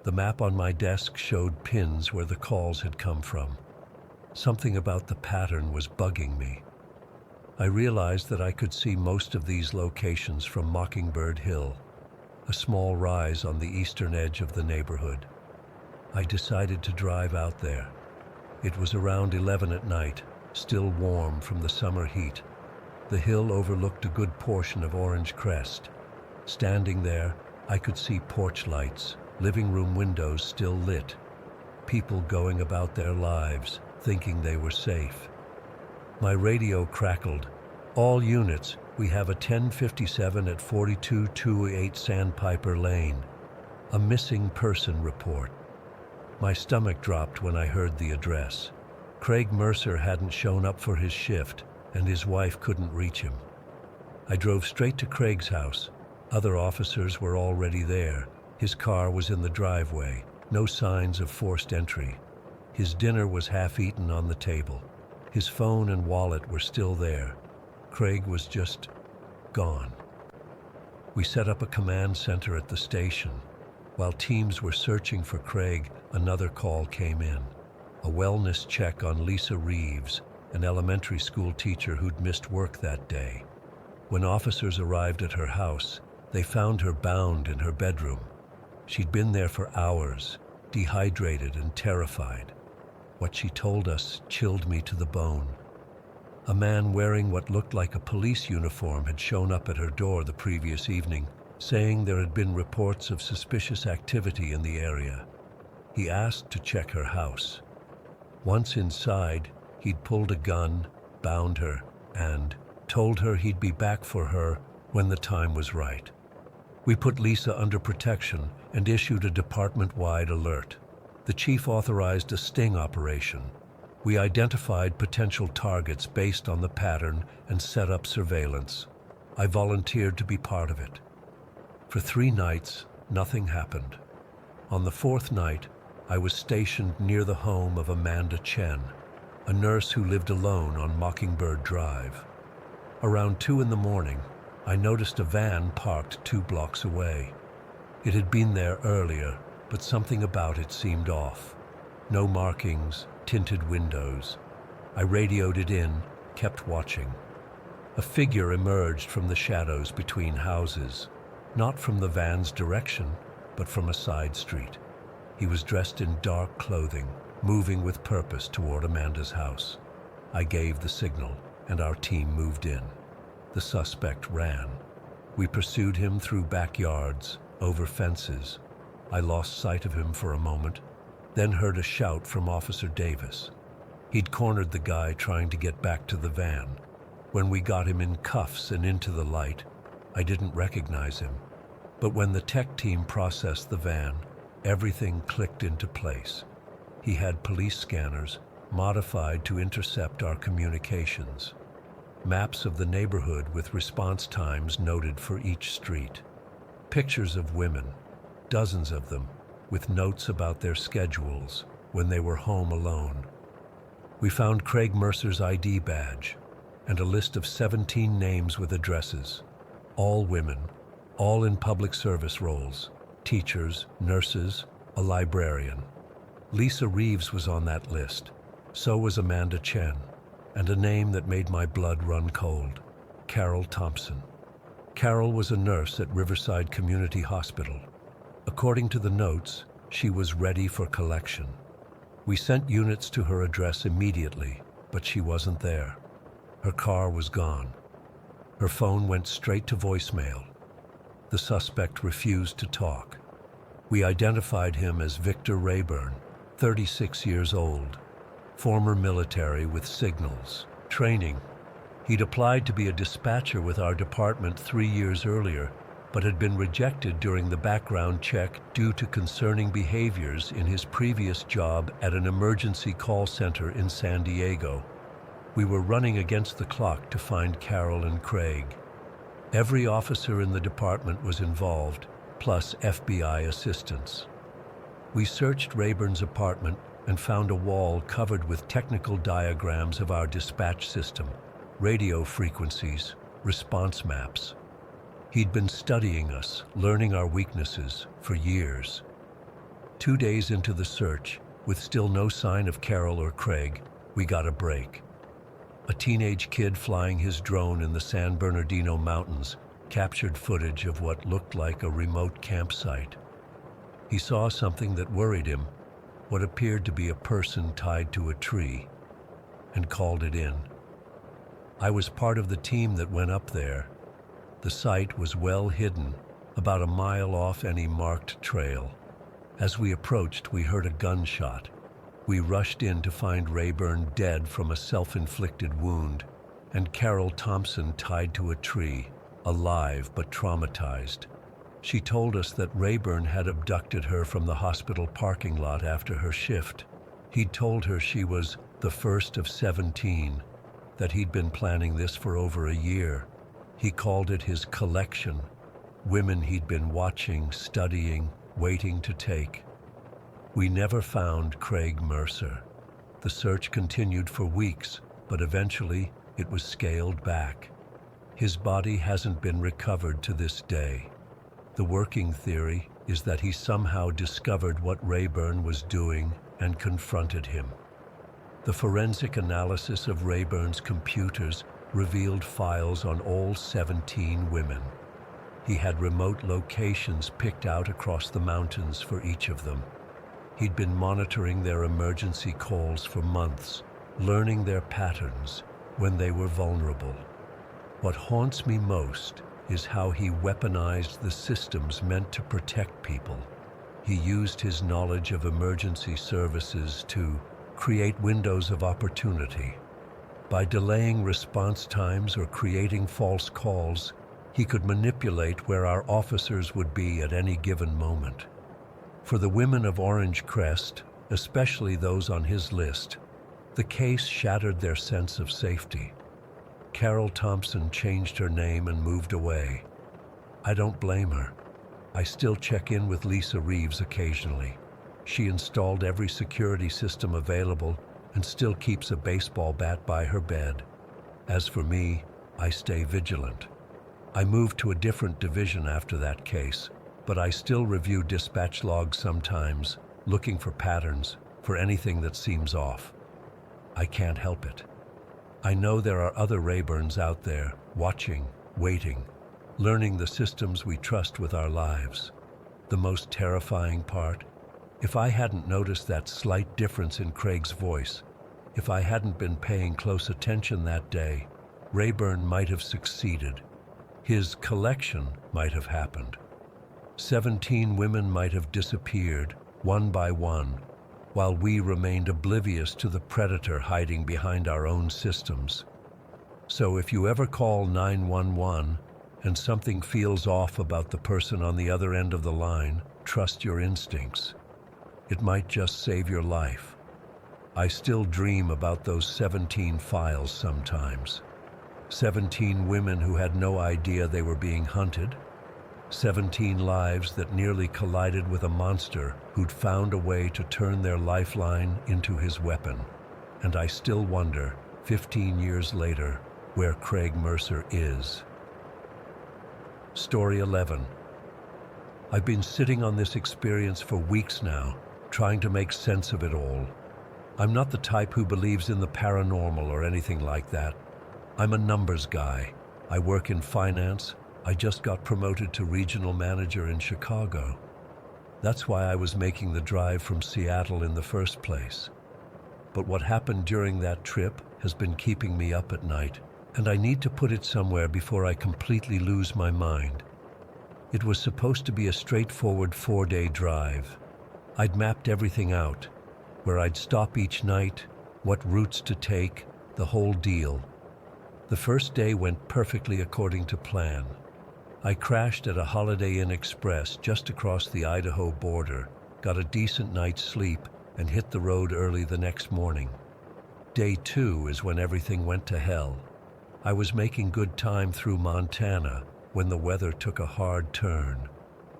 The map on my desk showed pins where the calls had come from. Something about the pattern was bugging me. I realized that I could see most of these locations from Mockingbird Hill, a small rise on the eastern edge of the neighborhood. I decided to drive out there. It was around 11 at night, still warm from the summer heat. The hill overlooked a good portion of Orange Crest. Standing there, I could see porch lights, living room windows still lit, people going about their lives, thinking they were safe. My radio crackled. "All units, we have a 1057 at 4228 Sandpiper Lane. A missing person report." My stomach dropped when I heard the address. Craig Mercer hadn't shown up for his shift, and his wife couldn't reach him. I drove straight to Craig's house. Other officers were already there. His car was in the driveway, no signs of forced entry. His dinner was half-eaten on the table. His phone and wallet were still there. Craig was just gone. We set up a command center at the station. While teams were searching for Craig, another call came in. A wellness check on Lisa Reeves, an elementary school teacher who'd missed work that day. When officers arrived at her house, they found her bound in her bedroom. She'd been there for hours, dehydrated and terrified. What she told us chilled me to the bone. A man wearing what looked like a police uniform had shown up at her door the previous evening, saying there had been reports of suspicious activity in the area. He asked to check her house. Once inside, he'd pulled a gun, bound her, and told her he'd be back for her when the time was right. We put Lisa under protection and issued a department-wide alert. The chief authorized a sting operation. We identified potential targets based on the pattern and set up surveillance. I volunteered to be part of it. For 3 nights, nothing happened. On the 4th night, I was stationed near the home of Amanda Chen, a nurse who lived alone on Mockingbird Drive. Around 2 in the morning, I noticed a van parked 2 blocks away. It had been there earlier, but something about it seemed off. No markings, tinted windows. I radioed it in, kept watching. A figure emerged from the shadows between houses, not from the van's direction, but from a side street. He was dressed in dark clothing, moving with purpose toward Amanda's house. I gave the signal, and our team moved in. The suspect ran. We pursued him through backyards, over fences. I lost sight of him for a moment, then heard a shout from Officer Davis. He'd cornered the guy trying to get back to the van. When we got him in cuffs and into the light, I didn't recognize him. But when the tech team processed the van, everything clicked into place. He had police scanners modified to intercept our communications. Maps of the neighborhood with response times noted for each street. Pictures of women, dozens of them, with notes about their schedules when they were home alone. We found Craig Mercer's ID badge and a list of 17 names with addresses, all women, all in public service roles, teachers, nurses, a librarian. Lisa Reeves was on that list, so was Amanda Chen, and a name that made my blood run cold, Carol Thompson. Carol was a nurse at Riverside Community Hospital. According to the notes, she was ready for collection. We sent units to her address immediately, but she wasn't there. Her car was gone. Her phone went straight to voicemail. The suspect refused to talk. We identified him as Victor Rayburn, 36 years old, former military with signals, training. He'd applied to be a dispatcher with our department 3 years earlier, but had been rejected during the background check due to concerning behaviors in his previous job at an emergency call center in San Diego. We were running against the clock to find Carol and Craig. Every officer in the department was involved, plus FBI assistants. We searched Rayburn's apartment and found a wall covered with technical diagrams of our dispatch system. radio frequencies, response maps. He'd been studying us, learning our weaknesses, for years. 2 days into the search, with still no sign of Carol or Craig, we got a break. A teenage kid flying his drone in the San Bernardino Mountains captured footage of what looked like a remote campsite. He saw something that worried him, what appeared to be a person tied to a tree, and called it in. I was part of the team that went up there. The site was well hidden, about a mile off any marked trail. As we approached, we heard a gunshot. We rushed in to find Rayburn dead from a self-inflicted wound, and Carol Thompson tied to a tree, alive but traumatized. She told us that Rayburn had abducted her from the hospital parking lot after her shift. He'd told her she was the first of 17, that he'd been planning this for over a year. He called it his collection, women he'd been watching, studying, waiting to take. We never found Craig Mercer. The search continued for weeks, but eventually it was scaled back. His body hasn't been recovered to this day. The working theory is that he somehow discovered what Rayburn was doing and confronted him. The forensic analysis of Rayburn's computers revealed files on all 17 women. He had remote locations picked out across the mountains for each of them. He'd been monitoring their emergency calls for months, learning their patterns when they were vulnerable. What haunts me most is how he weaponized the systems meant to protect people. He used his knowledge of emergency services to create windows of opportunity. By delaying response times or creating false calls, he could manipulate where our officers would be at any given moment. For the women of Orange Crest, especially those on his list, the case shattered their sense of safety. Carol Thompson changed her name and moved away. I don't blame her. I still check in with Lisa Reeves occasionally. She installed every security system available and still keeps a baseball bat by her bed. As for me, I stay vigilant. I moved to a different division after that case, but I still review dispatch logs sometimes, looking for patterns, for anything that seems off. I can't help it. I know there are other Rayburns out there, watching, waiting, learning the systems we trust with our lives. The most terrifying part? If I hadn't noticed that slight difference in Craig's voice, if I hadn't been paying close attention that day, Rayburn might have succeeded. His collection might have happened. 17 women might have disappeared, one by one, while we remained oblivious to the predator hiding behind our own systems. So if you ever call 911 and something feels off about the person on the other end of the line, trust your instincts. It might just save your life. I still dream about those 17 files sometimes. 17 women who had no idea they were being hunted. 17 lives that nearly collided with a monster who'd found a way to turn their lifeline into his weapon. And I still wonder, 15 years later, where Craig Mercer is. Story 11. I've been sitting on this experience for weeks now, trying to make sense of it all. I'm not the type who believes in the paranormal or anything like that. I'm a numbers guy. I work in finance. I just got promoted to regional manager in Chicago. That's why I was making the drive from Seattle in the first place. But what happened during that trip has been keeping me up at night, and I need to put it somewhere before I completely lose my mind. It was supposed to be a straightforward 4-day drive. I'd mapped everything out, where I'd stop each night, what routes to take, the whole deal. The first day went perfectly according to plan. I crashed at a Holiday Inn Express just across the Idaho border, got a decent night's sleep, and hit the road early the next morning. Day 2 is when everything went to hell. I was making good time through Montana when the weather took a hard turn.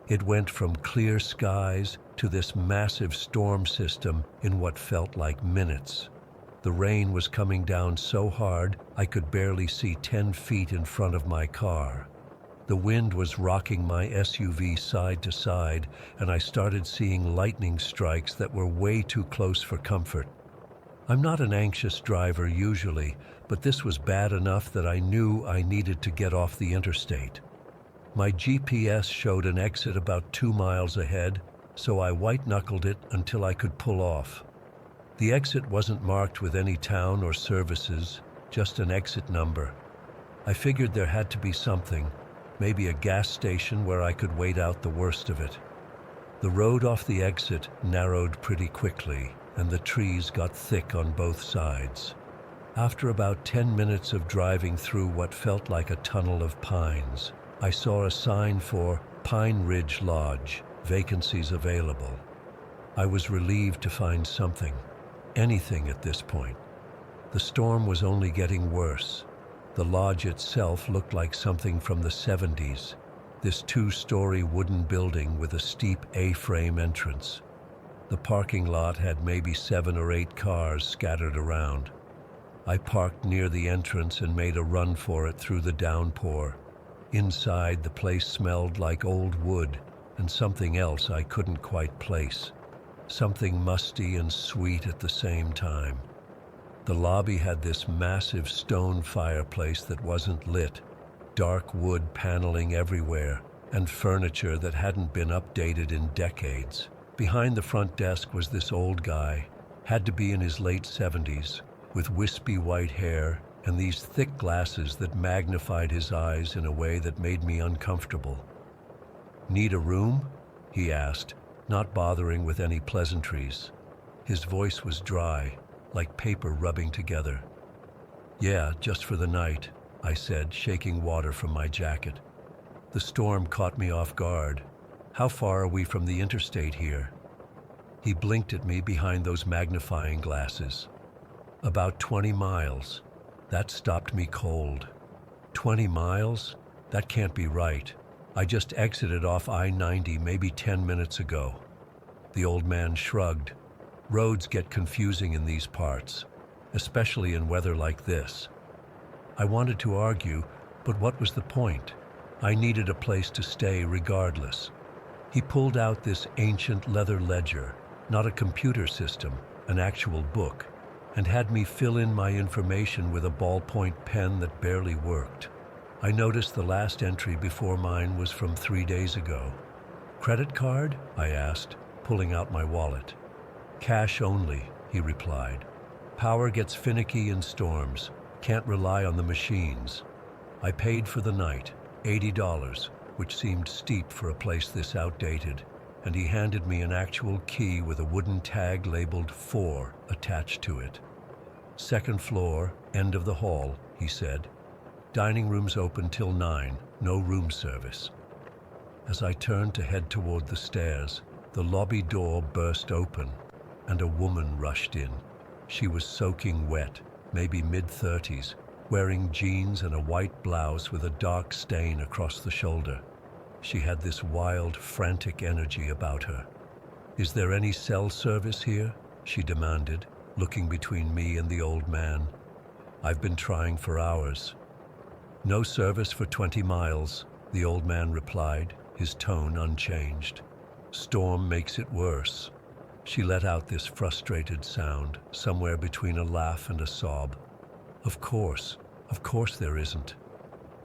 It went from clear skies to this massive storm system in what felt like minutes. The rain was coming down so hard I could barely see 10 feet in front of my car. The wind was rocking my SUV side to side, and I started seeing lightning strikes that were way too close for comfort. I'm not an anxious driver usually, but this was bad enough that I knew I needed to get off the interstate. My GPS showed an exit about 2 miles ahead, so I white-knuckled it until I could pull off. The exit wasn't marked with any town or services, just an exit number. I figured there had to be something, maybe a gas station where I could wait out the worst of it. The road off the exit narrowed pretty quickly, and the trees got thick on both sides. After about 10 minutes of driving through what felt like a tunnel of pines, I saw a sign for Pine Ridge Lodge, vacancies available. I was relieved to find something, anything at this point. The storm was only getting worse. The lodge itself looked like something from the 70s, this 2-story wooden building with a steep A-frame entrance. The parking lot had maybe 7 or 8 cars scattered around. I parked near the entrance and made a run for it through the downpour. Inside, the place smelled like old wood and something else I couldn't quite place. Something musty and sweet at the same time. The lobby had this massive stone fireplace that wasn't lit, dark wood paneling everywhere, and furniture that hadn't been updated in decades. Behind the front desk was this old guy, had to be in his late 70s, with wispy white hair and these thick glasses that magnified his eyes in a way that made me uncomfortable. "Need a room?" he asked, not bothering with any pleasantries. His voice was dry, like paper rubbing together. "Yeah, just for the night," I said, shaking water from my jacket. The storm caught me off guard. "How far are we from the interstate here?" He blinked at me behind those magnifying glasses. "About 20 miles. That stopped me cold. 20 miles? That can't be right. I just exited off I-90 maybe 10 minutes ago." The old man shrugged. "Roads get confusing in these parts, especially in weather like this." I wanted to argue, but what was the point? I needed a place to stay regardless. He pulled out this ancient leather ledger, not a computer system, an actual book, and had me fill in my information with a ballpoint pen that barely worked. I noticed the last entry before mine was from 3 days ago. "Credit card?" I asked, pulling out my wallet. "Cash only," he replied. "Power gets finicky in storms. Can't rely on the machines." I paid for the night, $80, which seemed steep for a place this outdated, and he handed me an actual key with a wooden tag labeled 4 attached to it. "Second floor, end of the hall," he said. "Dining room's open till 9, no room service." As I turned to head toward the stairs, the lobby door burst open, and a woman rushed in. She was soaking wet, maybe mid-30s, wearing jeans and a white blouse with a dark stain across the shoulder. She had this wild, frantic energy about her. "Is there any cell service here?" she demanded, looking between me and the old man. "I've been trying for hours." "No service for 20 miles, the old man replied, his tone unchanged. "Storm makes it worse." She let out this frustrated sound, somewhere between a laugh and a sob. Of course there isn't."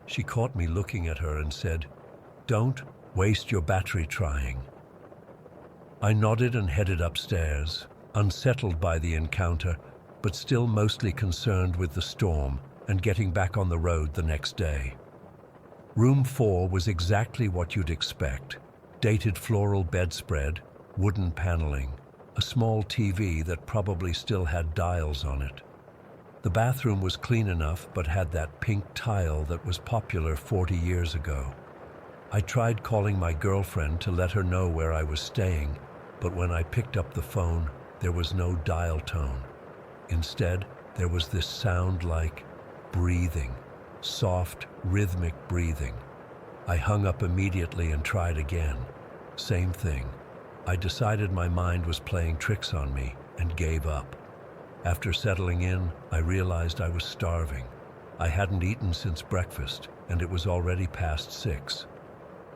She caught me looking at her and said, "Don't waste your battery trying." I nodded and headed upstairs, unsettled by the encounter, but still mostly concerned with the storm and getting back on the road the next day. Room 4 was exactly what you'd expect. Dated floral bedspread, wooden paneling, a small TV that probably still had dials on it. The bathroom was clean enough but had that pink tile that was popular 40 years ago. I tried calling my girlfriend to let her know where I was staying, but when I picked up the phone, there was no dial tone. Instead, there was this sound like breathing, soft, rhythmic breathing. I hung up immediately and tried again. Same thing. I decided my mind was playing tricks on me and gave up. After settling in, I realized I was starving. I hadn't eaten since breakfast, and it was already past 6.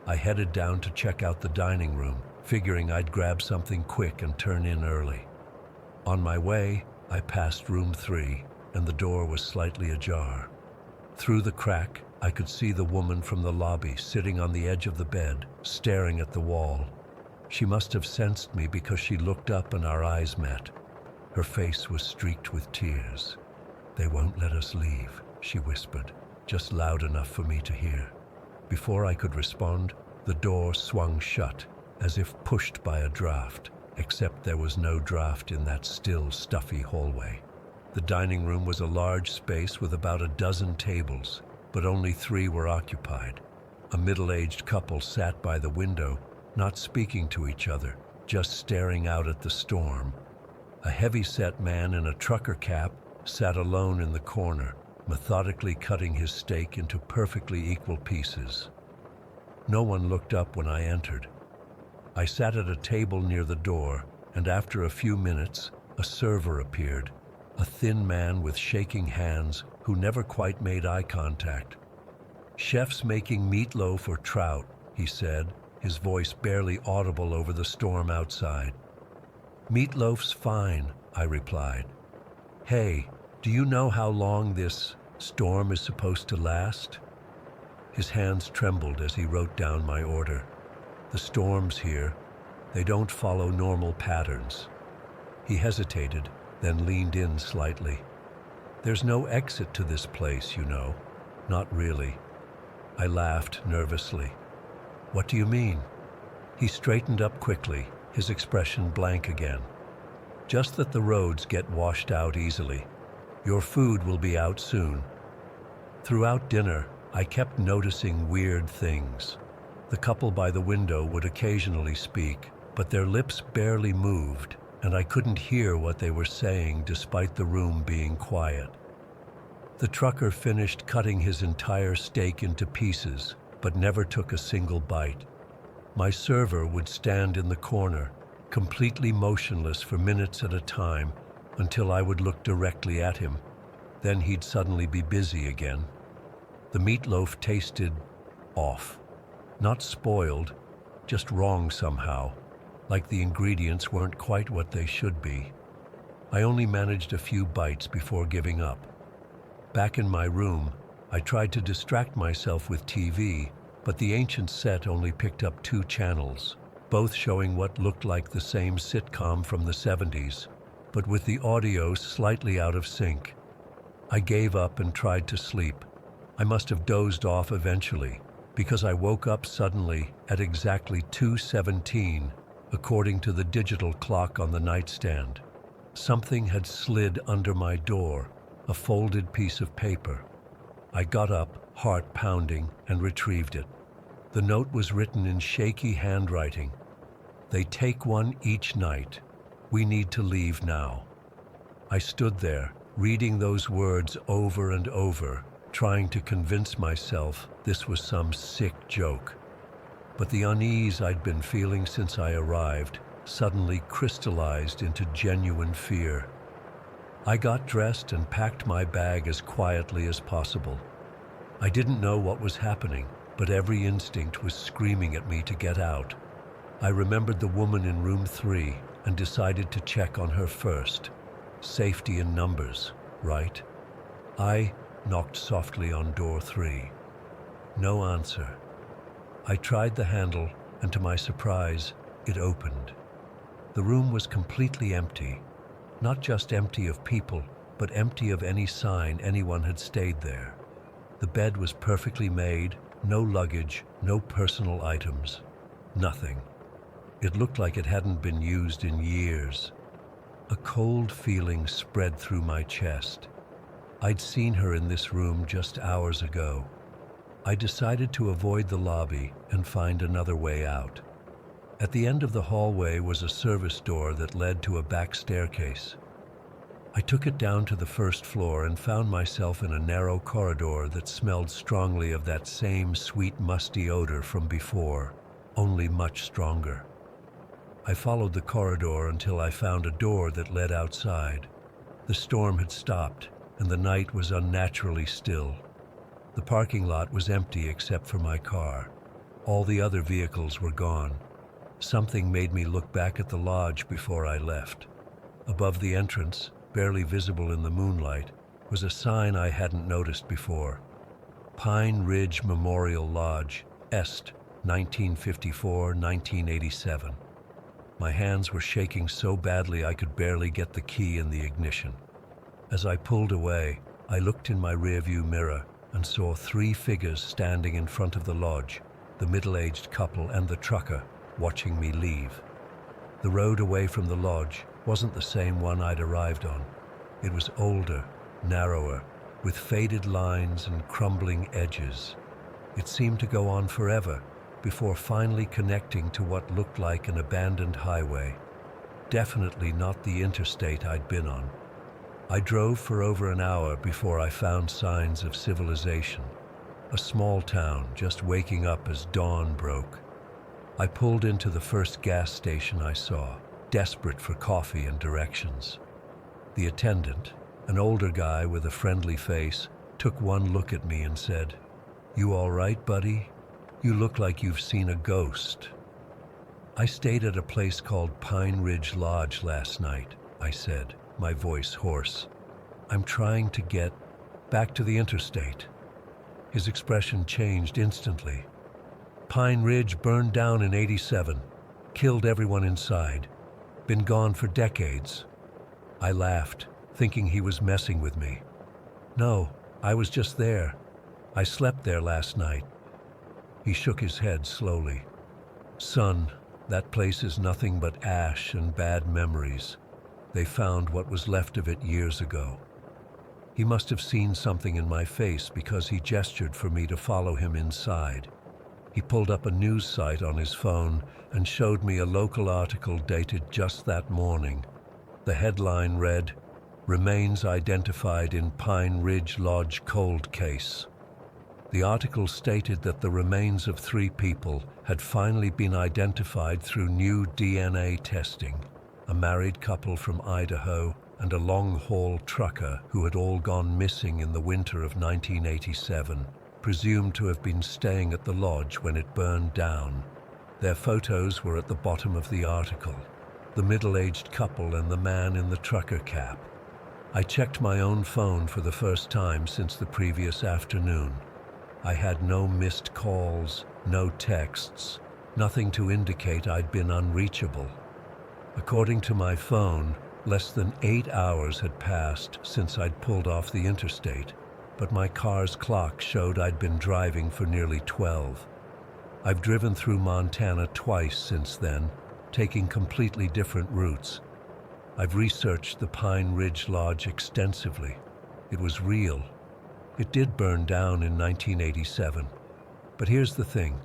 I headed down to check out the dining room, figuring I'd grab something quick and turn in early. On my way, I passed room 3, and the door was slightly ajar. Through the crack, I could see the woman from the lobby sitting on the edge of the bed, staring at the wall. She must have sensed me because she looked up and our eyes met. Her face was streaked with tears. "They won't let us leave," she whispered, just loud enough for me to hear. Before I could respond, the door swung shut, as if pushed by a draft, except there was no draft in that still, stuffy hallway. The dining room was a large space with about a dozen tables, but only 3 were occupied. A middle-aged couple sat by the window, not speaking to each other, just staring out at the storm. A heavy-set man in a trucker cap sat alone in the corner, methodically cutting his steak into perfectly equal pieces. No one looked up when I entered. I sat at a table near the door, and after a few minutes, a server appeared, a thin man with shaking hands who never quite made eye contact. "Chef's making meatloaf or trout," he said, his voice barely audible over the storm outside. "Meatloaf's fine," I replied. "Hey, do you know how long this storm is supposed to last?" His hands trembled as he wrote down my order. "The storms here, they don't follow normal patterns." He hesitated, then leaned in slightly. "There's no exit to this place, you know." "Not really." I laughed nervously. "What do you mean?" He straightened up quickly, his expression blank again. "Just that the roads get washed out easily. Your food will be out soon." Throughout dinner, I kept noticing weird things. The couple by the window would occasionally speak, but their lips barely moved, and I couldn't hear what they were saying despite the room being quiet. The trucker finished cutting his entire steak into pieces, but never took a single bite. My server would stand in the corner, completely motionless for minutes at a time, until I would look directly at him. Then he'd suddenly be busy again. The meatloaf tasted off. Not spoiled, just wrong somehow, like the ingredients weren't quite what they should be. I only managed a few bites before giving up. Back in my room, I tried to distract myself with TV, but the ancient set only picked up 2 channels, both showing what looked like the same sitcom from the 70s, but with the audio slightly out of sync. I gave up and tried to sleep. I must have dozed off eventually, because I woke up suddenly at exactly 2:17, according to the digital clock on the nightstand. Something had slid under my door, a folded piece of paper. I got up, heart pounding, and retrieved it. The note was written in shaky handwriting. "They take one each night. We need to leave now." I stood there, reading those words over and over, trying to convince myself this was some sick joke. But the unease I'd been feeling since I arrived suddenly crystallized into genuine fear. I got dressed and packed my bag as quietly as possible. I didn't know what was happening, but every instinct was screaming at me to get out. I remembered the woman in room 3 and decided to check on her first. Safety in numbers, right? I knocked softly on door 3. No answer. I tried the handle, and to my surprise, it opened. The room was completely empty. Not just empty of people, but empty of any sign anyone had stayed there. The bed was perfectly made, no luggage, no personal items. Nothing. It looked like it hadn't been used in years. A cold feeling spread through my chest. I'd seen her in this room just hours ago. I decided to avoid the lobby and find another way out. At the end of the hallway was a service door that led to a back staircase. I took it down to the first floor and found myself in a narrow corridor that smelled strongly of that same sweet, musty odor from before, only much stronger. I followed the corridor until I found a door that led outside. The storm had stopped, and the night was unnaturally still. The parking lot was empty except for my car. All the other vehicles were gone. Something made me look back at the lodge before I left. Above the entrance, barely visible in the moonlight, was a sign I hadn't noticed before. Pine Ridge Memorial Lodge, Est, 1954-1987. My hands were shaking so badly I could barely get the key in the ignition. As I pulled away, I looked in my rearview mirror and saw 3 figures standing in front of the lodge, the middle-aged couple and the trucker, watching me leave. The road away from the lodge wasn't the same one I'd arrived on. It was older, narrower, with faded lines and crumbling edges. It seemed to go on forever, before finally connecting to what looked like an abandoned highway. Definitely not the interstate I'd been on. I drove for over an hour before I found signs of civilization. A small town just waking up as dawn broke. I pulled into the first gas station I saw, desperate for coffee and directions. The attendant, an older guy with a friendly face, took one look at me and said, "You all right, buddy? You look like you've seen a ghost." "I stayed at a place called Pine Ridge Lodge last night," I said, my voice hoarse. "I'm trying to get back to the interstate." His expression changed instantly. "Pine Ridge burned down in '87, killed everyone inside, been gone for decades." I laughed, thinking he was messing with me. "No, I was just there. I slept there last night." He shook his head slowly. "Son, that place is nothing but ash and bad memories. They found what was left of it years ago." He must have seen something in my face because he gestured for me to follow him inside. He pulled up a news site on his phone and showed me a local article dated just that morning. The headline read, "Remains Identified in Pine Ridge Lodge Cold Case." The article stated that the remains of 3 people had finally been identified through new DNA testing, a married couple from Idaho and a long-haul trucker who had all gone missing in the winter of 1987, presumed to have been staying at the lodge when it burned down. Their photos were at the bottom of the article, the middle-aged couple and the man in the trucker cap. I checked my own phone for the first time since the previous afternoon. I had no missed calls, no texts, nothing to indicate I'd been unreachable. According to my phone, less than 8 hours had passed since I'd pulled off the interstate, but my car's clock showed I'd been driving for nearly 12. I've driven through Montana twice since then, taking completely different routes. I've researched the Pine Ridge Lodge extensively. It was real. It did burn down in 1987. But here's the thing.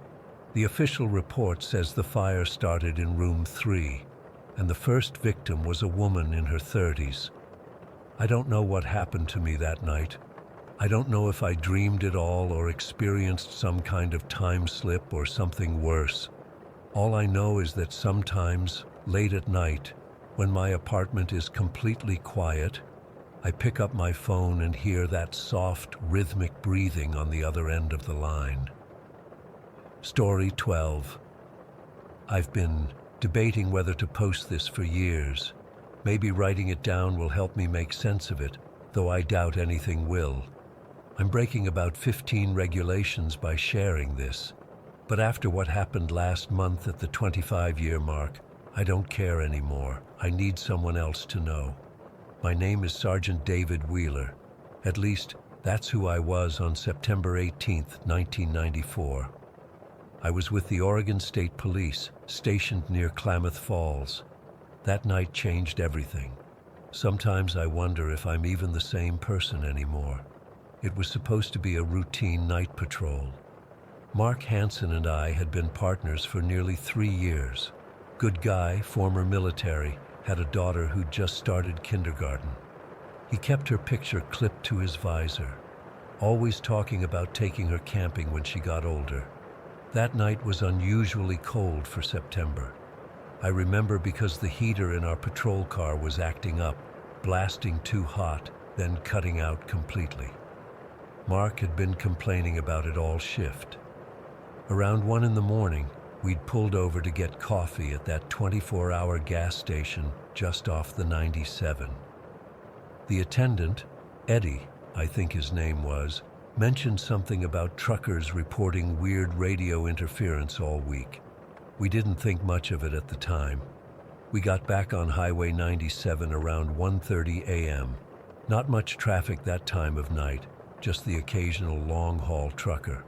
The official report says the fire started in room 3, and the first victim was a woman in her 30s. I don't know what happened to me that night. I don't know if I dreamed it all or experienced some kind of time slip or something worse. All I know is that sometimes, late at night, when my apartment is completely quiet, I pick up my phone and hear that soft, rhythmic breathing on the other end of the line. Story 12. I've been debating whether to post this for years. Maybe writing it down will help me make sense of it, though I doubt anything will. I'm breaking about 15 regulations by sharing this. But after what happened last month at the 25-year mark, I don't care anymore. I need someone else to know. My name is Sergeant David Wheeler. At least, that's who I was on September 18th, 1994. I was with the Oregon State Police, stationed near Klamath Falls. That night changed everything. Sometimes I wonder if I'm even the same person anymore. It was supposed to be a routine night patrol. Mark Hansen and I had been partners for nearly 3 years. Good guy, former military, had a daughter who'd just started kindergarten. He kept her picture clipped to his visor, always talking about taking her camping when she got older. That night was unusually cold for September. I remember because the heater in our patrol car was acting up, blasting too hot, then cutting out completely. Mark had been complaining about it all shift. Around 1 in the morning, we'd pulled over to get coffee at that 24-hour gas station just off the 97. The attendant, Eddie, I think his name was, mentioned something about truckers reporting weird radio interference all week. We didn't think much of it at the time. We got back on Highway 97 around 1:30 a.m. Not much traffic that time of night, just the occasional long-haul trucker.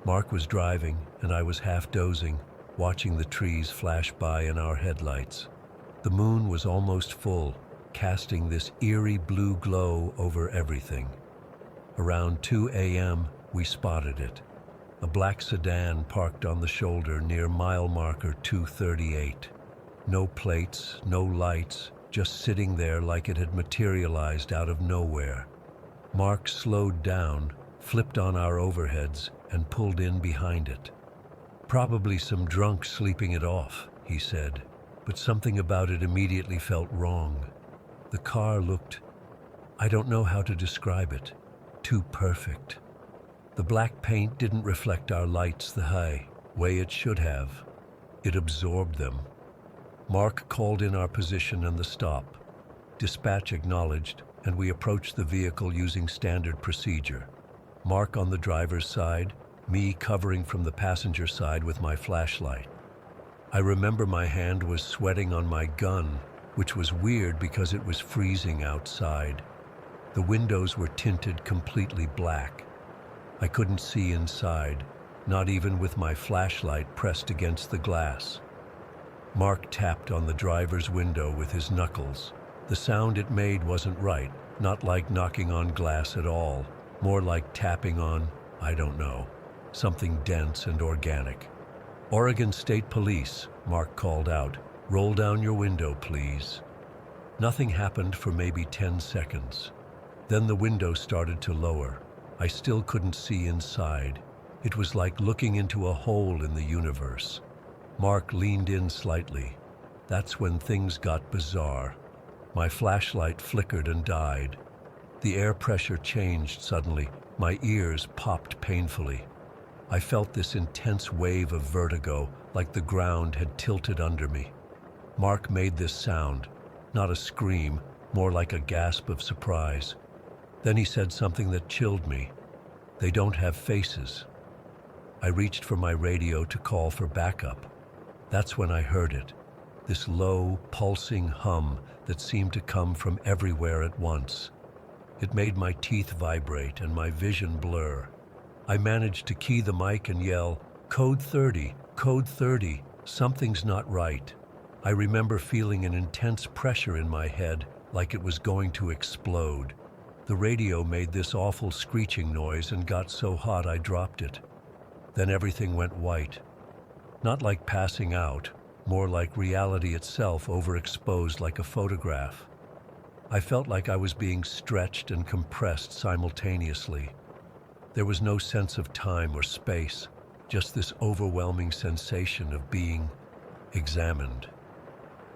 Mark was driving, and I was half dozing, watching the trees flash by in our headlights. The moon was almost full, casting this eerie blue glow over everything. Around 2 a.m., we spotted it. A black sedan parked on the shoulder near mile marker 238. No plates, no lights, just sitting there like it had materialized out of nowhere. Mark slowed down, flipped on our overheads, and pulled in behind it. "Probably some drunk sleeping it off," he said, but something about it immediately felt wrong. The car looked, I don't know how to describe it, too perfect. The black paint didn't reflect our lights the way it should have. It absorbed them. Mark called in our position and the stop. Dispatch acknowledged, and we approached the vehicle using standard procedure. Mark on the driver's side, me covering from the passenger side with my flashlight. I remember my hand was sweating on my gun, which was weird because it was freezing outside. The windows were tinted completely black. I couldn't see inside, not even with my flashlight pressed against the glass. Mark tapped on the driver's window with his knuckles. The sound it made wasn't right, not like knocking on glass at all, more like tapping on, I don't know, something dense and organic. "Oregon State Police," Mark called out. "Roll down your window, please." Nothing happened for maybe 10 seconds. Then the window started to lower. I still couldn't see inside. It was like looking into a hole in the universe. Mark leaned in slightly. That's when things got bizarre. My flashlight flickered and died. The air pressure changed suddenly. My ears popped painfully. I felt this intense wave of vertigo, like the ground had tilted under me. Mark made this sound, not a scream, more like a gasp of surprise. Then he said something that chilled me. "They don't have faces." I reached for my radio to call for backup. That's when I heard it, this low, pulsing hum that seemed to come from everywhere at once. It made my teeth vibrate and my vision blur. I managed to key the mic and yell, "Code 30, code 30, something's not right." I remember feeling an intense pressure in my head, like it was going to explode. The radio made this awful screeching noise and got so hot I dropped it. Then everything went white. Not like passing out, more like reality itself overexposed like a photograph. I felt like I was being stretched and compressed simultaneously. There was no sense of time or space, just this overwhelming sensation of being examined.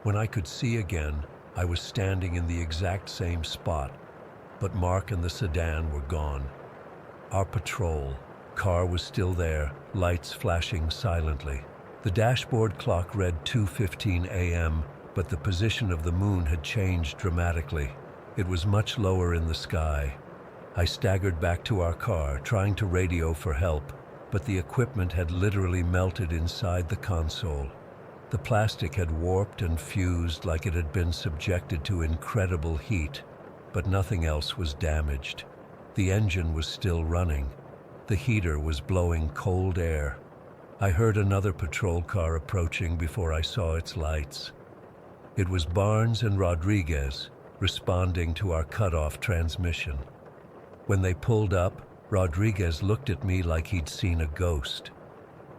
When I could see again, I was standing in the exact same spot, but Mark and the sedan were gone. Our patrol car was still there, lights flashing silently. The dashboard clock read 2:15 a.m., but the position of the moon had changed dramatically. It was much lower in the sky. I staggered back to our car, trying to radio for help, but the equipment had literally melted inside the console. The plastic had warped and fused like it had been subjected to incredible heat, but nothing else was damaged. The engine was still running. The heater was blowing cold air. I heard another patrol car approaching before I saw its lights. It was Barnes and Rodriguez, responding to our cutoff transmission. When they pulled up, Rodriguez looked at me like he'd seen a ghost.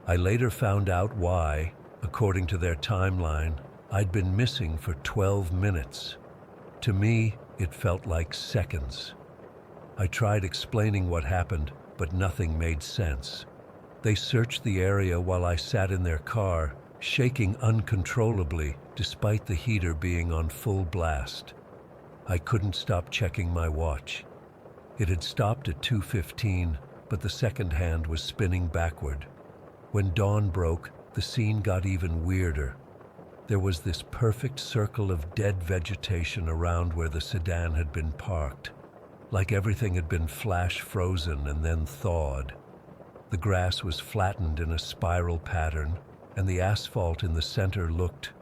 I later found out why. According to their timeline, I'd been missing for 12 minutes. To me, it felt like seconds. I tried explaining what happened, but nothing made sense. They searched the area while I sat in their car, shaking uncontrollably despite the heater being on full blast. I couldn't stop checking my watch. It had stopped at 2:15, but the second hand was spinning backward. When dawn broke, the scene got even weirder. There was this perfect circle of dead vegetation around where the sedan had been parked, like everything had been flash frozen and then thawed. The grass was flattened in a spiral pattern, and the asphalt in the center looked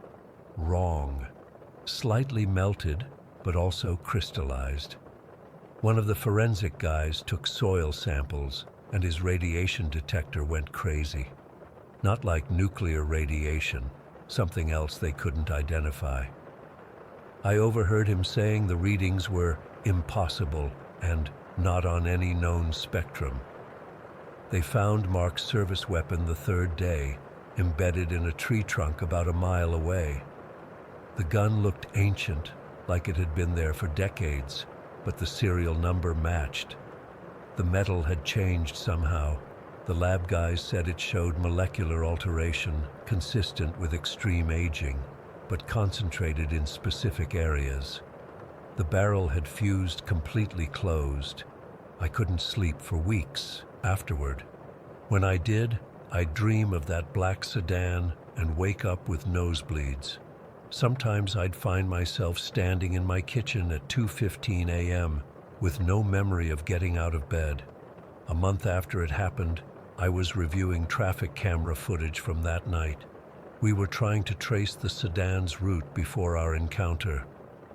wrong, slightly melted, but also crystallized. One of the forensic guys took soil samples, and his radiation detector went crazy. Not like nuclear radiation, something else they couldn't identify. I overheard him saying the readings were impossible and not on any known spectrum. They found Mark's service weapon the third day, embedded in a tree trunk about a mile away. The gun looked ancient, like it had been there for decades, but the serial number matched. The metal had changed somehow. The lab guys said it showed molecular alteration consistent with extreme aging, but concentrated in specific areas. The barrel had fused completely closed. I couldn't sleep for weeks afterward. When I did, I'd dream of that black sedan and wake up with nosebleeds. Sometimes I'd find myself standing in my kitchen at 2:15 a.m. with no memory of getting out of bed. A month after it happened, I was reviewing traffic camera footage from that night. We were trying to trace the sedan's route before our encounter.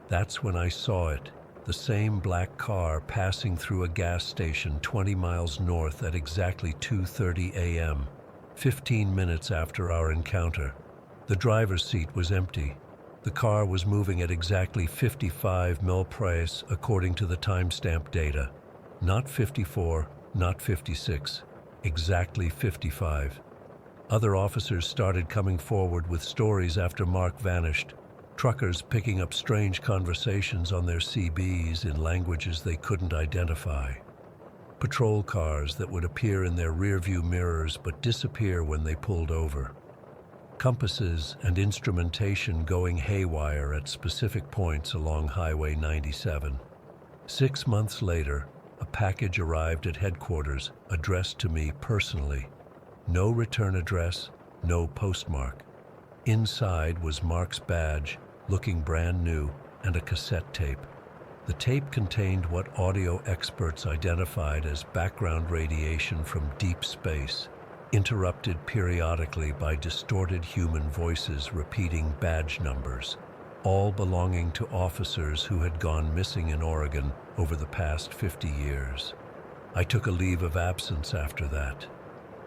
That's when I saw it, the same black car passing through a gas station 20 miles north at exactly 2:30 a.m., 15 minutes after our encounter. The driver's seat was empty. The car was moving at exactly 55 mph according to the timestamp data. Not 54, not 56, exactly 55. Other officers started coming forward with stories after Mark vanished. Truckers picking up strange conversations on their CBs in languages they couldn't identify. Patrol cars that would appear in their rearview mirrors but disappear when they pulled over. Compasses and instrumentation going haywire at specific points along Highway 97. 6 months later, a package arrived at headquarters addressed to me personally. No return address, no postmark. Inside was Mark's badge, looking brand new, and a cassette tape. The tape contained what audio experts identified as background radiation from deep space, interrupted periodically by distorted human voices repeating badge numbers, all belonging to officers who had gone missing in Oregon over the past 50 years. I took a leave of absence after that.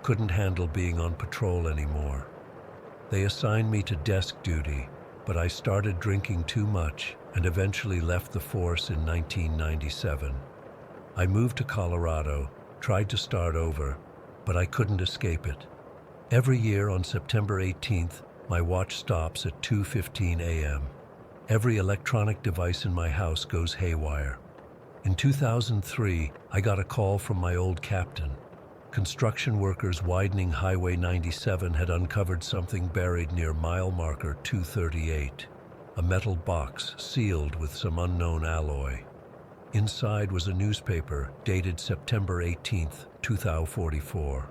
Couldn't handle being on patrol anymore. They assigned me to desk duty, but I started drinking too much and eventually left the force in 1997. I moved to Colorado, tried to start over, but I couldn't escape it. Every year on September 18th, my watch stops at 2:15 a.m. Every electronic device in my house goes haywire. In 2003, I got a call from my old captain. Construction workers widening Highway 97 had uncovered something buried near mile marker 238, a metal box sealed with some unknown alloy. Inside was a newspaper dated September 18th, 2044.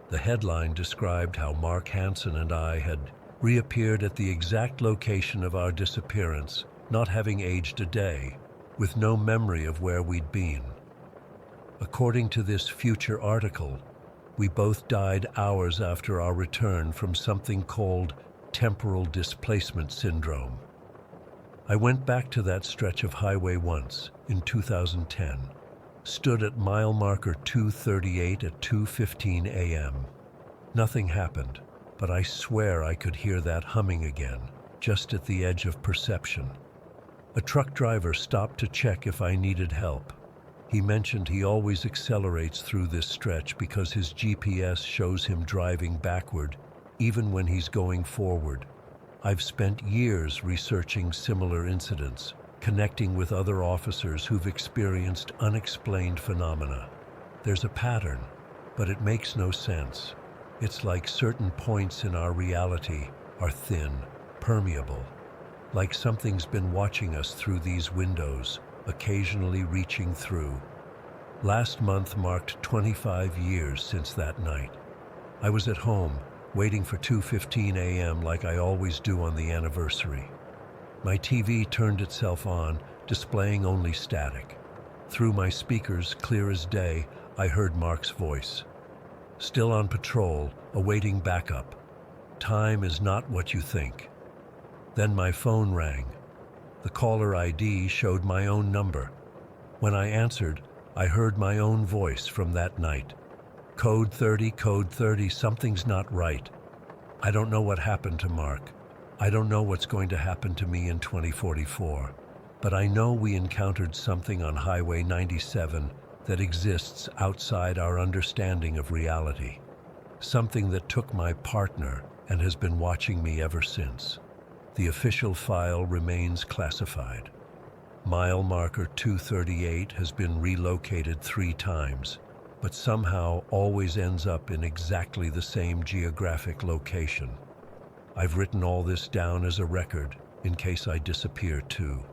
The headline described how Mark Hansen and I had reappeared at the exact location of our disappearance, not having aged a day, with no memory of where we'd been. According to this future article, we both died hours after our return from something called temporal displacement syndrome. I went back to that stretch of highway once, in 2010, stood at mile marker 238 at 2:15 a.m. Nothing happened, but I swear I could hear that humming again, just at the edge of perception. A truck driver stopped to check if I needed help. He mentioned he always accelerates through this stretch because his GPS shows him driving backward, even when he's going forward. I've spent years researching similar incidents, connecting with other officers who've experienced unexplained phenomena. There's a pattern, but it makes no sense. It's like certain points in our reality are thin, permeable. like something's been watching us through these windows, occasionally reaching through. Last month marked 25 years since that night. I was at home, waiting for 2:15 a.m. like I always do on the anniversary. My TV turned itself on, displaying only static. Through my speakers, clear as day, I heard Mark's voice. Still on patrol, awaiting backup. Time is not what you think. Then my phone rang. The caller ID showed my own number. When I answered, I heard my own voice from that night. Code 30, something's not right. I don't know what happened to Mark. I don't know what's going to happen to me in 2044. But I know we encountered something on Highway 97 that exists outside our understanding of reality. Something that took my partner and has been watching me ever since. The official file remains classified. Mile marker 238 has been relocated 3 times, but somehow always ends up in exactly the same geographic location. I've written all this down as a record in case I disappear too,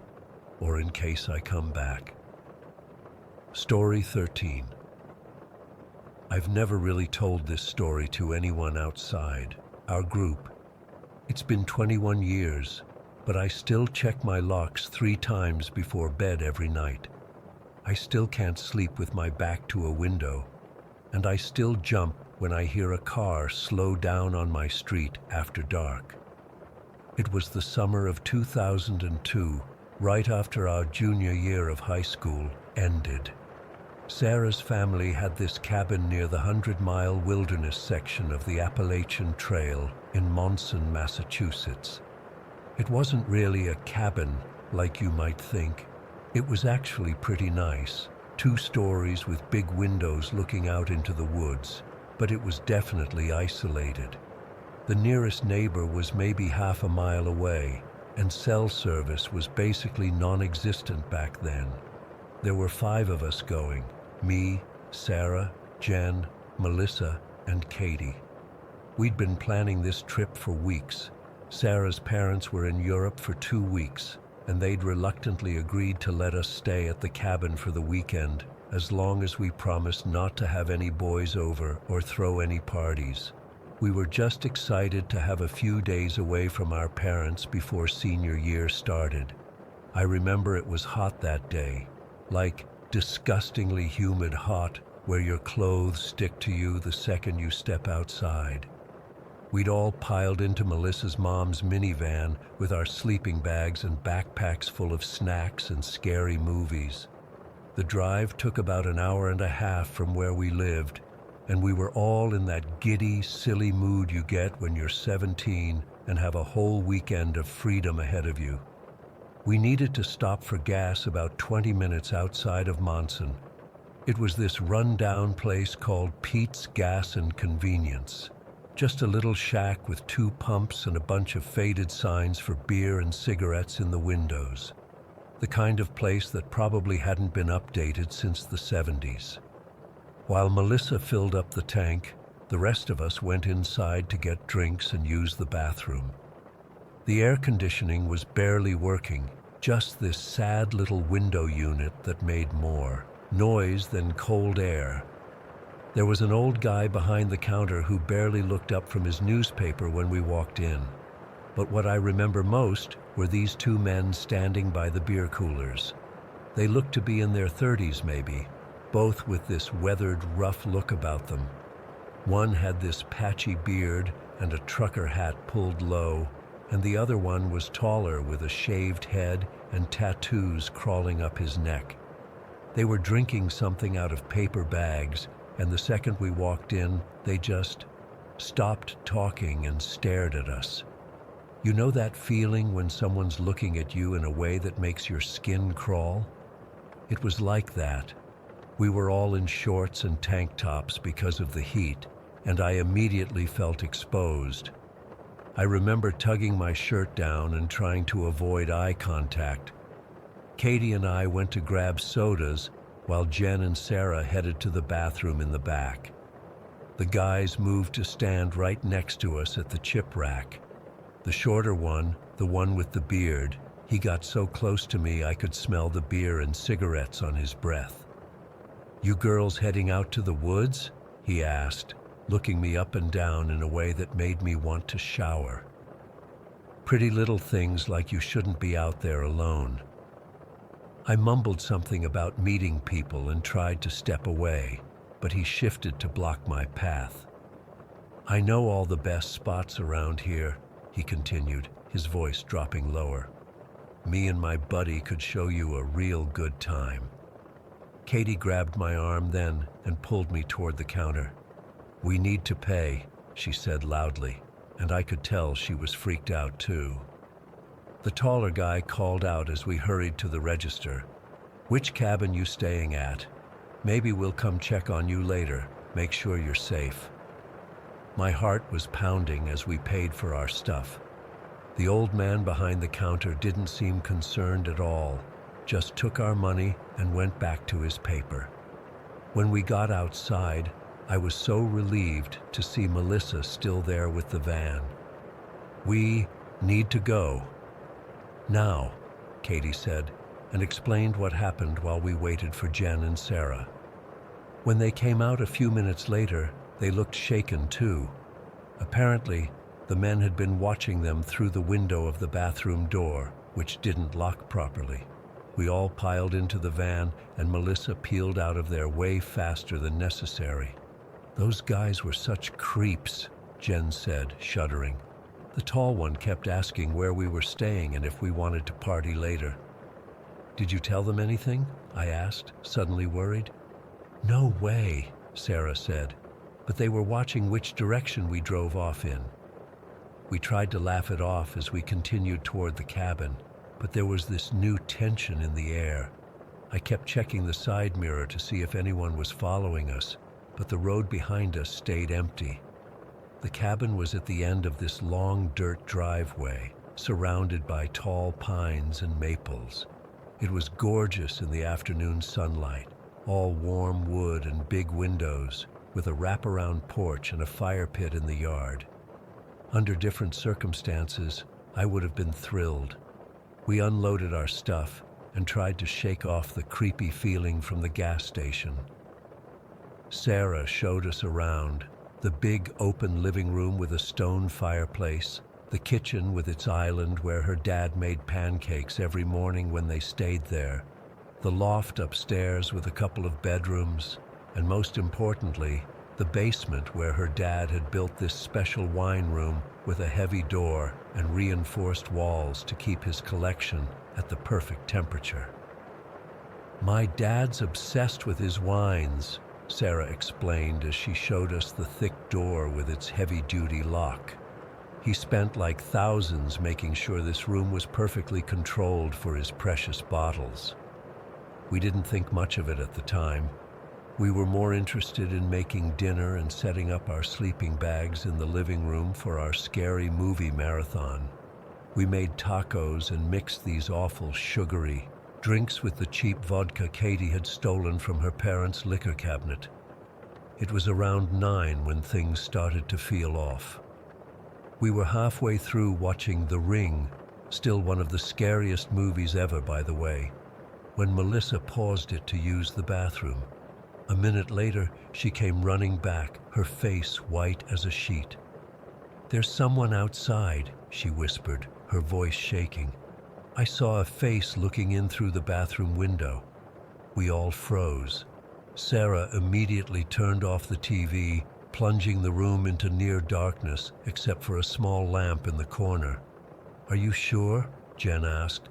or in case I come back. Story 13. I've never really told this story to anyone outside our group. It's been 21 years, but I still check my locks 3 times before bed every night. I still can't sleep with my back to a window, and I still jump when I hear a car slow down on my street after dark. It was the summer of 2002, right after our junior year of high school ended. Sarah's family had this cabin near the 100-mile wilderness section of the Appalachian Trail in Monson, Massachusetts. It wasn't really a cabin like you might think. It was actually pretty nice, 2 stories with big windows looking out into the woods, but it was definitely isolated. The nearest neighbor was maybe half a mile away, and cell service was basically non-existent back then. There were 5 of us going: me, Sarah, Jen, Melissa, and Katie. We'd been planning this trip for weeks. Sarah's parents were in Europe for 2 weeks, and they'd reluctantly agreed to let us stay at the cabin for the weekend, as long as we promised not to have any boys over or throw any parties. We were just excited to have a few days away from our parents before senior year started. I remember it was hot that day, like disgustingly humid hot, where your clothes stick to you the second you step outside. We'd all piled into Melissa's mom's minivan with our sleeping bags and backpacks full of snacks and scary movies. The drive took about an hour and a half from where we lived, and we were all in that giddy, silly mood you get when you're 17 and have a whole weekend of freedom ahead of you. We needed to stop for gas about 20 minutes outside of Monson. It was this run-down place called Pete's Gas and Convenience. Just a little shack with 2 pumps and a bunch of faded signs for beer and cigarettes in the windows. The kind of place that probably hadn't been updated since the 70s. While Melissa filled up the tank, the rest of us went inside to get drinks and use the bathroom. The air conditioning was barely working, just this sad little window unit that made more noise than cold air. There was an old guy behind the counter who barely looked up from his newspaper when we walked in. But what I remember most were these 2 men standing by the beer coolers. They looked to be in their 30s maybe, both with this weathered, rough look about them. One had this patchy beard and a trucker hat pulled low, and the other one was taller with a shaved head and tattoos crawling up his neck. They were drinking something out of paper bags, and the second we walked in, they just stopped talking and stared at us. You know that feeling when someone's looking at you in a way that makes your skin crawl? It was like that. We were all in shorts and tank tops because of the heat, and I immediately felt exposed. I remember tugging my shirt down and trying to avoid eye contact. Katie and I went to grab sodas while Jen and Sarah headed to the bathroom in the back. The guys moved to stand right next to us at the chip rack. The shorter one, the one with the beard. He got so close to me I could smell the beer and cigarettes on his breath. "You girls heading out to the woods?" he asked, looking me up and down in a way that made me want to shower. Pretty little things like you shouldn't be out there alone. I mumbled something about meeting people and tried to step away, but he shifted to block my path. "I know all the best spots around here," he continued, his voice dropping lower. "Me and my buddy could show you a real good time." Katie grabbed my arm then and pulled me toward the counter. "We need to pay," she said loudly, and I could tell she was freaked out too. The taller guy called out as we hurried to the register. "Which cabin you staying at? Maybe we'll come check on you later. Make sure you're safe." My heart was pounding as we paid for our stuff. The old man behind the counter didn't seem concerned at all, just took our money and went back to his paper. When we got outside, I was so relieved to see Melissa still there with the van. "We need to go now," Katie said, and explained what happened while we waited for Jen and Sarah. When they came out a few minutes later, they looked shaken too. Apparently, the men had been watching them through the window of the bathroom door, which didn't lock properly. We all piled into the van, and Melissa peeled out of there way faster than necessary. "Those guys were such creeps," Jen said, shuddering. The tall one kept asking where we were staying and if we wanted to party later. "Did you tell them anything?" I asked, suddenly worried. "No way," Sarah said, "but they were watching which direction we drove off in." We tried to laugh it off as we continued toward the cabin, but there was this new tension in the air. I kept checking the side mirror to see if anyone was following us, but the road behind us stayed empty. The cabin was at the end of this long dirt driveway, surrounded by tall pines and maples. It was gorgeous in the afternoon sunlight, all warm wood and big windows, with a wraparound porch and a fire pit in the yard. Under different circumstances, I would have been thrilled. We unloaded our stuff and tried to shake off the creepy feeling from the gas station. Sarah showed us around, the big open living room with a stone fireplace, the kitchen with its island where her dad made pancakes every morning when they stayed there, the loft upstairs with a couple of bedrooms, and most importantly, the basement where her dad had built this special wine room with a heavy door and reinforced walls to keep his collection at the perfect temperature. "My dad's obsessed with his wines," Sarah explained as she showed us the thick door with its heavy-duty lock. "He spent like thousands making sure this room was perfectly controlled for his precious bottles." We didn't think much of it at the time. We were more interested in making dinner and setting up our sleeping bags in the living room for our scary movie marathon. We made tacos and mixed these awful sugary drinks with the cheap vodka Katie had stolen from her parents' liquor cabinet. It was around 9 when things started to feel off. We were halfway through watching The Ring, still one of the scariest movies ever, by the way, when Melissa paused it to use the bathroom. A minute later, she came running back, her face white as a sheet. "There's someone outside," she whispered, her voice shaking. "I saw a face looking in through the bathroom window." We all froze. Sarah immediately turned off the TV, plunging the room into near darkness except for a small lamp in the corner. "Are you sure?" Jen asked.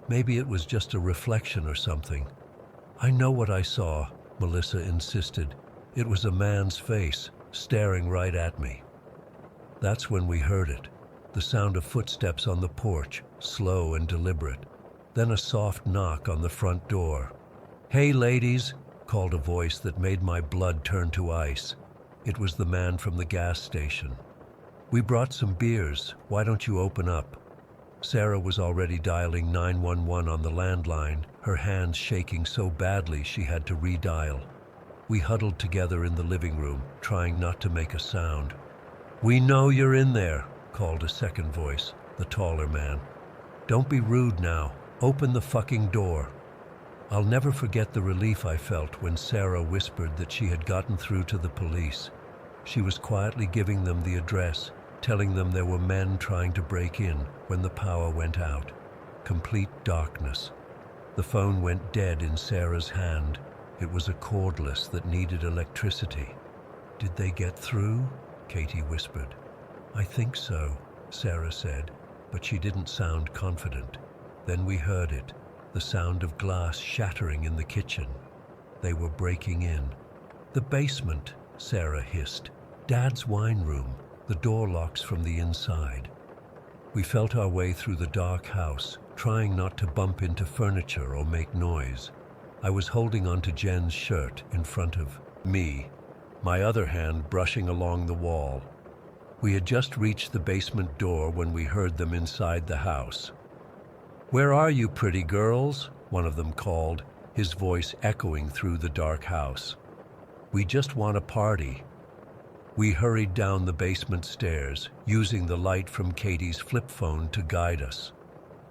"Maybe it was just a reflection or something." "I know what I saw," Melissa insisted. "It was a man's face, staring right at me." That's when we heard it, the sound of footsteps on the porch, slow and deliberate. Then a soft knock on the front door. "Hey, ladies," called a voice that made my blood turn to ice. It was the man from the gas station. "We brought some beers. Why don't you open up?" Sarah was already dialing 911 on the landline, her hands shaking so badly she had to redial. We huddled together in the living room, trying not to make a sound. "We know you're in there," called a second voice, the taller man. Don't be rude now. Open the fucking door. I'll never forget the relief I felt when Sarah whispered that she had gotten through to the police. She was quietly giving them the address, telling them there were men trying to break in when the power went out. Complete darkness. The phone went dead in Sarah's hand. It was a cordless that needed electricity. Did they get through? Katie whispered. I think so, Sarah said, but she didn't sound confident. Then we heard it, the sound of glass shattering in the kitchen. They were breaking in. The basement, Sarah hissed. Dad's wine room. The door locks from the inside. We felt our way through the dark house, trying not to bump into furniture or make noise. I was holding onto Jen's shirt in front of me, my other hand brushing along the wall. We had just reached the basement door when we heard them inside the house. Where are you, pretty girls? One of them called, his voice echoing through the dark house. We just want a party. We hurried down the basement stairs, using the light from Katie's flip phone to guide us.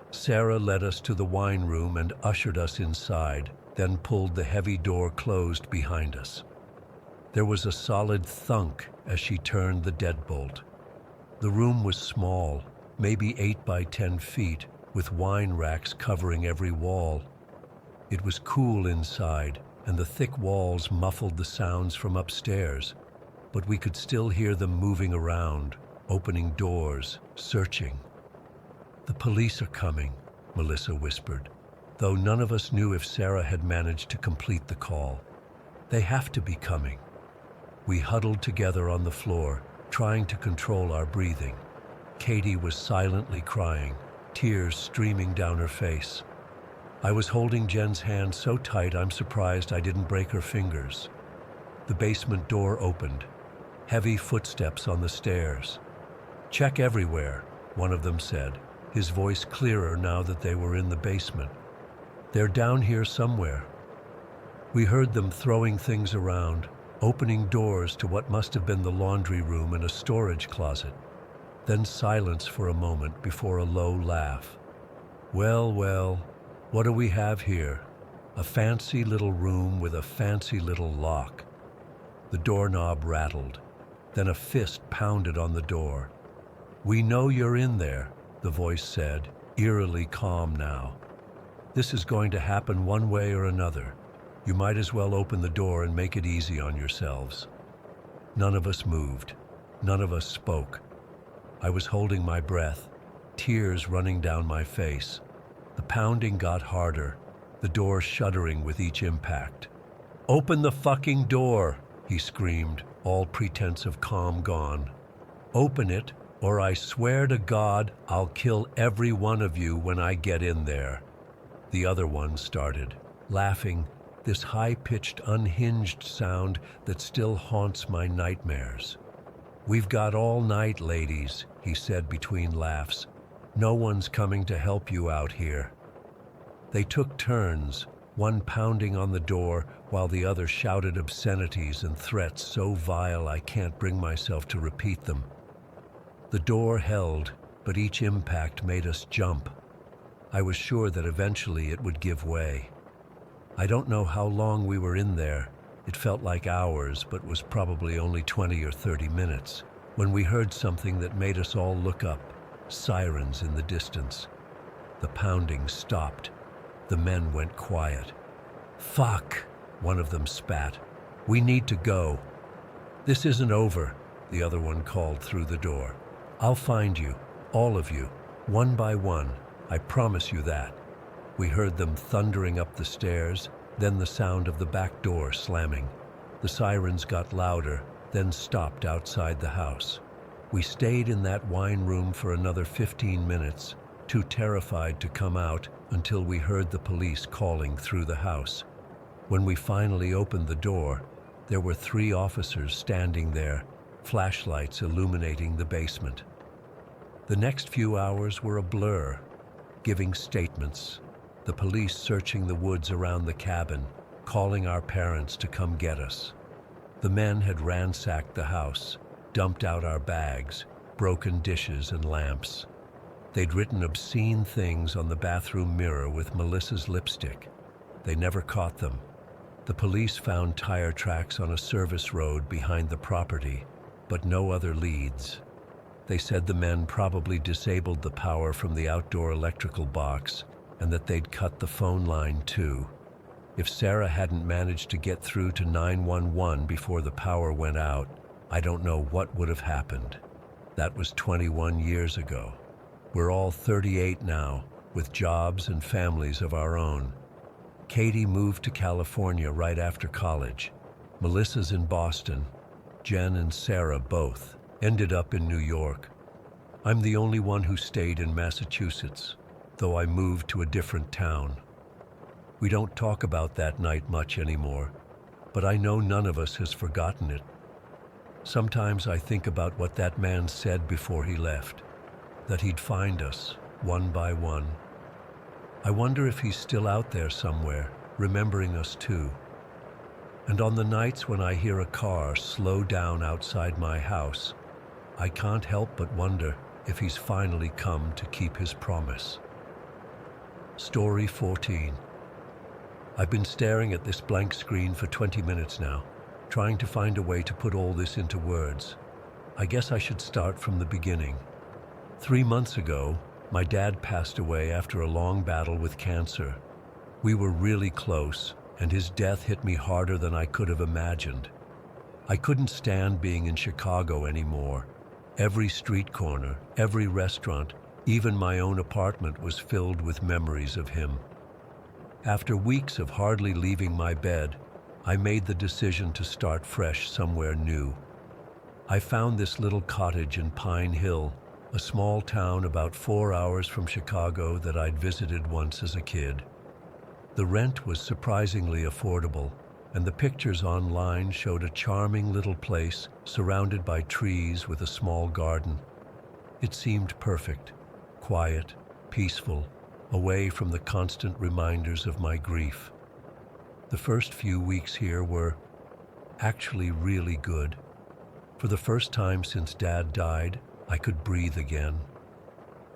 Sarah led us to the wine room and ushered us inside, then pulled the heavy door closed behind us. There was a solid thunk as she turned the deadbolt. The room was small, maybe 8 by 10 feet, with wine racks covering every wall. It was cool inside, and the thick walls muffled the sounds from upstairs, but we could still hear them moving around, opening doors, searching. The police are coming, Melissa whispered, though none of us knew if Sarah had managed to complete the call. They have to be coming. We huddled together on the floor, trying to control our breathing. Katie was silently crying, tears streaming down her face. I was holding Jen's hand so tight I'm surprised I didn't break her fingers. The basement door opened. Heavy footsteps on the stairs. Check everywhere, one of them said, his voice clearer now that they were in the basement. They're down here somewhere. We heard them throwing things around, opening doors to what must have been the laundry room and a storage closet. Then silence for a moment before a low laugh. Well, what do we have here? A fancy little room with a fancy little lock. The doorknob rattled. Then a fist pounded on the door. We know you're in there, the voice said, eerily calm now. This is going to happen one way or another. You might as well open the door and make it easy on yourselves. None of us moved. None of us spoke. I was holding my breath, tears running down my face. The pounding got harder, the door shuddering with each impact. Open the fucking door, he screamed, all pretense of calm gone. Open it, or I swear to God I'll kill every one of you when I get in there. The other one started, laughing, this high-pitched, unhinged sound that still haunts my nightmares. We've got all night, ladies, he said between laughs. No one's coming to help you out here. They took turns, one pounding on the door while the other shouted obscenities and threats so vile I can't bring myself to repeat them. The door held, but each impact made us jump. I was sure that eventually it would give way. I don't know how long we were in there. It felt like hours, but was probably only 20 or 30 minutes, when we heard something that made us all look up, sirens in the distance. The pounding stopped. The men went quiet. Fuck, one of them spat. We need to go. This isn't over, the other one called through the door. I'll find you, all of you, one by one. I promise you that. We heard them thundering up the stairs, then the sound of the back door slamming. The sirens got louder, then stopped outside the house. We stayed in that wine room for another 15 minutes, too terrified to come out until we heard the police calling through the house. When we finally opened the door, there were 3 officers standing there, flashlights illuminating the basement. The next few hours were a blur, giving statements, the police searching the woods around the cabin, calling our parents to come get us. The men had ransacked the house, dumped out our bags, broken dishes and lamps. They'd written obscene things on the bathroom mirror with Melissa's lipstick. They never caught them. The police found tire tracks on a service road behind the property, but no other leads. They said the men probably disabled the power from the outdoor electrical box and that they'd cut the phone line too. If Sarah hadn't managed to get through to 911 before the power went out, I don't know what would have happened. That was 21 years ago. We're all 38 now, with jobs and families of our own. Katie moved to California right after college. Melissa's in Boston. Jen and Sarah both ended up in New York. I'm the only one who stayed in Massachusetts, though I moved to a different town. We don't talk about that night much anymore, but I know none of us has forgotten it. Sometimes I think about what that man said before he left, that he'd find us, one by one. I wonder if he's still out there somewhere, remembering us too. And on the nights when I hear a car slow down outside my house, I can't help but wonder if he's finally come to keep his promise. Story 14. I've been staring at this blank screen for 20 minutes now, trying to find a way to put all this into words. I guess I should start from the beginning. 3 months ago, my dad passed away after a long battle with cancer. We were really close, and his death hit me harder than I could have imagined. I couldn't stand being in Chicago anymore. Every street corner, every restaurant, even my own apartment was filled with memories of him. After weeks of hardly leaving my bed, I made the decision to start fresh somewhere new. I found this little cottage in Pine Hill, a small town about 4 hours from Chicago that I'd visited once as a kid. The rent was surprisingly affordable, and the pictures online showed a charming little place surrounded by trees with a small garden. It seemed perfect, quiet, peaceful, away from the constant reminders of my grief. The first few weeks here were actually really good. For the first time since Dad died, I could breathe again.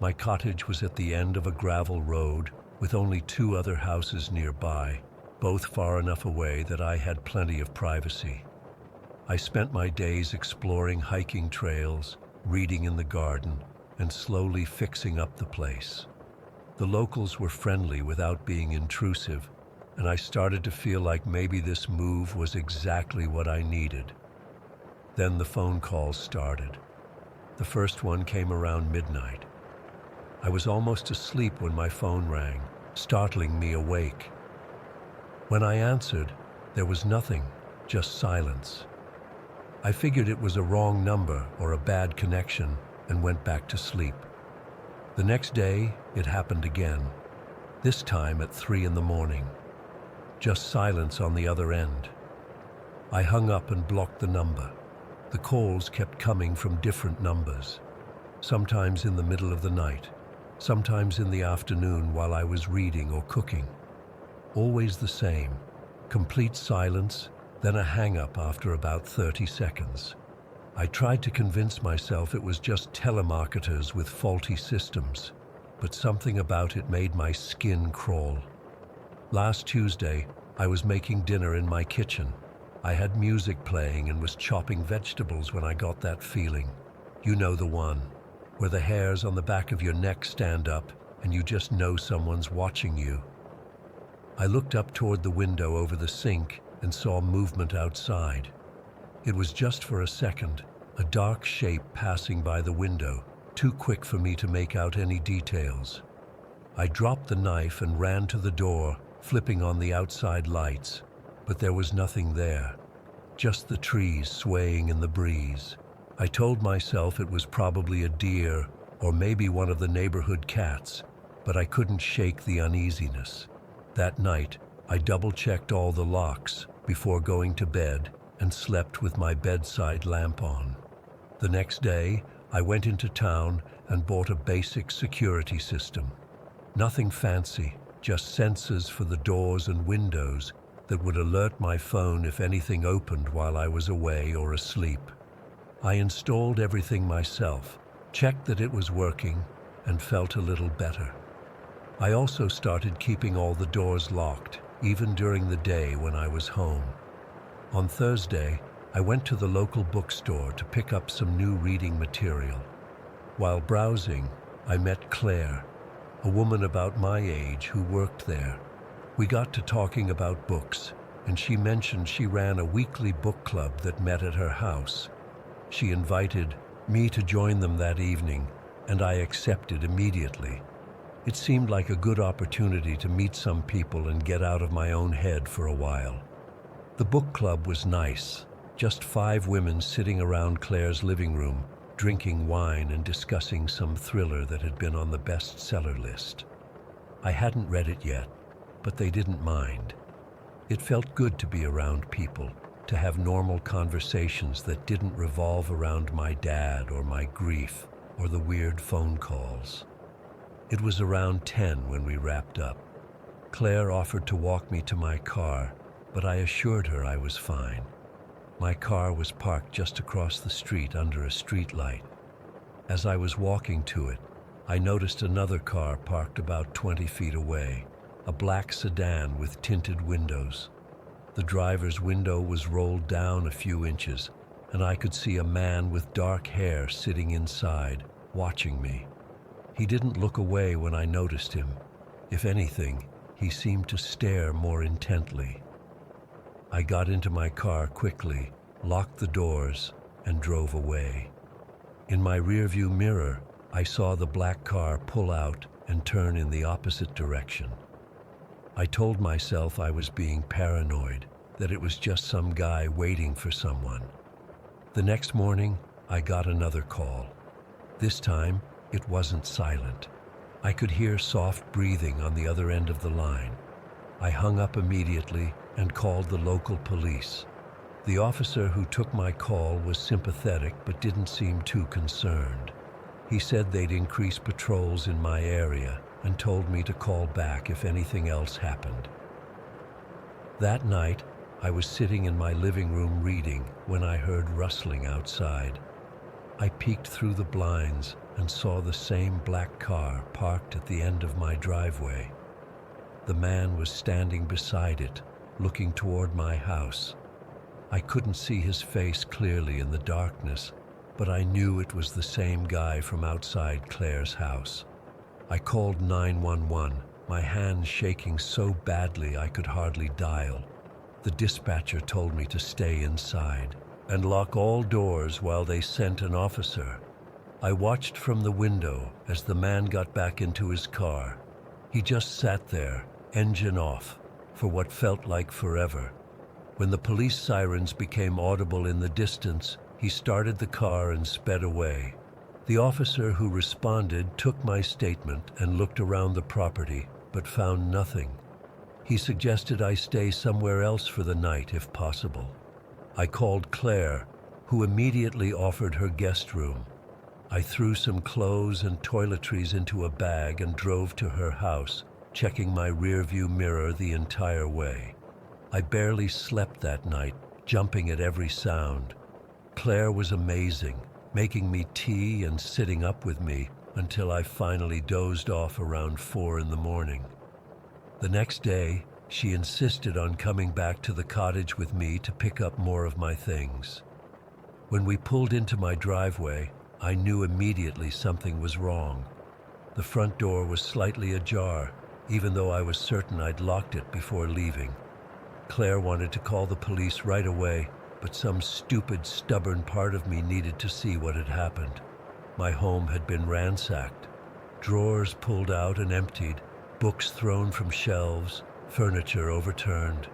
My cottage was at the end of a gravel road with only 2 other houses nearby, both far enough away that I had plenty of privacy. I spent my days exploring hiking trails, reading in the garden, and slowly fixing up the place. The locals were friendly without being intrusive, and I started to feel like maybe this move was exactly what I needed. Then the phone calls started. The first one came around midnight. I was almost asleep when my phone rang, startling me awake. When I answered, there was nothing, just silence. I figured it was a wrong number or a bad connection and went back to sleep. The next day, it happened again, this time at 3 in the morning. Just silence on the other end. I hung up and blocked the number. The calls kept coming from different numbers, sometimes in the middle of the night, sometimes in the afternoon while I was reading or cooking. Always the same, complete silence, then a hang-up after about 30 seconds. I tried to convince myself it was just telemarketers with faulty systems, but something about it made my skin crawl. Last Tuesday, I was making dinner in my kitchen. I had music playing and was chopping vegetables when I got that feeling. You know the one, where the hairs on the back of your neck stand up and you just know someone's watching you. I looked up toward the window over the sink and saw movement outside. It was just for a second, a dark shape passing by the window, too quick for me to make out any details. I dropped the knife and ran to the door, flipping on the outside lights, but there was nothing there, just the trees swaying in the breeze. I told myself it was probably a deer or maybe one of the neighborhood cats, but I couldn't shake the uneasiness. That night, I double-checked all the locks before going to bed and slept with my bedside lamp on. The next day, I went into town and bought a basic security system. Nothing fancy, just sensors for the doors and windows that would alert my phone if anything opened while I was away or asleep. I installed everything myself, checked that it was working, and felt a little better. I also started keeping all the doors locked, even during the day when I was home. On Thursday, I went to the local bookstore to pick up some new reading material. While browsing, I met Claire, a woman about my age who worked there. We got to talking about books, and she mentioned she ran a weekly book club that met at her house. She invited me to join them that evening, and I accepted immediately. It seemed like a good opportunity to meet some people and get out of my own head for a while. The book club was nice, just 5 women sitting around Claire's living room, drinking wine and discussing some thriller that had been on the bestseller list. I hadn't read it yet, but they didn't mind. It felt good to be around people, to have normal conversations that didn't revolve around my dad or my grief or the weird phone calls. It was around 10 when we wrapped up. Claire offered to walk me to my car, but I assured her I was fine. My car was parked just across the street under a street light. As I was walking to it, I noticed another car parked about 20 feet away, a black sedan with tinted windows. The driver's window was rolled down a few inches, and I could see a man with dark hair sitting inside, watching me. He didn't look away when I noticed him. If anything, he seemed to stare more intently. I got into my car quickly, locked the doors, and drove away. In my rearview mirror, I saw the black car pull out and turn in the opposite direction. I told myself I was being paranoid, that it was just some guy waiting for someone. The next morning, I got another call. This time, it wasn't silent. I could hear soft breathing on the other end of the line. I hung up immediately and called the local police. The officer who took my call was sympathetic but didn't seem too concerned. He said they'd increase patrols in my area and told me to call back if anything else happened. That night, I was sitting in my living room reading when I heard rustling outside. I peeked through the blinds and saw the same black car parked at the end of my driveway. The man was standing beside it, looking toward my house. I couldn't see his face clearly in the darkness, but I knew it was the same guy from outside Claire's house. I called 911, my hands shaking so badly I could hardly dial. The dispatcher told me to stay inside and lock all doors while they sent an officer. I watched from the window as the man got back into his car. He just sat there, engine off, for what felt like forever. When the police sirens became audible in the distance, he started the car and sped away. The officer who responded took my statement and looked around the property, but found nothing. He suggested I stay somewhere else for the night if possible. I called Claire, who immediately offered her guest room. I threw some clothes and toiletries into a bag and drove to her house, checking my rearview mirror the entire way. I barely slept that night, jumping at every sound. Claire was amazing, making me tea and sitting up with me until I finally dozed off around 4 in the morning. The next day, she insisted on coming back to the cottage with me to pick up more of my things. When we pulled into my driveway, I knew immediately something was wrong. The front door was slightly ajar, even though I was certain I'd locked it before leaving. Claire wanted to call the police right away, but some stupid, stubborn part of me needed to see what had happened. My home had been ransacked. Drawers pulled out and emptied, books thrown from shelves, furniture overturned.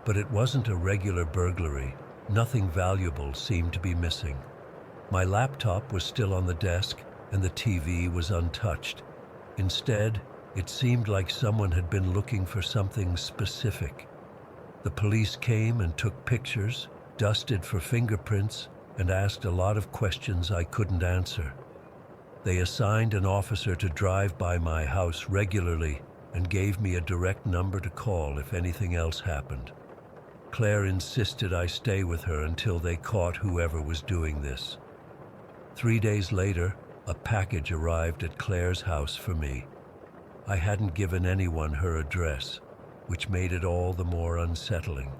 But it wasn't a regular burglary. Nothing valuable seemed to be missing. My laptop was still on the desk, and the TV was untouched. Instead, it seemed like someone had been looking for something specific. The police came and took pictures, dusted for fingerprints, and asked a lot of questions I couldn't answer. They assigned an officer to drive by my house regularly and gave me a direct number to call if anything else happened. Claire insisted I stay with her until they caught whoever was doing this. 3 days later, a package arrived at Claire's house for me. I hadn't given anyone her address, which made it all the more unsettling.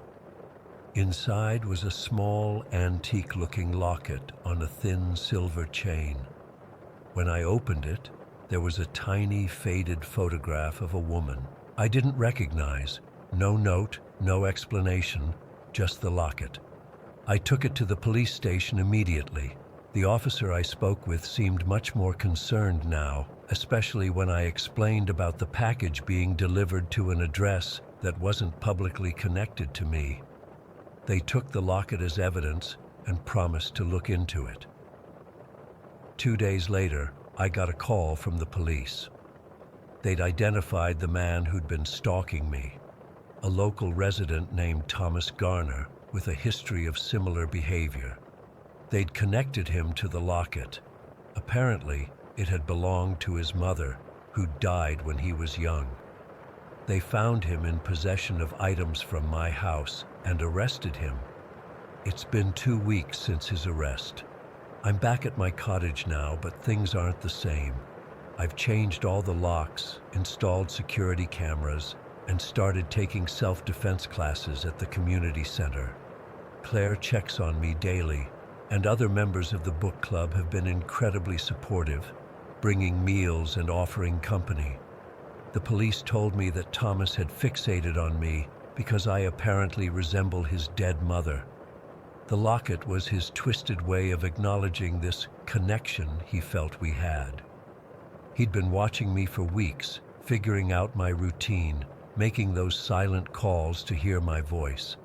Inside was a small, antique-looking locket on a thin silver chain. When I opened it, there was a tiny, faded photograph of a woman I didn't recognize. No note, no explanation, just the locket. I took it to the police station immediately. The officer I spoke with seemed much more concerned now, especially when I explained about the package being delivered to an address that wasn't publicly connected to me. They took the locket as evidence and promised to look into it. 2 days later, I got a call from the police. They'd identified the man who'd been stalking me, a local resident named Thomas Garner with a history of similar behavior. They'd connected him to the locket. Apparently, it had belonged to his mother, who died when he was young. They found him in possession of items from my house and arrested him. It's been 2 weeks since his arrest. I'm back at my cottage now, but things aren't the same. I've changed all the locks, installed security cameras, and started taking self-defense classes at the community center. Claire checks on me daily, and other members of the book club have been incredibly supportive, bringing meals and offering company. The police told me that Thomas had fixated on me because I apparently resemble his dead mother. The locket was his twisted way of acknowledging this connection he felt we had. He'd been watching me for weeks, figuring out my routine, making those silent calls to hear my voice.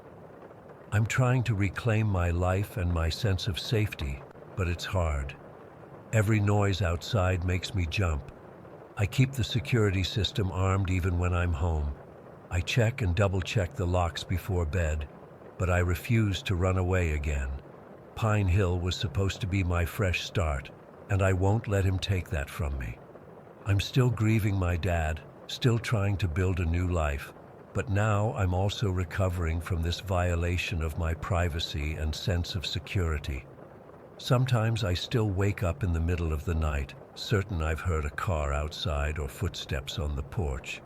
I'm trying to reclaim my life and my sense of safety, but it's hard. Every noise outside makes me jump. I keep the security system armed even when I'm home. I check and double-check the locks before bed, but I refuse to run away again. Pine Hill was supposed to be my fresh start, and I won't let him take that from me. I'm still grieving my dad, still trying to build a new life, but now I'm also recovering from this violation of my privacy and sense of security. Sometimes I still wake up in the middle of the night, certain I've heard a car outside or footsteps on the porch.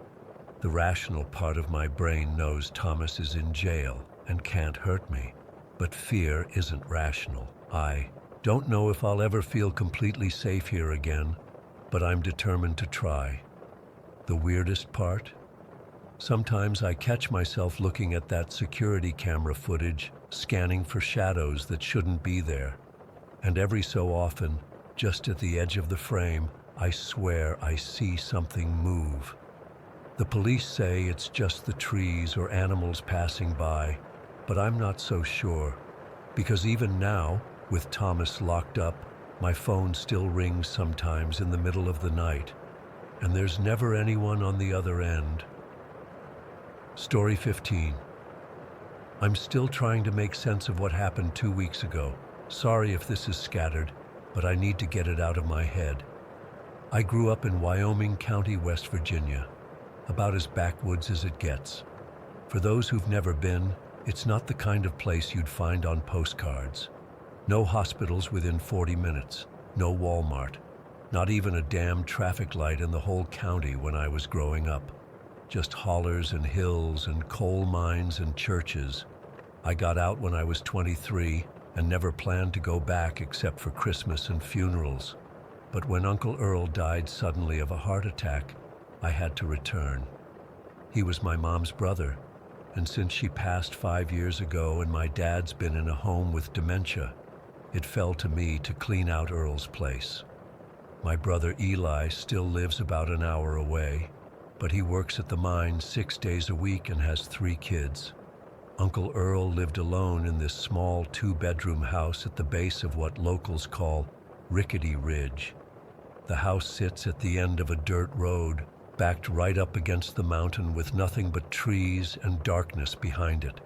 The rational part of my brain knows Thomas is in jail and can't hurt me, but fear isn't rational. I don't know if I'll ever feel completely safe here again, but I'm determined to try. The weirdest part? Sometimes I catch myself looking at that security camera footage, scanning for shadows that shouldn't be there. And every so often, just at the edge of the frame, I swear I see something move. The police say it's just the trees or animals passing by, but I'm not so sure, because even now, with Thomas locked up, my phone still rings sometimes in the middle of the night, and there's never anyone on the other end. Story 15. I'm still trying to make sense of what happened 2 weeks ago. Sorry if this is scattered, but I need to get it out of my head. I grew up in Wyoming County, West Virginia, about as backwoods as it gets. For those who've never been, it's not the kind of place you'd find on postcards. No hospitals within 40 minutes, no Walmart, not even a damn traffic light in the whole county when I was growing up. Just hollers and hills and coal mines and churches. I got out when I was 23 and never planned to go back except for Christmas and funerals. But when Uncle Earl died suddenly of a heart attack, I had to return. He was my mom's brother, and since she passed 5 years ago and my dad's been in a home with dementia, it fell to me to clean out Earl's place. My brother Eli still lives about an hour away, but he works at the mine 6 days a week and has 3 kids. Uncle Earl lived alone in this small 2-bedroom house at the base of what locals call Rickety Ridge. The house sits at the end of a dirt road, backed right up against the mountain with nothing but trees and darkness behind it.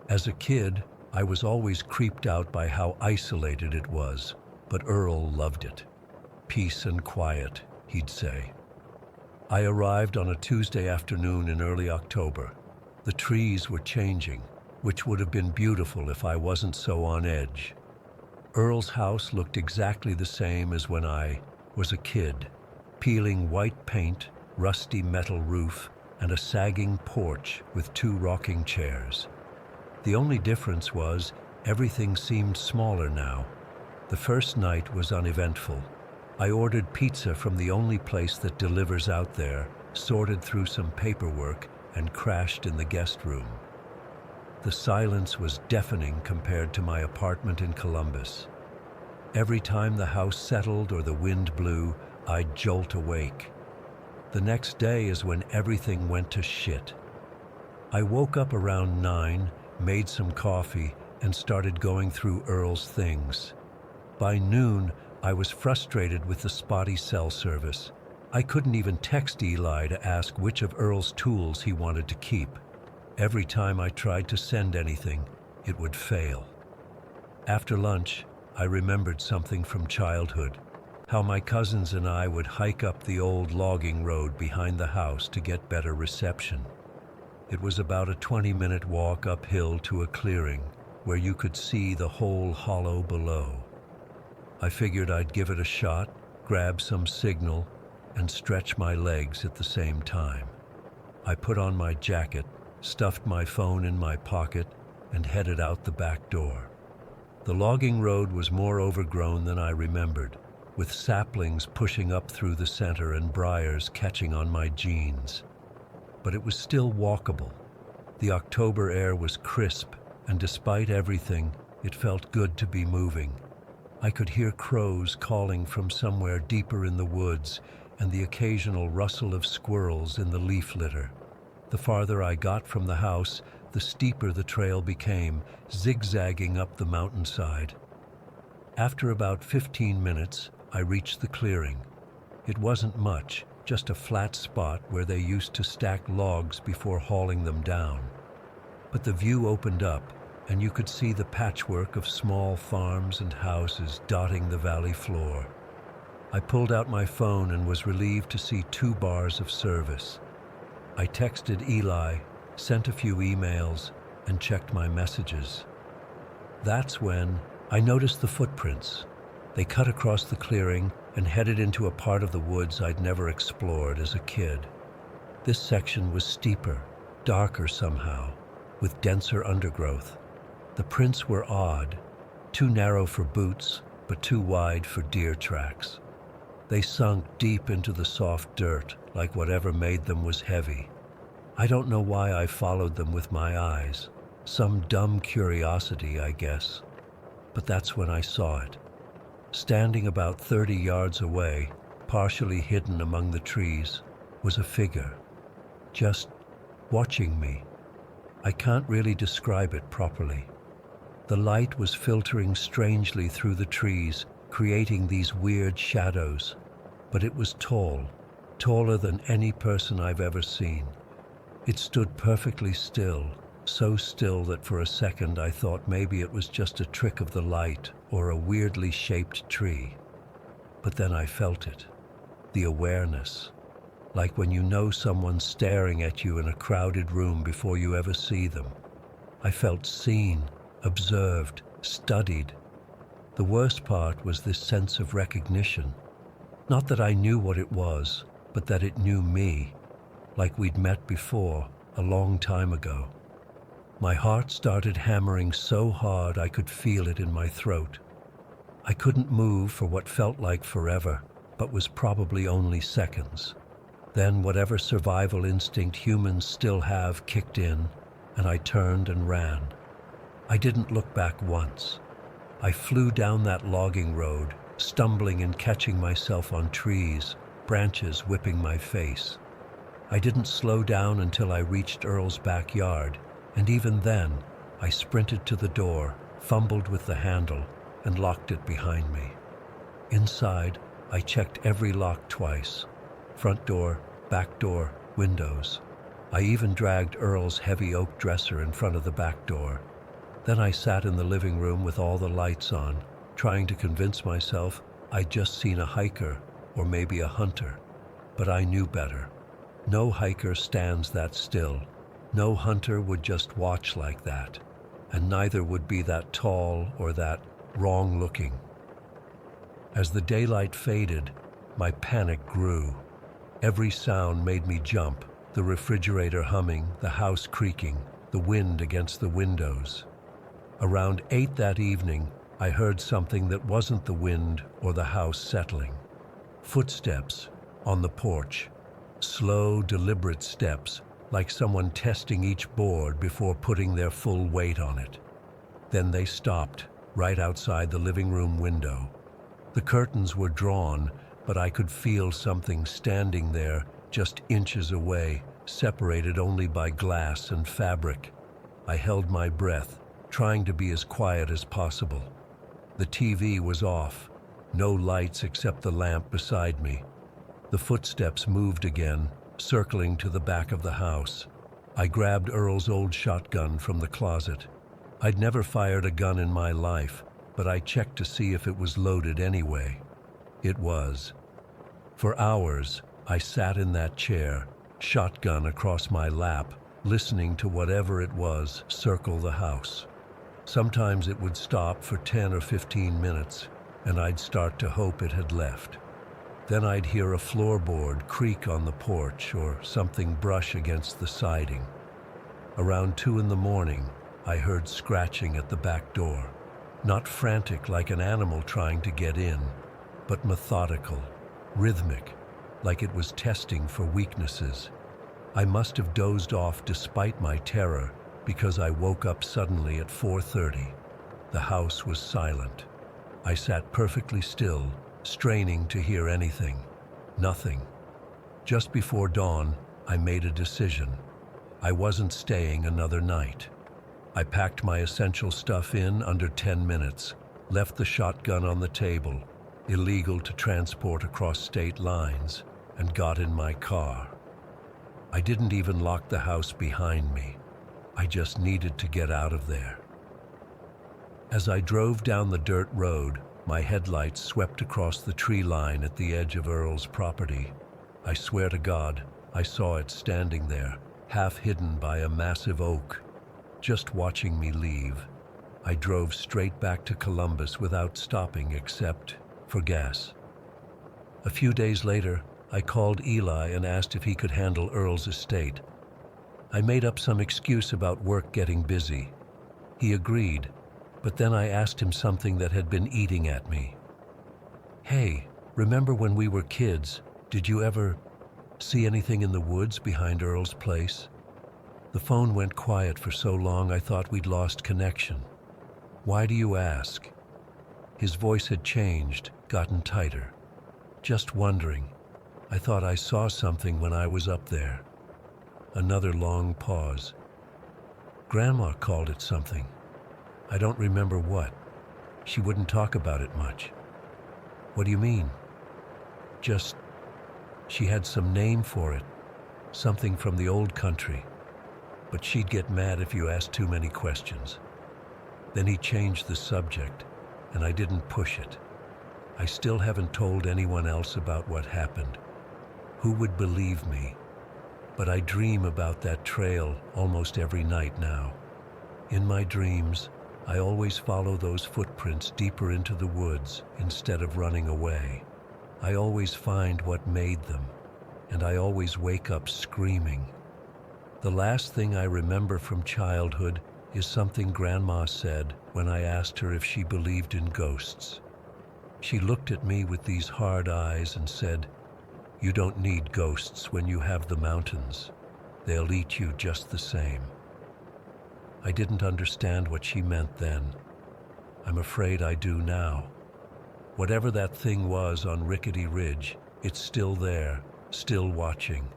As a kid, I was always creeped out by how isolated it was, but Earl loved it. Peace and quiet, he'd say. I arrived on a Tuesday afternoon in early October. The trees were changing, which would have been beautiful if I wasn't so on edge. Earl's house looked exactly the same as when I was a kid, peeling white paint, rusty metal roof, and a sagging porch with 2 rocking chairs. The only difference was everything seemed smaller now. The first night was uneventful. I ordered pizza from the only place that delivers out there, sorted through some paperwork, and crashed in the guest room. The silence was deafening compared to my apartment in Columbus. Every time the house settled or the wind blew, I'd jolt awake. The next day is when everything went to shit. I woke up around 9, made some coffee, and started going through Earl's things. By noon, I was frustrated with the spotty cell service. I couldn't even text Eli to ask which of Earl's tools he wanted to keep. Every time I tried to send anything, it would fail. After lunch, I remembered something from childhood, how my cousins and I would hike up the old logging road behind the house to get better reception. It was about a 20-minute walk uphill to a clearing where you could see the whole hollow below. I figured I'd give it a shot, grab some signal, and stretch my legs at the same time. I put on my jacket, stuffed my phone in my pocket, and headed out the back door. The logging road was more overgrown than I remembered, with saplings pushing up through the center and briars catching on my jeans. But it was still walkable. The October air was crisp, and despite everything, it felt good to be moving. I could hear crows calling from somewhere deeper in the woods and the occasional rustle of squirrels in the leaf litter. The farther I got from the house, the steeper the trail became, zigzagging up the mountainside. After about 15 minutes, I reached the clearing. It wasn't much, just a flat spot where they used to stack logs before hauling them down. But the view opened up, and you could see the patchwork of small farms and houses dotting the valley floor. I pulled out my phone and was relieved to see 2 bars of service. I texted Eli, sent a few emails, and checked my messages. That's when I noticed the footprints. They cut across the clearing and headed into a part of the woods I'd never explored as a kid. This section was steeper, darker somehow, with denser undergrowth. The prints were odd, too narrow for boots, but too wide for deer tracks. They sunk deep into the soft dirt, like whatever made them was heavy. I don't know why I followed them with my eyes. Some dumb curiosity, I guess. But that's when I saw it. Standing about 30 yards away, partially hidden among the trees, was a figure. Just watching me. I can't really describe it properly. The light was filtering strangely through the trees, creating these weird shadows. But it was tall, taller than any person I've ever seen. It stood perfectly still, so still that for a second I thought maybe it was just a trick of the light or a weirdly shaped tree. But then I felt it, the awareness, like when you know someone's staring at you in a crowded room before you ever see them. I felt seen, observed, studied. The worst part was this sense of recognition. Not that I knew what it was, but that it knew me, like we'd met before, a long time ago. My heart started hammering so hard I could feel it in my throat. I couldn't move for what felt like forever, but was probably only seconds. Then whatever survival instinct humans still have kicked in, and I turned and ran. I didn't look back once. I flew down that logging road, stumbling and catching myself on trees, branches whipping my face. I didn't slow down until I reached Earl's backyard, and even then, I sprinted to the door, fumbled with the handle, and locked it behind me. Inside, I checked every lock twice. Front door, back door, windows. I even dragged Earl's heavy oak dresser in front of the back door. Then I sat in the living room with all the lights on, trying to convince myself I'd just seen a hiker, or maybe a hunter. But I knew better. No hiker stands that still. No hunter would just watch like that, and neither would be that tall or that wrong-looking. As the daylight faded, My panic grew. Every sound made me jump, the refrigerator humming, the house creaking, the wind against the windows. Around 8 that evening, I heard something that wasn't the wind or the house settling. Footsteps on the porch. Slow, deliberate steps, like someone testing each board before putting their full weight on it. Then they stopped, right outside the living room window. The curtains were drawn, but I could feel something standing there, just inches away, separated only by glass and fabric. I held my breath, trying to be as quiet as possible. The TV was off, no lights except the lamp beside me. The footsteps moved again, circling to the back of the house. I grabbed Earl's old shotgun from the closet. I'd never fired a gun in my life, but I checked to see if it was loaded anyway. It was. For hours, I sat in that chair, shotgun across my lap, listening to whatever it was circle the house. Sometimes it would stop for 10 or 15 minutes, and I'd start to hope it had left. Then I'd hear a floorboard creak on the porch or something brush against the siding. Around 2 in the morning, I heard scratching at the back door. Not frantic like an animal trying to get in, but methodical, rhythmic, like it was testing for weaknesses. I must have dozed off despite my terror, because I woke up suddenly at 4:30. The house was silent. I sat perfectly still, straining to hear anything. Nothing. Just before dawn, I made a decision. I wasn't staying another night. I packed my essential stuff in under 10 minutes, left the shotgun on the table, illegal to transport across state lines, and got in my car. I didn't even lock the house behind me. I just needed to get out of there. As I drove down the dirt road, my headlights swept across the tree line at the edge of Earl's property. I swear to God, I saw it standing there, half hidden by a massive oak, just watching me leave. I drove straight back to Columbus without stopping except for gas. A few days later, I called Eli and asked if he could handle Earl's estate. I made up some excuse about work getting busy. He agreed, but then I asked him something that had been eating at me. "Hey, remember when we were kids, did you ever see anything in the woods behind Earl's place?" The phone went quiet for so long I thought we'd lost connection. "Why do you ask?" His voice had changed, gotten tighter. "Just wondering. I thought I saw something when I was up there." Another long pause. "Grandma called it something. I don't remember what. She wouldn't talk about it much." "What do you mean?" "Just, she had some name for it, something from the old country. But she'd get mad if you asked too many questions." Then he changed the subject, and I didn't push it. I still haven't told anyone else about what happened. Who would believe me? But I dream about that trail almost every night now. In my dreams, I always follow those footprints deeper into the woods instead of running away. I always find what made them, and I always wake up screaming. The last thing I remember from childhood is something Grandma said when I asked her if she believed in ghosts. She looked at me with these hard eyes and said, "You don't need ghosts when you have the mountains. They'll eat you just the same." I didn't understand what she meant then. I'm afraid I do now. Whatever that thing was on Rickety Ridge, it's still there, still watching.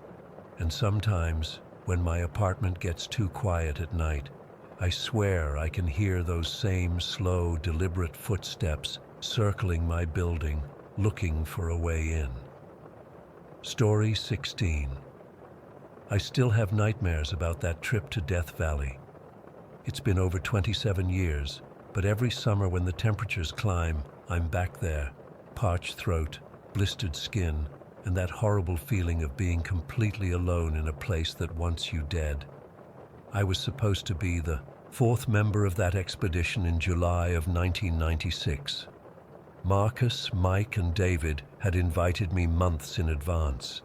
And sometimes, when my apartment gets too quiet at night, I swear I can hear those same slow, deliberate footsteps circling my building, looking for a way in. Story 16. I still have nightmares about that trip to Death Valley. It's been over 27 years, but every summer when the temperatures climb, I'm back there, parched throat, blistered skin, and that horrible feeling of being completely alone in a place that wants you dead. I was supposed to be the 4th member of that expedition in July of 1996. Marcus, Mike, and David had invited me months in advance.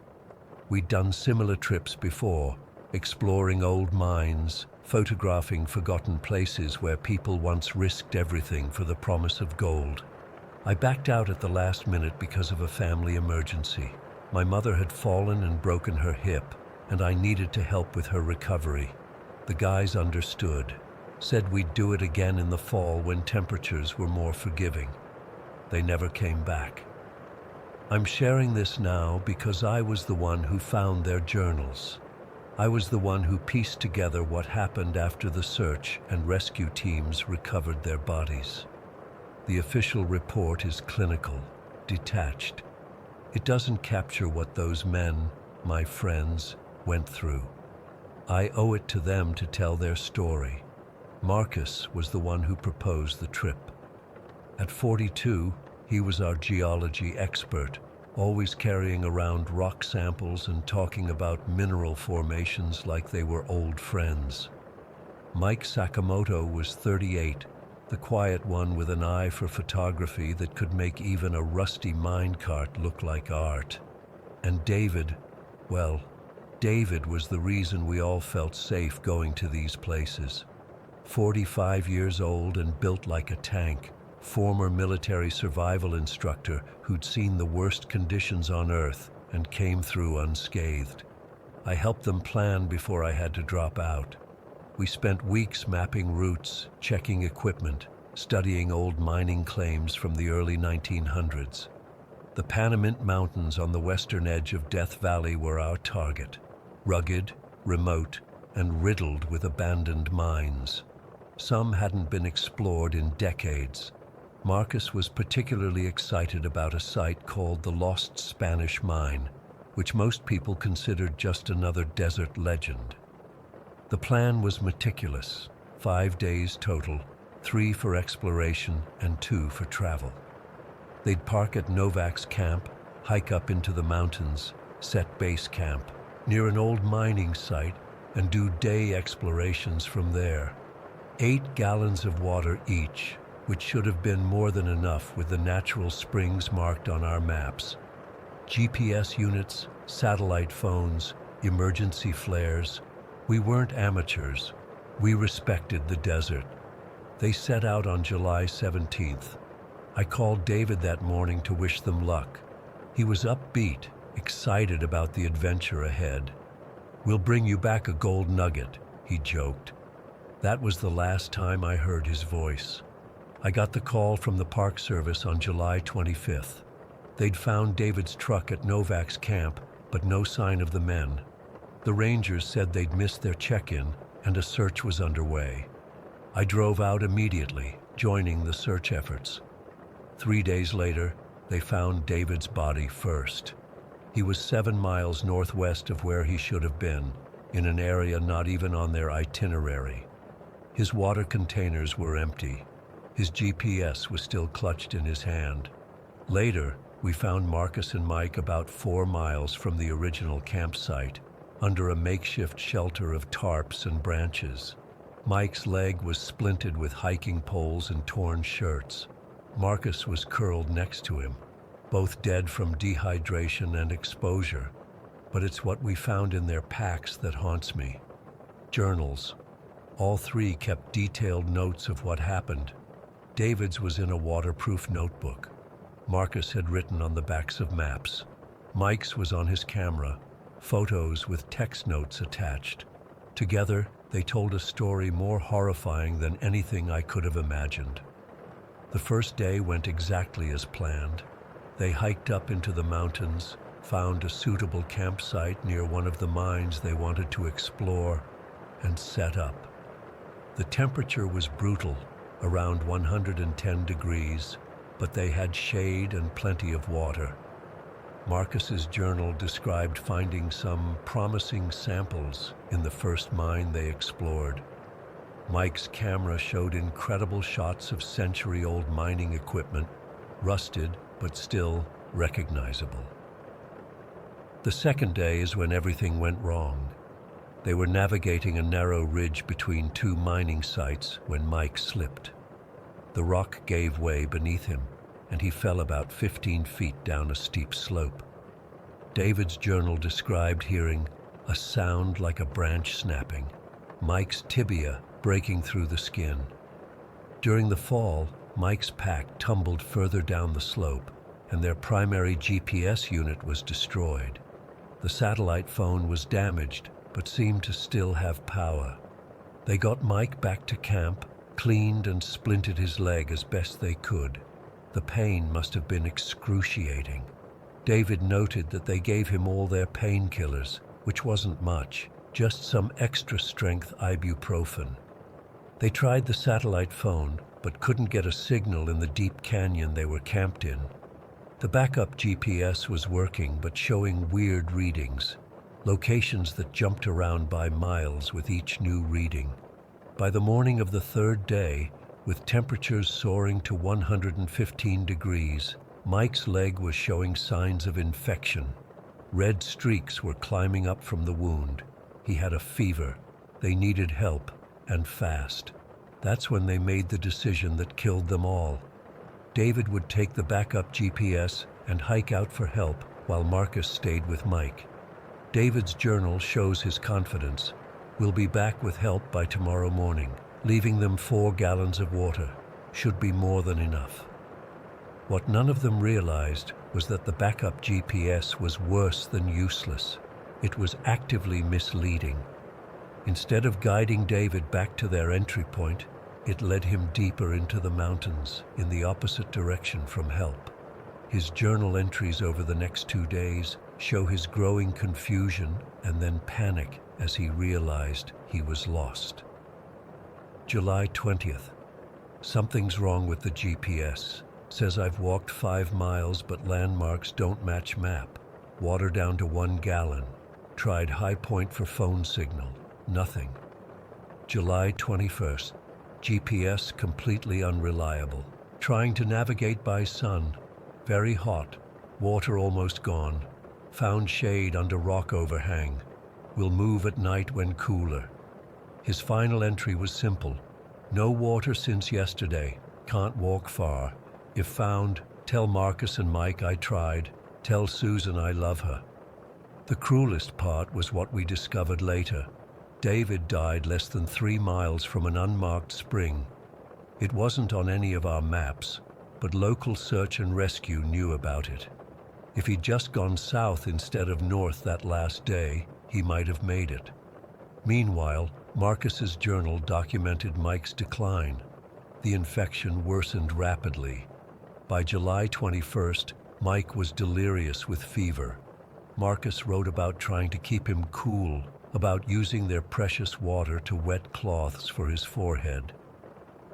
We'd done similar trips before, exploring old mines, photographing forgotten places where people once risked everything for the promise of gold. I backed out at the last minute because of a family emergency. My mother had fallen and broken her hip, and I needed to help with her recovery. The guys understood, said we'd do it again in the fall when temperatures were more forgiving. They never came back. I'm sharing this now because I was the one who found their journals. I was the one who pieced together what happened after the search and rescue teams recovered their bodies. The official report is clinical, detached. It doesn't capture what those men, my friends, went through. I owe it to them to tell their story. Marcus was the one who proposed the trip. At 42, he was our geology expert, always carrying around rock samples and talking about mineral formations like they were old friends. Mike Sakamoto was 38, the quiet one with an eye for photography that could make even a rusty minecart look like art. And David, well, David was the reason we all felt safe going to these places. 45 years old and built like a tank, former military survival instructor who'd seen the worst conditions on Earth and came through unscathed. I helped them plan before I had to drop out. We spent weeks mapping routes, checking equipment, studying old mining claims from the early 1900s. The Panamint Mountains on the western edge of Death Valley were our target, rugged, remote, and riddled with abandoned mines. Some hadn't been explored in decades. Marcus was particularly excited about a site called the Lost Spanish Mine, which most people considered just another desert legend. The plan was meticulous, 5 days total, 3 for exploration and 2 for travel. They'd park at Novak's camp, hike up into the mountains, set base camp near an old mining site, and do day explorations from there. 8 gallons of water each, which should have been more than enough with the natural springs marked on our maps. GPS units, satellite phones, emergency flares. We weren't amateurs. We respected the desert. They set out on July 17th. I called David that morning to wish them luck. He was upbeat, excited about the adventure ahead. "We'll bring you back a gold nugget," he joked. That was the last time I heard his voice. I got the call from the Park Service on July 25th. They'd found David's truck at Novak's camp, but no sign of the men. The rangers said they'd missed their check-in, and a search was underway. I drove out immediately, joining the search efforts. 3 days later, they found David's body first. He was 7 miles northwest of where he should have been, in an area not even on their itinerary. His water containers were empty. His GPS was still clutched in his hand. Later, we found Marcus and Mike about 4 miles from the original campsite, under a makeshift shelter of tarps and branches. Mike's leg was splinted with hiking poles and torn shirts. Marcus was curled next to him, both dead from dehydration and exposure. But it's what we found in their packs that haunts me. Journals. All 3 kept detailed notes of what happened. David's was in a waterproof notebook. Marcus had written on the backs of maps. Mike's was on his camera, photos with text notes attached. Together, they told a story more horrifying than anything I could have imagined. The first day went exactly as planned. They hiked up into the mountains, found a suitable campsite near one of the mines they wanted to explore, and set up. The temperature was brutal, around 110 degrees, but they had shade and plenty of water. Marcus's journal described finding some promising samples in the first mine they explored. Mike's camera showed incredible shots of century-old mining equipment, rusted but still recognizable. The second day is when everything went wrong. They were navigating a narrow ridge between 2 mining sites when Mike slipped. The rock gave way beneath him, and he fell about 15 feet down a steep slope. David's journal described hearing a sound like a branch snapping, Mike's tibia breaking through the skin. During the fall, Mike's pack tumbled further down the slope, and their primary GPS unit was destroyed. The satellite phone was damaged, but seemed to still have power. They got Mike back to camp, cleaned and splinted his leg as best they could. The pain must have been excruciating. David noted that they gave him all their painkillers, which wasn't much, just some extra-strength ibuprofen. They tried the satellite phone, but couldn't get a signal in the deep canyon they were camped in. The backup GPS was working, but showing weird readings, locations that jumped around by miles with each new reading. By the morning of the third day, with temperatures soaring to 115 degrees, Mike's leg was showing signs of infection. Red streaks were climbing up from the wound. He had a fever. They needed help, and fast. That's when they made the decision that killed them all. David would take the backup GPS and hike out for help while Marcus stayed with Mike. David's journal shows his confidence. We'll be back with help by tomorrow morning. Leaving them 4 gallons of water. Should be more than enough. What none of them realized was that the backup GPS was worse than useless. It was actively misleading. Instead of guiding David back to their entry point, it led him deeper into the mountains, in the opposite direction from help. His journal entries over the next 2 days show his growing confusion and then panic as he realized he was lost. July 20th. Something's wrong with the GPS. Says I've walked 5 miles, but landmarks don't match map. Water down to 1 gallon. Tried high point for phone signal. Nothing. July 21st. GPS completely unreliable. Trying to navigate by sun. Very hot. Water almost gone. Found shade under rock overhang. Will move at night when cooler. His final entry was simple. No water since yesterday. Can't walk far. If found, tell Marcus and Mike I tried. Tell Susan I love her. The cruelest part was what we discovered later. David died less than 3 miles from an unmarked spring. It wasn't on any of our maps, but local search and rescue knew about it. If he'd just gone south instead of north that last day, he might have made it. Meanwhile, Marcus's journal documented Mike's decline. The infection worsened rapidly. By July 21st, Mike was delirious with fever. Marcus wrote about trying to keep him cool, about using their precious water to wet cloths for his forehead.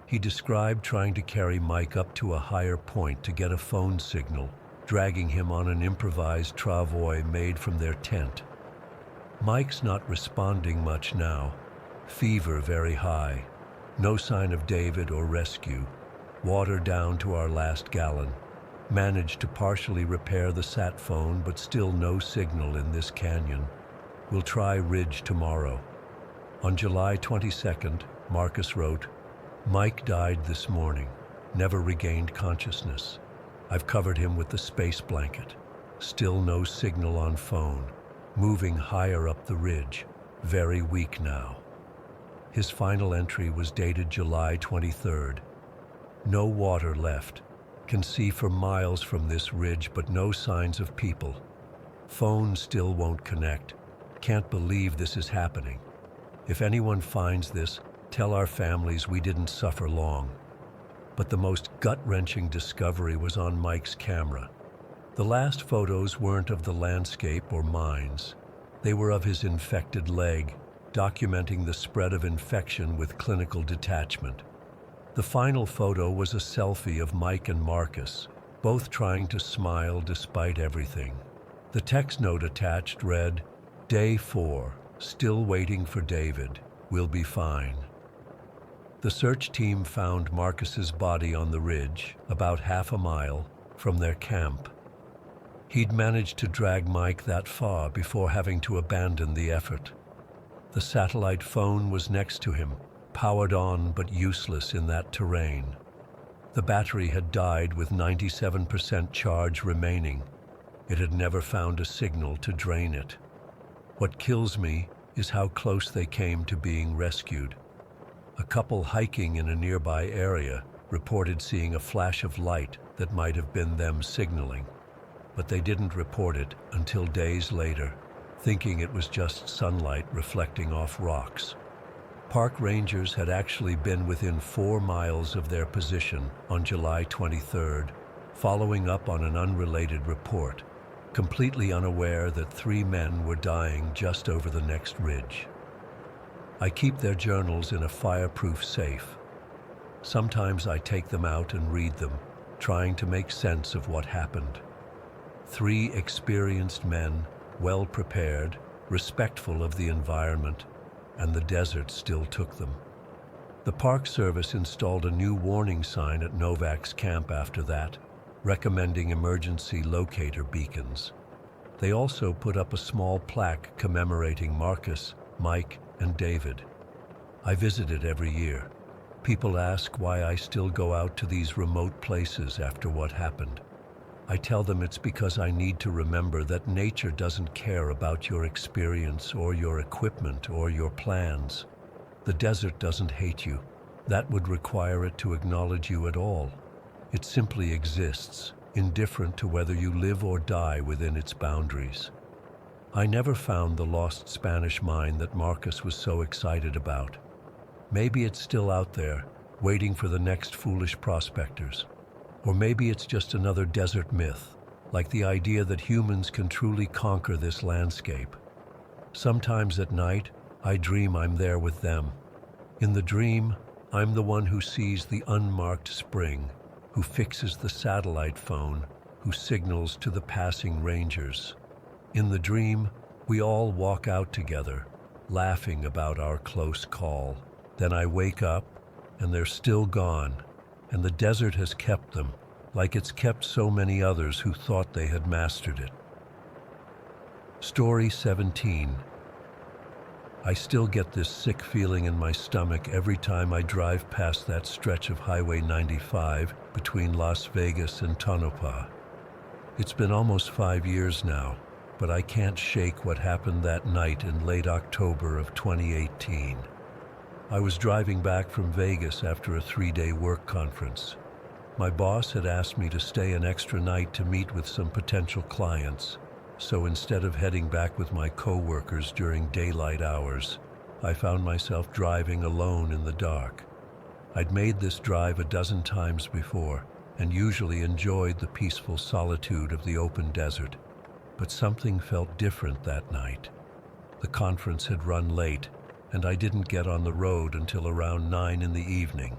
He described trying to carry Mike up to a higher point to get a phone signal, dragging him on an improvised travois made from their tent. Mike's not responding much now. Fever very high. No sign of David or rescue. Water down to our last gallon. Managed to partially repair the sat phone, but still no signal in this canyon. We'll try Ridge tomorrow. On July 22nd, Marcus wrote, Mike died this morning. Never regained consciousness. I've covered him with the space blanket. Still no signal on phone. Moving higher up the ridge. Very weak now. His final entry was dated July 23rd. No water left. Can see for miles from this ridge, but no signs of people. Phone still won't connect. Can't believe this is happening. If anyone finds this, tell our families we didn't suffer long. But the most gut-wrenching discovery was on Mike's camera. The last photos weren't of the landscape or mines. They were of his infected leg, documenting the spread of infection with clinical detachment. The final photo was a selfie of Mike and Marcus, both trying to smile despite everything. The text note attached read, Day 4, still waiting for David. We'll be fine. The search team found Marcus's body on the ridge, about half a mile from their camp. He'd managed to drag Mike that far before having to abandon the effort. The satellite phone was next to him, powered on but useless in that terrain. The battery had died with 97% charge remaining. It had never found a signal to drain it. What kills me is how close they came to being rescued. A couple hiking in a nearby area reported seeing a flash of light that might have been them signaling, but they didn't report it until days later, thinking it was just sunlight reflecting off rocks. Park rangers had actually been within 4 miles of their position on July 23rd, following up on an unrelated report, completely unaware that 3 men were dying just over the next ridge. I keep their journals in a fireproof safe. Sometimes I take them out and read them, trying to make sense of what happened. 3 experienced men, well prepared, respectful of the environment, and the desert still took them. The Park Service installed a new warning sign at Novak's camp after that, recommending emergency locator beacons. They also put up a small plaque commemorating Marcus, Mike, and David. I visit it every year. People ask why I still go out to these remote places after what happened. I tell them it's because I need to remember that nature doesn't care about your experience or your equipment or your plans. The desert doesn't hate you. That would require it to acknowledge you at all. It simply exists, indifferent to whether you live or die within its boundaries. I never found the lost Spanish mine that Marcus was so excited about. Maybe it's still out there, waiting for the next foolish prospectors. Or maybe it's just another desert myth, like the idea that humans can truly conquer this landscape. Sometimes at night, I dream I'm there with them. In the dream, I'm the one who sees the unmarked spring, who fixes the satellite phone, who signals to the passing rangers. In the dream, we all walk out together, laughing about our close call. Then I wake up, and they're still gone, and the desert has kept them, like it's kept so many others who thought they had mastered it. Story 17. I still get this sick feeling in my stomach every time I drive past that stretch of Highway 95 between Las Vegas and Tonopah. It's been almost 5 years now, but I can't shake what happened that night in late October of 2018. I was driving back from Vegas after a 3-day work conference. My boss had asked me to stay an extra night to meet with some potential clients, so instead of heading back with my co-workers during daylight hours, I found myself driving alone in the dark. I'd made this drive a dozen times before, and usually enjoyed the peaceful solitude of the open desert, but something felt different that night. The conference had run late, and I didn't get on the road until around 9 in the evening.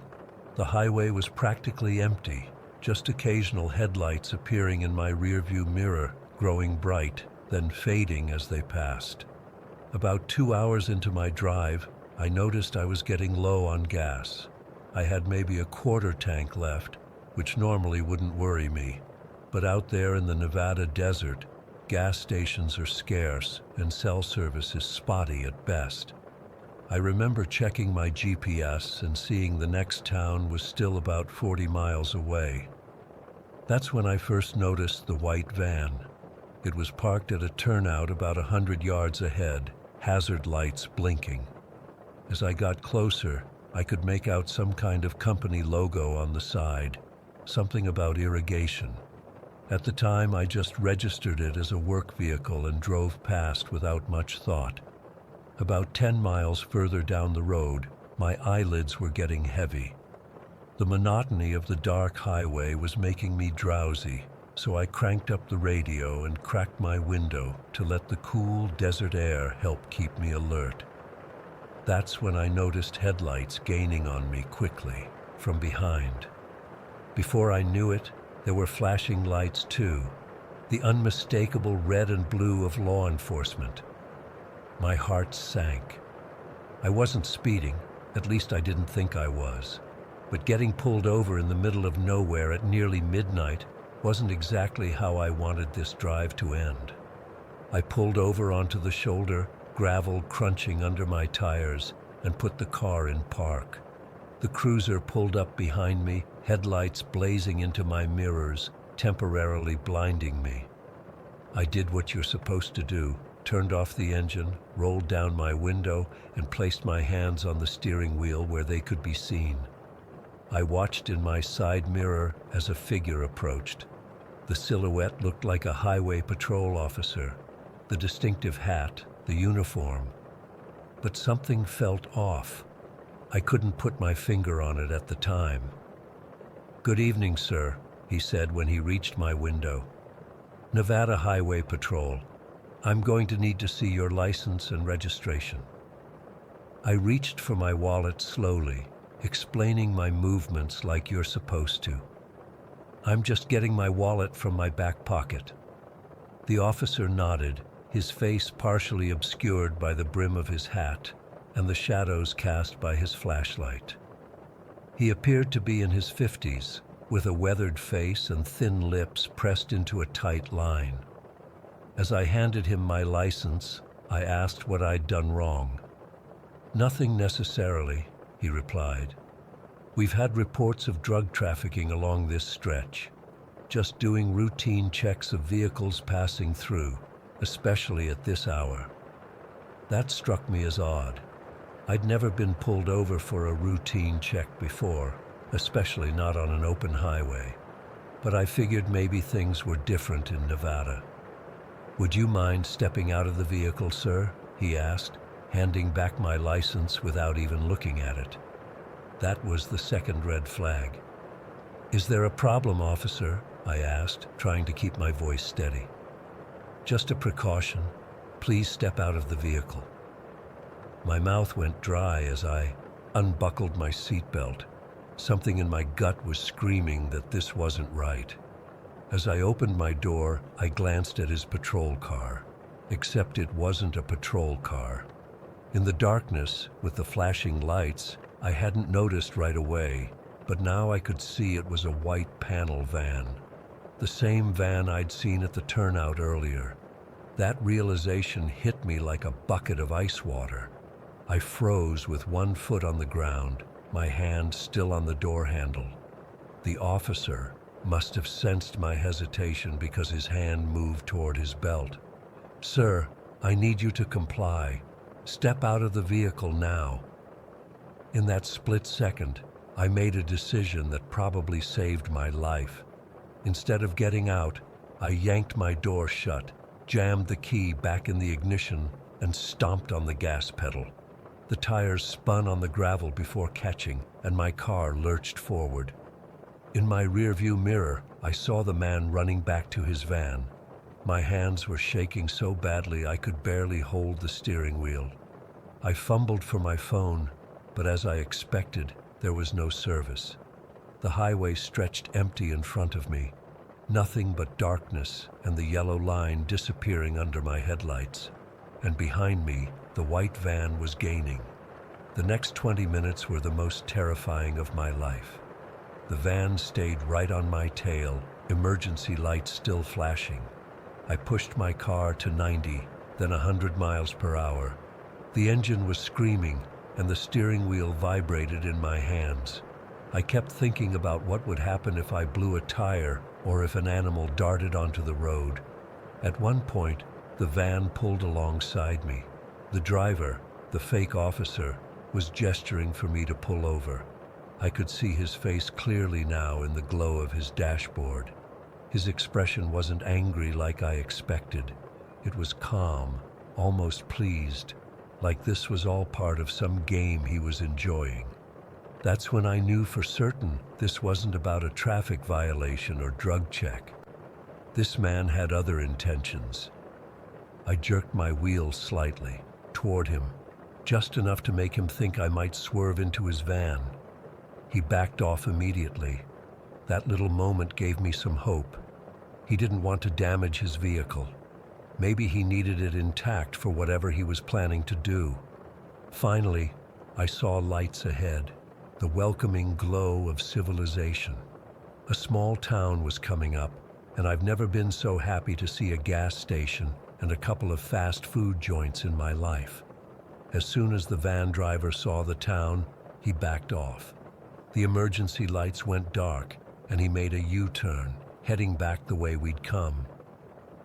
The highway was practically empty, just occasional headlights appearing in my rearview mirror, growing bright, then fading as they passed. About 2 hours into my drive, I noticed I was getting low on gas. I had maybe a quarter tank left, which normally wouldn't worry me. But out there in the Nevada desert, gas stations are scarce and cell service is spotty at best. I remember checking my GPS and seeing the next town was still about 40 miles away. That's when I first noticed the white van. It was parked at a turnout about 100 yards ahead, hazard lights blinking. As I got closer, I could make out some kind of company logo on the side, something about irrigation. At the time, I just registered it as a work vehicle and drove past without much thought. About 10 miles further down the road, my eyelids were getting heavy. The monotony of the dark highway was making me drowsy, so I cranked up the radio and cracked my window to let the cool desert air help keep me alert. That's when I noticed headlights gaining on me quickly, from behind. Before I knew it, there were flashing lights too, the unmistakable red and blue of law enforcement. My heart sank. I wasn't speeding, at least I didn't think I was. But getting pulled over in the middle of nowhere at nearly midnight wasn't exactly how I wanted this drive to end. I pulled over onto the shoulder, gravel crunching under my tires, and put the car in park. The cruiser pulled up behind me, headlights blazing into my mirrors, temporarily blinding me. I did what you're supposed to do, turned off the engine, rolled down my window, and placed my hands on the steering wheel where they could be seen. I watched in my side mirror as a figure approached. The silhouette looked like a highway patrol officer, the distinctive hat, the uniform. But something felt off. I couldn't put my finger on it at the time. "Good evening, sir," he said when he reached my window. "Nevada Highway Patrol. I'm going to need to see your license and registration." I reached for my wallet slowly, explaining my movements like you're supposed to. "I'm just getting my wallet from my back pocket." The officer nodded, his face partially obscured by the brim of his hat and the shadows cast by his flashlight. He appeared to be in his 50s, with a weathered face and thin lips pressed into a tight line. As I handed him my license, I asked what I'd done wrong. "Nothing necessarily," he replied. "We've had reports of drug trafficking along this stretch. Just doing routine checks of vehicles passing through, especially at this hour." That struck me as odd. I'd never been pulled over for a routine check before, especially not on an open highway. But I figured maybe things were different in Nevada. "Would you mind stepping out of the vehicle, sir?" he asked, handing back my license without even looking at it. That was the second red flag. "Is there a problem, officer?" I asked, trying to keep my voice steady. "Just a precaution. Please step out of the vehicle." My mouth went dry as I unbuckled my seatbelt. Something in my gut was screaming that this wasn't right. As I opened my door, I glanced at his patrol car, except it wasn't a patrol car. In the darkness, with the flashing lights, I hadn't noticed right away, but now I could see it was a white panel van. The same van I'd seen at the turnout earlier. That realization hit me like a bucket of ice water. I froze with one foot on the ground, my hand still on the door handle. The officer must have sensed my hesitation because his hand moved toward his belt. "Sir, I need you to comply. Step out of the vehicle now." In that split second, I made a decision that probably saved my life. Instead of getting out, I yanked my door shut, jammed the key back in the ignition, and stomped on the gas pedal. The tires spun on the gravel before catching, and my car lurched forward. In my rearview mirror, I saw the man running back to his van. My hands were shaking so badly I could barely hold the steering wheel. I fumbled for my phone, but as I expected, there was no service. The highway stretched empty in front of me, nothing but darkness and the yellow line disappearing under my headlights. And behind me, the white van was gaining. The next 20 minutes were the most terrifying of my life. The van stayed right on my tail, emergency lights still flashing. I pushed my car to 90, then 100 miles per hour. The engine was screaming, and the steering wheel vibrated in my hands. I kept thinking about what would happen if I blew a tire or if an animal darted onto the road. At one point, the van pulled alongside me. The driver, the fake officer, was gesturing for me to pull over. I could see his face clearly now in the glow of his dashboard. His expression wasn't angry like I expected. It was calm, almost pleased, like this was all part of some game he was enjoying. That's when I knew for certain this wasn't about a traffic violation or drug check. This man had other intentions. I jerked my wheel slightly, toward him, just enough to make him think I might swerve into his van. He backed off immediately. That little moment gave me some hope. He didn't want to damage his vehicle. Maybe he needed it intact for whatever he was planning to do. Finally, I saw lights ahead, the welcoming glow of civilization. A small town was coming up, and I've never been so happy to see a gas station and a couple of fast food joints in my life. As soon as the van driver saw the town, he backed off. The emergency lights went dark, and he made a U-turn, heading back the way we'd come.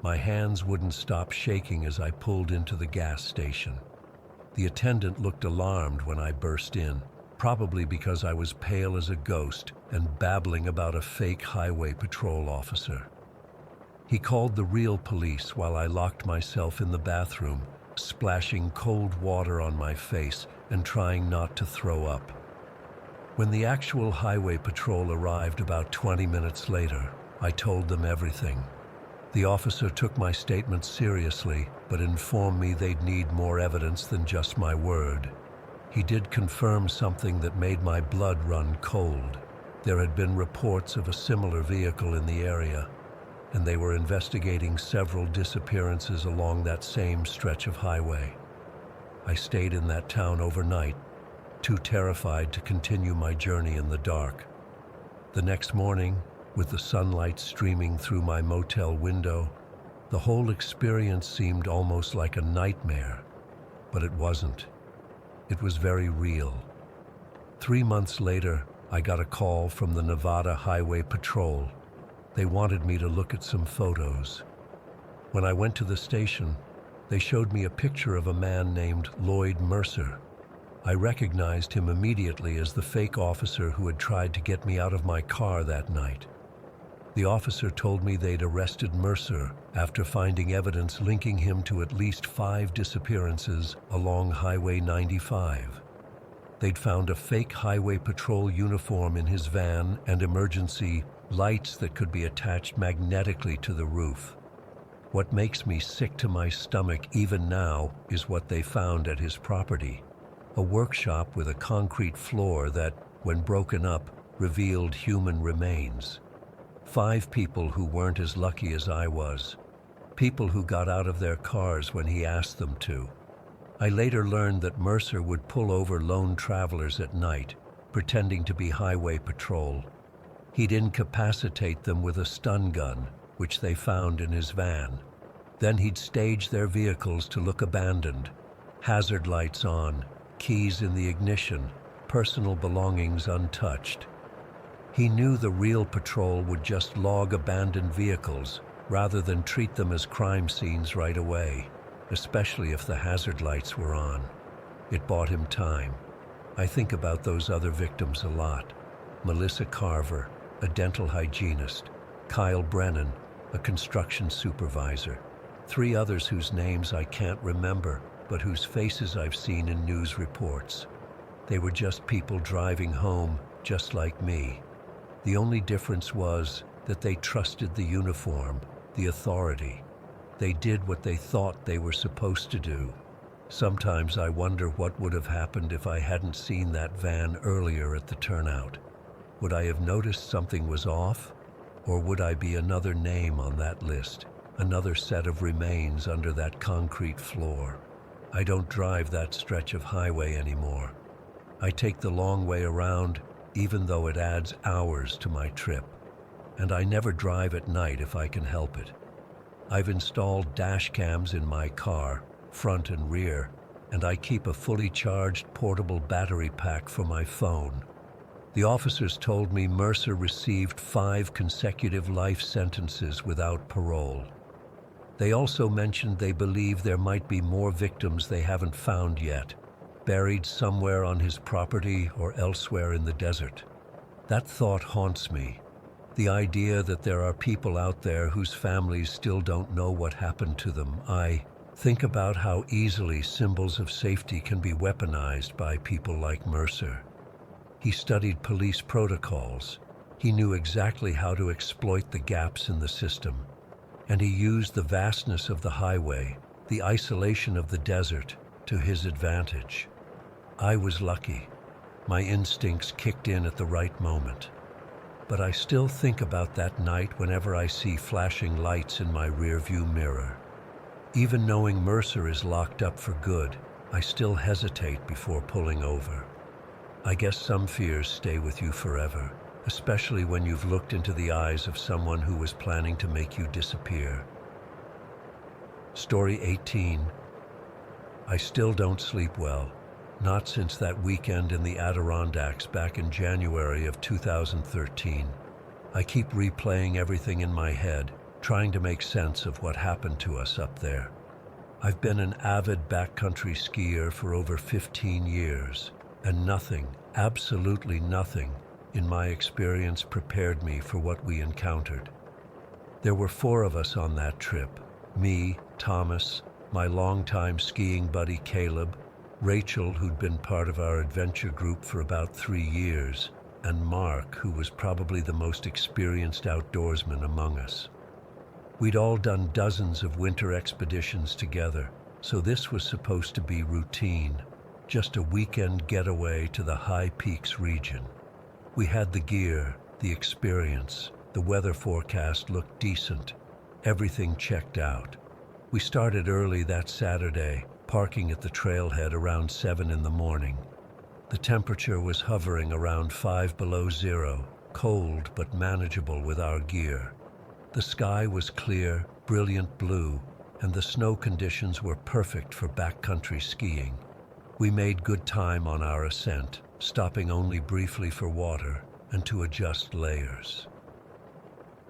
My hands wouldn't stop shaking as I pulled into the gas station. The attendant looked alarmed when I burst in, probably because I was pale as a ghost and babbling about a fake highway patrol officer. He called the real police while I locked myself in the bathroom, splashing cold water on my face and trying not to throw up. When the actual highway patrol arrived about 20 minutes later, I told them everything. The officer took my statements seriously, but informed me they'd need more evidence than just my word. He did confirm something that made my blood run cold. There had been reports of a similar vehicle in the area, and they were investigating several disappearances along that same stretch of highway. I stayed in that town overnight, too terrified to continue my journey in the dark. The next morning, with the sunlight streaming through my motel window, the whole experience seemed almost like a nightmare, but it wasn't. It was very real. 3 months later, I got a call from the Nevada Highway Patrol. They wanted me to look at some photos. When I went to the station, they showed me a picture of a man named Lloyd Mercer. I recognized him immediately as the fake officer who had tried to get me out of my car that night. The officer told me they'd arrested Mercer after finding evidence linking him to at least 5 disappearances along Highway 95. They'd found a fake highway patrol uniform in his van and emergency lights that could be attached magnetically to the roof. What makes me sick to my stomach even now is what they found at his property. A workshop with a concrete floor that, when broken up, revealed human remains. 5 people who weren't as lucky as I was. People who got out of their cars when he asked them to. I later learned that Mercer would pull over lone travelers at night, pretending to be highway patrol. He'd incapacitate them with a stun gun, which they found in his van. Then he'd stage their vehicles to look abandoned, hazard lights on, keys in the ignition, personal belongings untouched. He knew the real patrol would just log abandoned vehicles rather than treat them as crime scenes right away, especially if the hazard lights were on. It bought him time. I think about those other victims a lot. Melissa Carver, a dental hygienist, Kyle Brennan, a construction supervisor, 3 others whose names I can't remember, but whose faces I've seen in news reports. They were just people driving home, just like me. The only difference was that they trusted the uniform, the authority. They did what they thought they were supposed to do. Sometimes I wonder what would have happened if I hadn't seen that van earlier at the turnout. Would I have noticed something was off? Or would I be another name on that list, another set of remains under that concrete floor? I don't drive that stretch of highway anymore. I take the long way around, even though it adds hours to my trip. And I never drive at night if I can help it. I've installed dash cams in my car, front and rear, and I keep a fully charged portable battery pack for my phone. The officers told me Mercer received 5 consecutive life sentences without parole. They also mentioned they believe there might be more victims they haven't found yet, buried somewhere on his property or elsewhere in the desert. That thought haunts me. The idea that there are people out there whose families still don't know what happened to them. I think about how easily symbols of safety can be weaponized by people like Mercer. He studied police protocols. He knew exactly how to exploit the gaps in the system. And he used the vastness of the highway, the isolation of the desert, to his advantage. I was lucky. My instincts kicked in at the right moment. But I still think about that night whenever I see flashing lights in my rearview mirror. Even knowing Mercer is locked up for good, I still hesitate before pulling over. I guess some fears stay with you forever, especially when you've looked into the eyes of someone who was planning to make you disappear. Story 18. I still don't sleep well. Not since that weekend in the Adirondacks back in January of 2013. I keep replaying everything in my head, trying to make sense of what happened to us up there. I've been an avid backcountry skier for over 15 years, and nothing, absolutely nothing, in my experience prepared me for what we encountered. There were 4 of us on that trip: me, Thomas, my longtime skiing buddy Caleb, Rachel, who'd been part of our adventure group for about 3 years, and Mark, who was probably the most experienced outdoorsman among us. We'd all done dozens of winter expeditions together, so this was supposed to be routine, just a weekend getaway to the High Peaks region. We had the gear, the experience, the weather forecast looked decent, everything checked out. We started early that Saturday, parking at the trailhead around 7 in the morning. The temperature was hovering around 5 below zero, cold but manageable with our gear. The sky was clear, brilliant blue, and the snow conditions were perfect for backcountry skiing. We made good time on our ascent, stopping only briefly for water and to adjust layers.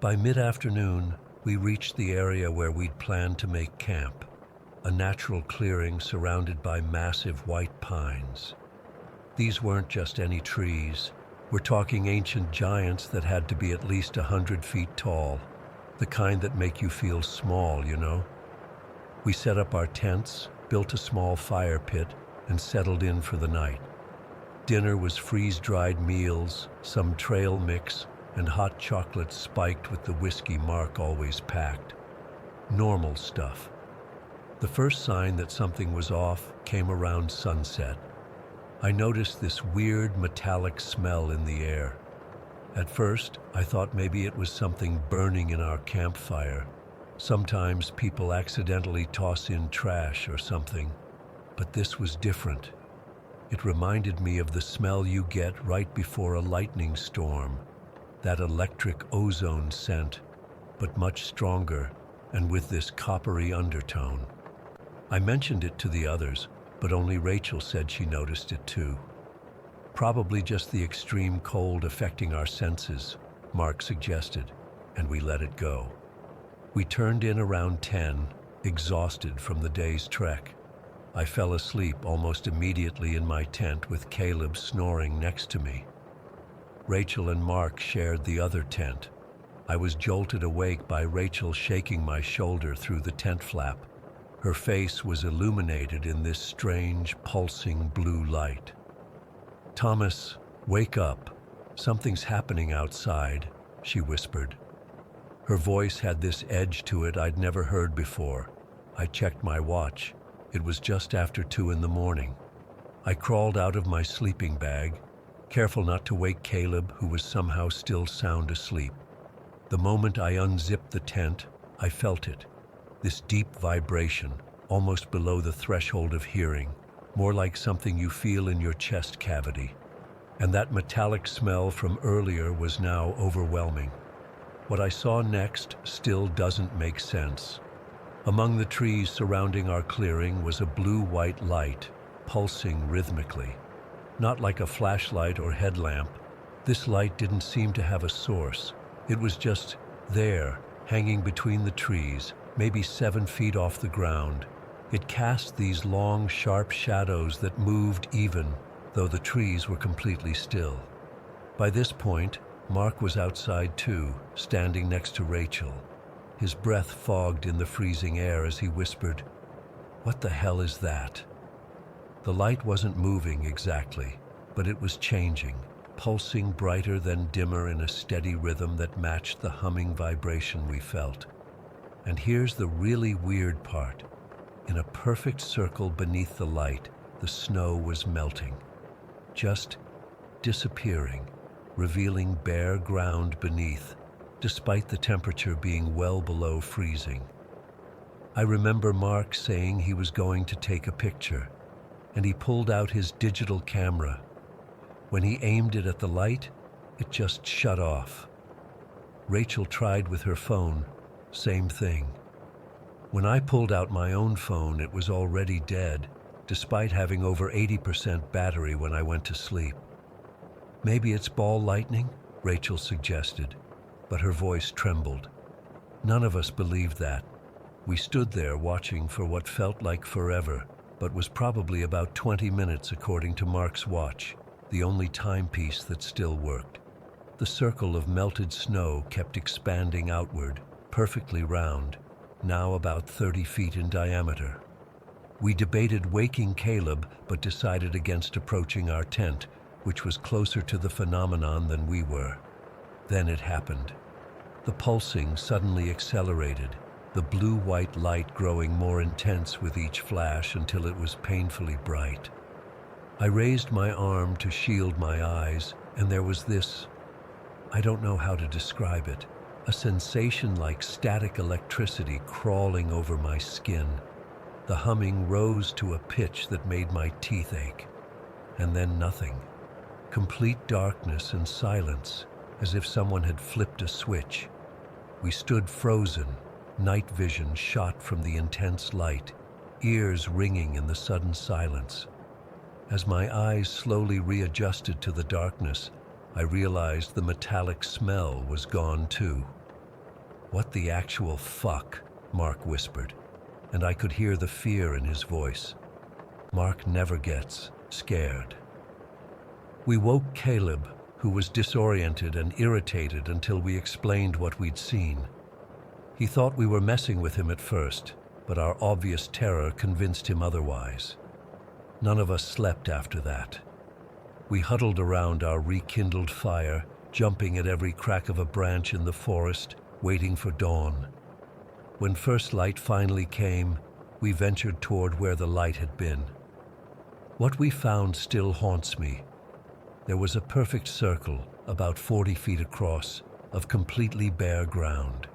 By mid-afternoon, we reached the area where we'd planned to make camp, a natural clearing surrounded by massive white pines. These weren't just any trees. We're talking ancient giants that had to be at least 100 feet tall, the kind that make you feel small, you know? We set up our tents, built a small fire pit, and settled in for the night. Dinner was freeze-dried meals, some trail mix, and hot chocolate spiked with the whiskey Mark always packed. Normal stuff. The first sign that something was off came around sunset. I noticed this weird metallic smell in the air. At first, I thought maybe it was something burning in our campfire. Sometimes people accidentally toss in trash or something, but this was different. It reminded me of the smell you get right before a lightning storm, that electric ozone scent, but much stronger and with this coppery undertone. I mentioned it to the others, but only Rachel said she noticed it too. Probably just the extreme cold affecting our senses, Mark suggested, and we let it go. We turned in around 10, exhausted from the day's trek. I fell asleep almost immediately in my tent with Caleb snoring next to me. Rachel and Mark shared the other tent. I was jolted awake by Rachel shaking my shoulder through the tent flap. Her face was illuminated in this strange, pulsing blue light. "Thomas, wake up. Something's happening outside," she whispered. Her voice had this edge to it I'd never heard before. I checked my watch. It was just after 2 in the morning. I crawled out of my sleeping bag, careful not to wake Caleb, who was somehow still sound asleep. The moment I unzipped the tent, I felt it. This deep vibration, almost below the threshold of hearing, more like something you feel in your chest cavity. And that metallic smell from earlier was now overwhelming. What I saw next still doesn't make sense. Among the trees surrounding our clearing was a blue-white light, pulsing rhythmically. Not like a flashlight or headlamp. This light didn't seem to have a source. It was just there, hanging between the trees, maybe 7 feet off the ground. It cast these long, sharp shadows that moved even, though the trees were completely still. By this point, Mark was outside too, standing next to Rachel. His breath fogged in the freezing air as he whispered, "What the hell is that?" The light wasn't moving exactly, but it was changing, pulsing brighter then dimmer in a steady rhythm that matched the humming vibration we felt. And here's the really weird part. In a perfect circle beneath the light, the snow was melting, just disappearing, revealing bare ground beneath, despite the temperature being well below freezing. I remember Mark saying he was going to take a picture, and he pulled out his digital camera. When he aimed it at the light, it just shut off. Rachel tried with her phone, same thing. When I pulled out my own phone, it was already dead, despite having over 80% battery when I went to sleep. Maybe it's ball lightning, Rachel suggested, but her voice trembled. None of us believed that. We stood there watching for what felt like forever, but was probably about 20 minutes according to Mark's watch, the only timepiece that still worked. The circle of melted snow kept expanding outward, perfectly round, now about 30 feet in diameter. We debated waking Caleb, but decided against approaching our tent, which was closer to the phenomenon than we were. Then it happened. The pulsing suddenly accelerated, the blue-white light growing more intense with each flash until it was painfully bright. I raised my arm to shield my eyes, and there was this, I don't know how to describe it, a sensation like static electricity crawling over my skin. The humming rose to a pitch that made my teeth ache. And then nothing. Complete darkness and silence, as if someone had flipped a switch. We stood frozen, night vision shot from the intense light, ears ringing in the sudden silence. As my eyes slowly readjusted to the darkness, I realized the metallic smell was gone too. "What the actual fuck?" Mark whispered, and I could hear the fear in his voice. Mark never gets scared. We woke Caleb, who was disoriented and irritated until we explained what we'd seen. He thought we were messing with him at first, but our obvious terror convinced him otherwise. None of us slept after that. We huddled around our rekindled fire, jumping at every crack of a branch in the forest, waiting for dawn. When first light finally came, we ventured toward where the light had been. What we found still haunts me. There was a perfect circle, about 40 feet across, of completely bare ground.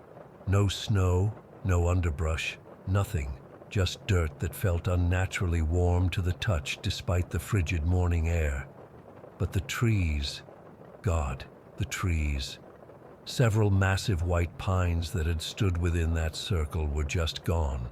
No snow, no underbrush, nothing, just dirt that felt unnaturally warm to the touch despite the frigid morning air. But the trees, God, the trees. Several massive white pines that had stood within that circle were just gone.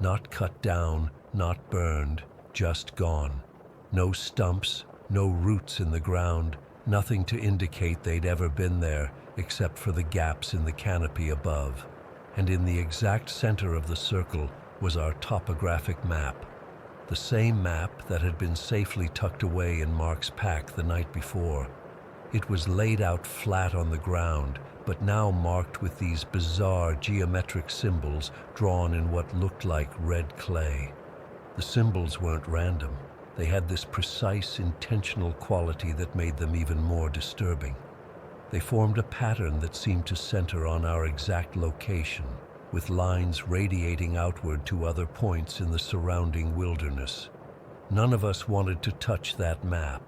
Not cut down, not burned, just gone. No stumps, no roots in the ground, nothing to indicate they'd ever been there except for the gaps in the canopy above. And in the exact center of the circle was our topographic map. The same map that had been safely tucked away in Mark's pack the night before. It was laid out flat on the ground, but now marked with these bizarre geometric symbols drawn in what looked like red clay. The symbols weren't random. They had this precise, intentional quality that made them even more disturbing. They formed a pattern that seemed to center on our exact location, with lines radiating outward to other points in the surrounding wilderness. None of us wanted to touch that map.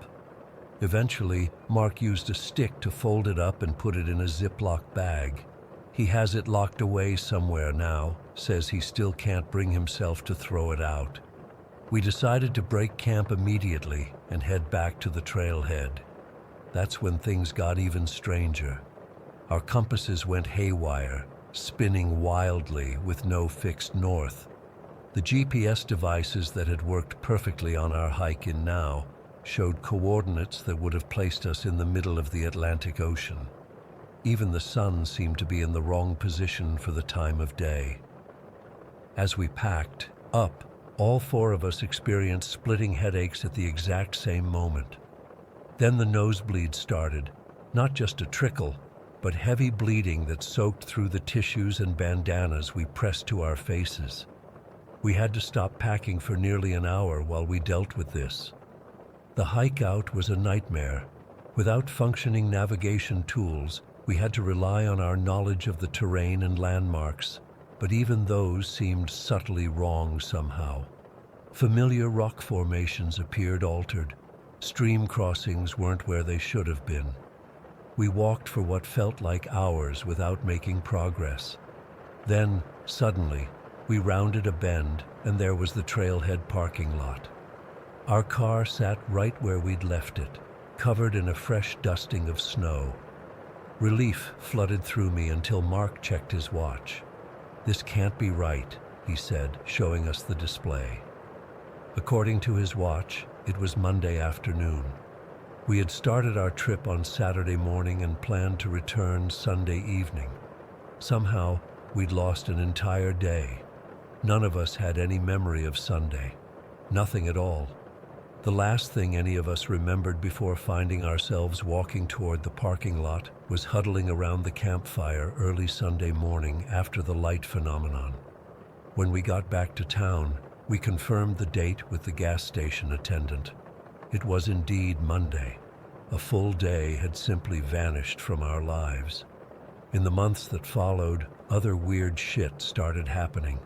Eventually, Mark used a stick to fold it up and put it in a Ziploc bag. He has it locked away somewhere now, says he still can't bring himself to throw it out. We decided to break camp immediately and head back to the trailhead. That's when things got even stranger. Our compasses went haywire, spinning wildly with no fixed north. The GPS devices that had worked perfectly on our hike in now showed coordinates that would have placed us in the middle of the Atlantic Ocean. Even the sun seemed to be in the wrong position for the time of day. As we packed up, all four of us experienced splitting headaches at the exact same moment. Then the nosebleed started, not just a trickle, but heavy bleeding that soaked through the tissues and bandanas we pressed to our faces. We had to stop packing for nearly an hour while we dealt with this. The hike out was a nightmare. Without functioning navigation tools, we had to rely on our knowledge of the terrain and landmarks, but even those seemed subtly wrong somehow. Familiar rock formations appeared altered. Stream crossings weren't where they should have been. We walked for what felt like hours without making progress. Then, suddenly, we rounded a bend, and there was the trailhead parking lot. Our car sat right where we'd left it, covered in a fresh dusting of snow. Relief flooded through me until Mark checked his watch. "This can't be right," he said, showing us the display. According to his watch, it was Monday afternoon. We had started our trip on Saturday morning and planned to return Sunday evening. Somehow, we'd lost an entire day. None of us had any memory of Sunday. Nothing at all. The last thing any of us remembered before finding ourselves walking toward the parking lot was huddling around the campfire early Sunday morning after the light phenomenon. When we got back to town, we confirmed the date with the gas station attendant. It was indeed Monday. A full day had simply vanished from our lives. In the months that followed, other weird shit started happening.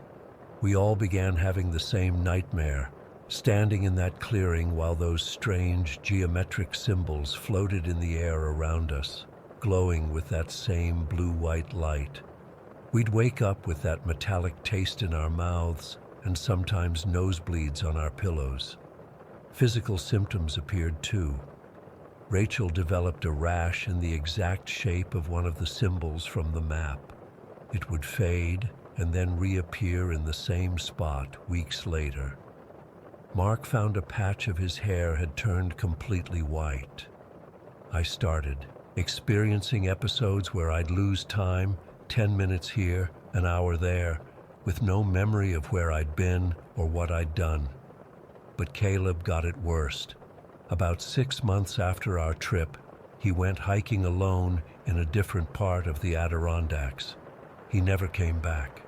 We all began having the same nightmare, standing in that clearing while those strange geometric symbols floated in the air around us, glowing with that same blue-white light. We'd wake up with that metallic taste in our mouths and sometimes nosebleeds on our pillows. Physical symptoms appeared too. Rachel developed a rash in the exact shape of one of the symbols from the map. It would fade and then reappear in the same spot weeks later. Mark found a patch of his hair had turned completely white. I started experiencing episodes where I'd lose time, 10 minutes here, an hour there, with no memory of where I'd been or what I'd done. But Caleb got it worst. About 6 months after our trip, he went hiking alone in a different part of the Adirondacks. He never came back.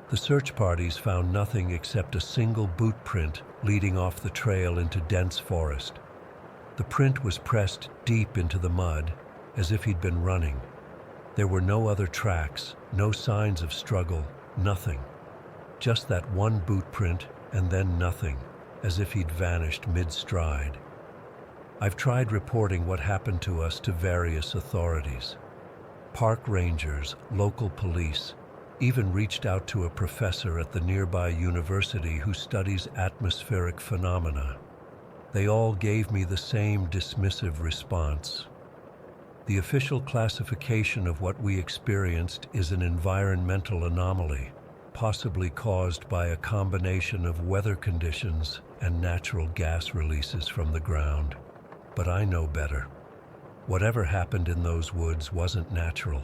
The search parties found nothing except a single boot print leading off the trail into dense forest. The print was pressed deep into the mud, as if he'd been running. There were no other tracks, no signs of struggle, nothing. Just that one boot print and then nothing, as if he'd vanished mid-stride. I've tried reporting what happened to us to various authorities. Park rangers, local police, even reached out to a professor at the nearby university who studies atmospheric phenomena. They all gave me the same dismissive response. The official classification of what we experienced is an environmental anomaly, possibly caused by a combination of weather conditions and natural gas releases from the ground. But I know better. Whatever happened in those woods wasn't natural.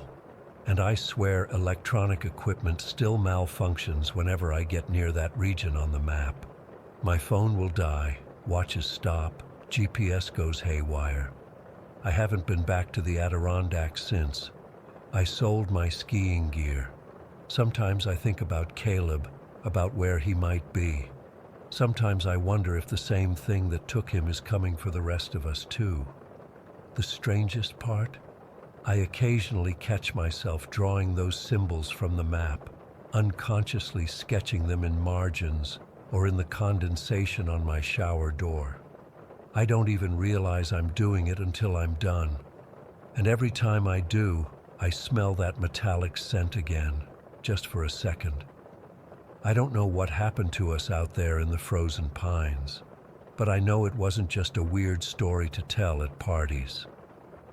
And I swear electronic equipment still malfunctions whenever I get near that region on the map. My phone will die, watches stop, GPS goes haywire. I haven't been back to the Adirondacks since. I sold my skiing gear. Sometimes I think about Caleb, about where he might be. Sometimes I wonder if the same thing that took him is coming for the rest of us too. The strangest part? I occasionally catch myself drawing those symbols from the map, unconsciously sketching them in margins or in the condensation on my shower door. I don't even realize I'm doing it until I'm done. And every time I do, I smell that metallic scent again, just for a second. I don't know what happened to us out there in the frozen pines, but I know it wasn't just a weird story to tell at parties.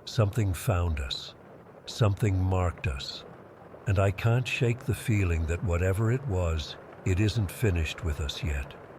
Something found us. Something marked us. And I can't shake the feeling that whatever it was, it isn't finished with us yet.